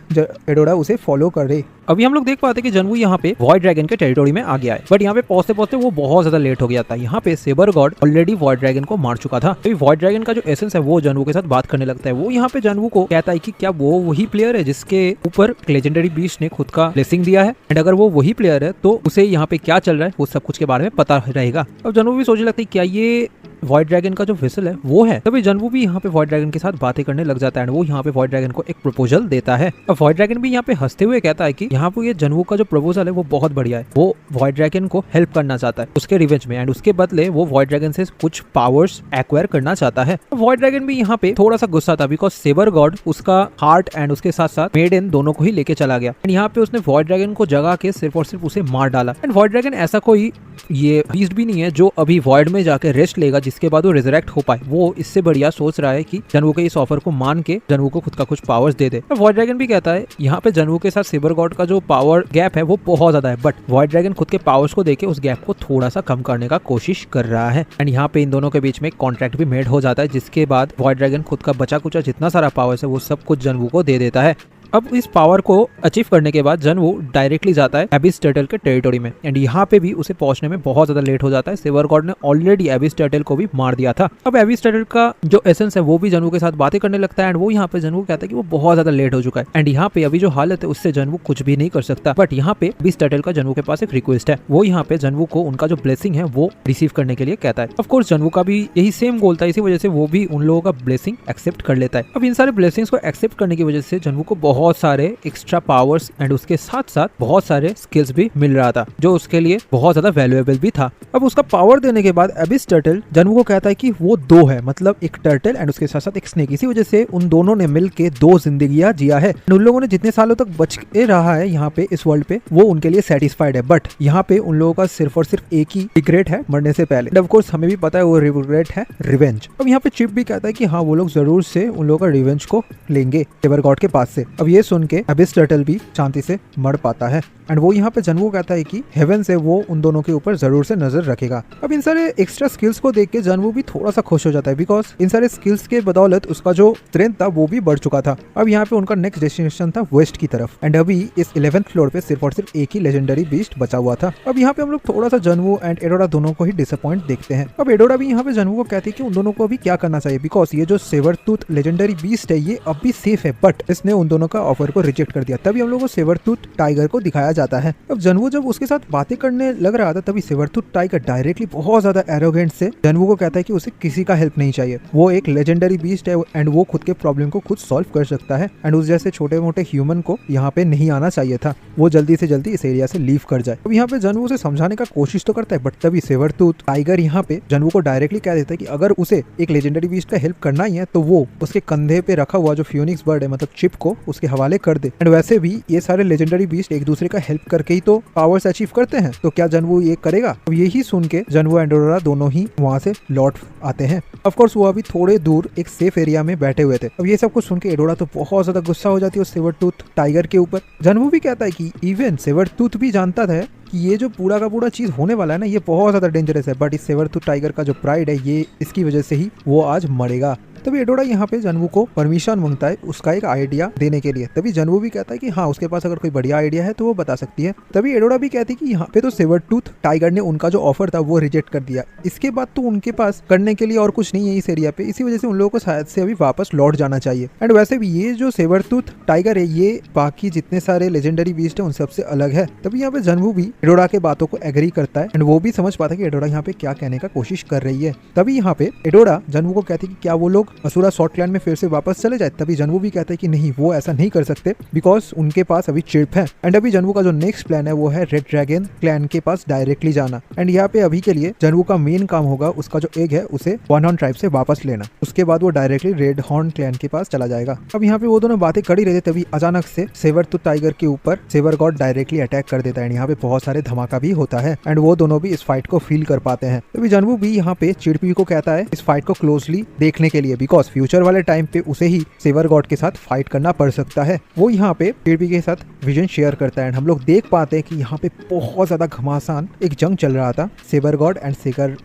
एडोरा उसे फॉलो करे। अभी हम लोग देख पाते हैं कि जनवू यहाँ पे वॉइड ड्रैगन के टेरिटोरी में आ गया है, बट यहाँ पे पहुंचते पहुंचते वो बहुत ज्यादा लेट हो गया था। यहाँ पे saber god already void dragon को मार चुका था। तो वॉइड ड्रैगन का जो एसेंस है वो जनवू के साथ बात करने लगता है। वो यहाँ पे जनवू को कहता है कि क्या वो वही प्लेयर है जिसके ऊपर लेजेंडरी बीस्ट ने खुद का ब्लेसिंग दिया है, एंड अगर वो वही प्लेयर है तो उसे यहाँ पे क्या चल रहा है वो सब कुछ के बारे में पता रहेगा। अब जनवू भी सोचने लगता है क्या ये वॉइड ड्रैगन का जो विसल है वो है। तभी जनवू भी यहाँ पे वॉइड ड्रैगन के साथ बातें करने लग जाता है एंड वो यहाँ पे वॉइड ड्रैगन को एक प्रपोजल देता है। अब वॉइड ड्रैगन भी यहाँ पे हंसते हुए कहता है कि यहाँ पे ये जनवू का जो प्रपोजल है वो बहुत बढ़िया है। वो वॉइड ड्रैगन को हेल्प करना चाहता है उसके रिवेंज में, एंड उसके बदले वो वॉइड ड्रैगन से कुछ पावर्स एक्वायर करना चाहता है। वॉइड ड्रैगन भी यहाँ पे थोड़ा सा गुस्सा था, बिकॉज सेबर गॉड उसका हार्ट एंड उसके साथ साथ मेडन दोनों को ही लेके चला गया एंड यहाँ पे उसने वॉइड ड्रैगन को जगा के सिर्फ और सिर्फ उसे मार डाला। एंड वॉइड ड्रैगन ऐसा कोई ये बीस्ट भी नहीं है जो अभी वॉइड में जाके रेस्ट लेगा जिसके बाद वो रिजरेक्ट हो पाए। वो इससे बढ़िया सोच रहा है कि जनवू के इस ऑफर को मान के जनवू को खुद का कुछ पावर्स दे दे। वॉइड ड्रैगन भी कहता है यहाँ पे जनवू के साथ सेबर गॉड का जो पावर गैप है वो बहुत ज्यादा है, बट वॉइड ड्रैगन खुद के पावर्स को देके उस गैप को थोड़ा सा कम करने का कोशिश कर रहा है। एंड यहाँ पे इन दोनों के बीच में कॉन्ट्रैक्ट भी मेड हो जाता है, जिसके बाद वॉइड ड्रैगन खुद का बचा कुचा जितना सारा पावर्स है वो सब कुछ जनवू को दे देता है। अब इस पावर को अचीव करने के बाद जनवू डायरेक्टली जाता है एबिस टर्टल के टेरिटोरी में एंड यहाँ पे भी उसे पहुंचने में बहुत ज्यादा लेट हो जाता है। सेबर गॉड ने ऑलरेडी एबिस टर्टल को भी मार दिया था। अब एबिस टर्टल का जो एसेंस है वो भी जनवू के साथ बातें करने लगता है एंड वो यहाँ पे जनवू कहता है कि वो बहुत ज्यादा लेट हो चुका है एंड यहाँ पे अभी जो हालत है उससे जनवू कुछ भी नहीं कर सकता। बट यहाँ पे एबिस टर्टल का जनवू के पास एक रिक्वेस्ट है, वो यहाँ पे जनवू को उनका जो ब्लेसिंग है वो रिसीव करने के लिए कहता है। ऑफ कोर्स जनवू का भी यही सेम गोल था, इसी वजह से वो भी उन लोगों का ब्लेसिंग एक्सेप्ट कर लेता है। अब इन सारे ब्लेसिंग्स को एक्सेप्ट करने की वजह से जनवू को बहुत सारे एक्स्ट्रा पावर्स एंड उसके साथ साथ बहुत सारे स्किल्स भी मिल रहा था जो उसके लिए बहुत ज्यादा वैल्यूएबल भी था। अब उसका पावर देने के बाद एबिस टर्टल जनवू को कहता है कि वो दो है, मतलब एक टर्टल एंड उसके साथ साथ एक स्नेक, इसी वजह से उन दोनों ने मिलके 2 जिंदगियां जिया है। उन लोगों ने जितने सालों तक बच के रहा है यहाँ पे इस वर्ल्ड पे वो उनके लिए सेटिस्फाइड है। बट यहाँ पे उन लोगों का सिर्फ और सिर्फ एक ही रिग्रेट है मरने से पहले, ऑफ कोर्स हमें भी पता है वो रिग्रेट है रिवेंज। अब यहाँ पे चिप भी कहता है कि हाँ वो लोग जरूर से उन लोगों का रिवेंज को लेंगे सेबर गॉड के पास से। अब ये सुन के एबिस टर्टल भी शांति से मर पाता है एंड वो यहाँ पे जनवू कहता है कि हेवन से वो उन दोनों के ऊपर जरूर से नजर रखेगा। अब इन सारे एक्स्ट्रा स्किल्स को देख के जनवू भी थोड़ा सा खुश हो जाता है, बिकॉज इन सारे स्किल्स के बदौलत उसका जो स्ट्रेंथ था वो भी बढ़ चुका था। अब यहाँ पे उनका नेक्स्ट डेस्टिनेशन था वेस्ट की तरफ एंड अभी इस 11th फ्लोर पे सिर्फ और सिर्फ एक ही लेजेंडरी बीस्ट बचा हुआ था। अब यहाँ पे हम लोग थोड़ा सा जनवू एंड एडोरा दोनों को ही डिसअपॉइंट देखते हैं। अब एडोरा भी यहाँ पे जनवू को कहती है कि उन दोनों को अभी क्या करना चाहिए, बिकॉज ये जो सेवर टूथ लेजेंडरी बीस्ट है ये अभी सेफ है, बट इसने उन दोनों का ऑफर को रिजेक्ट कर दिया। तभी हम लोग को सेवर टूथ टाइगर को दिखाया जाता है। अब जनवू जब उसके साथ बातें करने लग रहा था तभी सेवर टूथ टाइगर डायरेक्टली बहुत ज्यादा एरोगेंट से जनवू को कहता है कि उसे किसी का हेल्प नहीं चाहिए, वो एक लेजेंडरी बीस्ट है एंड वो खुद के प्रॉब्लम को खुद सॉल्व कर सकता है एंड उस जैसे छोटे मोटे ह्यूमन को यहाँ पे नहीं आना चाहिए था, वो जल्दी से जल्दी इस एरिया से लीव कर जाए। अब यहाँ पे जनवू उसे समझाने का कोशिश तो करता है, बट तभी सेवर टूथ टाइगर यहाँ पे जनवू को डायरेक्टली कह देता है कि अगर उसे एक लेजेंडरी बीस्ट का हेल्प करना ही है तो वो उसके कंधे पे रखा हुआ जो फियोनिक्स बर्ड है मतलब चिप को उसके के हवाले कर दे। एंड वैसे भी ये सारे लेजेंडरी बीस्ट एक दूसरे का हेल्प करके ही तो पावर्स अचीव करते हैं, तो क्या जनवू ये करेगा? अब यही सुन के जनवू एंड ऑरोरा दोनों ही वहाँ से लौट आते हैं। ऑफ कोर्स वो अभी थोड़े दूर एक सेफ एरिया में बैठे हुए थे। अब ये सब कुछ सुन के एडोरा तो बहुत ज्यादा गुस्सा हो जाती है उस सेवर टूथ टाइगर के ऊपर। जनवू भी कहता है कि इवन सेवर टूथ भी जानता था कि ये जो पूरा का पूरा चीज होने वाला है ना, ये बहुत ज्यादा डेंजरस है, बट इस सेवर टूथ टाइगर का जो प्राइड है ये इसकी वजह से ही वो आज मरेगा। तभी एडोरा यहाँ पे जनवू को परमिशन मांगता है उसका एक आइडिया देने के लिए। तभी जनवू भी कहता है कि हाँ, उसके पास अगर कोई बढ़िया आइडिया है तो वो बता सकती है। तभी एडोरा भी कहती है कि यहाँ पे तो सेवर टूथ टाइगर ने उनका जो ऑफर था वो रिजेक्ट कर दिया, इसके बाद तो उनके पास करने के लिए और कुछ नहीं है इस एरिया पे, इसी वजह से उन लोगों को शायद से अभी वापस लौट जाना चाहिए। एंड वैसे भी ये जो सेवर टूथ टाइगर है ये बाकी जितने सारे लेजेंडरी बीस्ट है उन सबसे अलग है। तभी यहाँ पे जनवू भी एडोरा के बातों को एग्री करता है एंड वो भी समझ पाता है कि एडोरा यहाँ पे क्या कहने का कोशिश कर रही है। तभी यहाँ पे एडोरा जनवू को कहती है कि क्या वो लोग असुरा शॉर्ट क्लैन में फिर से वापस चले जाए। तभी जनवू भी कहते हैं कि नहीं, वो ऐसा नहीं कर सकते बिकॉज उनके पास अभी चिप है। एंड अभी जनवू का जो नेक्स्ट प्लान है वो है रेड ड्रैगन क्लैन के पास डायरेक्टली जाना। एंड यहाँ पे अभी के लिए जनवू का मेन काम होगा उसका जो एग है उसे वन हॉर्न ट्राइब से वापस लेना, उसके बाद वो डायरेक्टली रेड हॉर्न क्लैन के पास चला जाएगा। अब यहाँ पे वो दोनों बातें करी रहते तभी अचानक से सेवर टूथ टाइगर के ऊपर सेवर गॉड डायरेक्टली अटैक कर देता है। यहाँ पे बहुत सारे धमाका भी होता है एंड वो दोनों भी इस फाइट को फील कर पाते हैं। तभी जनवू भी यहाँ पे चिड़पी को कहता है इस फाइट को क्लोजली देखने के लिए, बिकॉज फ्यूचर वाले टाइम पे उसे ही सेवर गॉड के साथ फाइट करना पड़ सकता है। वो यहाँ पे चिड़पी के साथ विजन शेयर करता है एंड हम लोग देख पाते हैं कि यहाँ पे बहुत ज्यादा घमासान एक जंग चल रहा था saber god and saber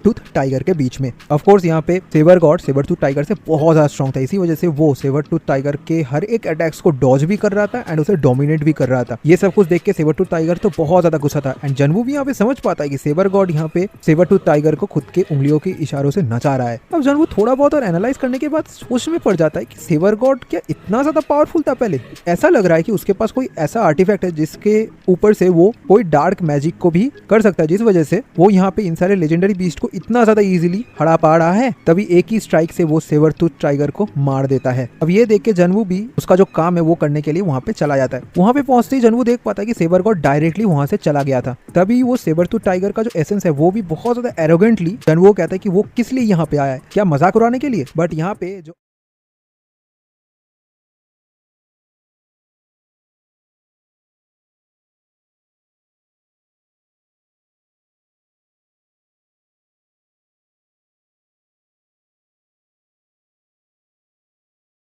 tooth tiger के बीच में। ऑफ कोर्स यहाँ पे saber god saber tooth tiger से बहुत ज्यादा स्ट्रॉन्ग था, इसी वजह से वो सेवर टूथ टाइगर के हर एक अटैक्स को डॉज भी कर रहा था एंड उसे डोमिनेट भी कर रहा था। ये सब कुछ देख के सेवर टूथ टाइगर तो बहुत ज्यादा गुस्सा था एंड जनवू भी यहाँ पे समझ पाता है कि सेवर गॉड यहाँ पे सेवर टूथ टाइगर को खुद के उंगलियों के इशारों से नचा रहा है। अब जनवू थोड़ा बहुत और एनालाइज करने के बाद सोच में पड़ जाता है कि सेवर गॉड क्या इतना ज्यादा पावरफुल था पहले? ऐसा लग रहा है कि उसके पास कोई ऐसा आर्टिफैक्ट है जिसके ऊपर से वो कोई डार्क मैजिक को भी कर सकता है, जिस वजह से वो यहाँ पे इन सारे लेजेंडरी बीस्ट को इतना ज्यादा इजीली हरा पा रहा है। तभी एक ही स्ट्राइक से वो सेवर टूथ टाइगर को मार देता है। अब ये देख के जनवू भी उसका जो काम है वो करने के लिए वहाँ पे चला जाता है। वहाँ पे पहुंचते ही जनवू देख पाता है कि सेवर गॉड डायरेक्टली वहाँ से चला गया था। तभी वो सेवर टूथ टाइगर का जो एसेंस है वो भी बहुत ज्यादा एरोगेंटली जनवू कहता है कि वो किस लिए यहाँ पे आया है, क्या मजाक उड़ाने के लिए? बट यहाँ पे जो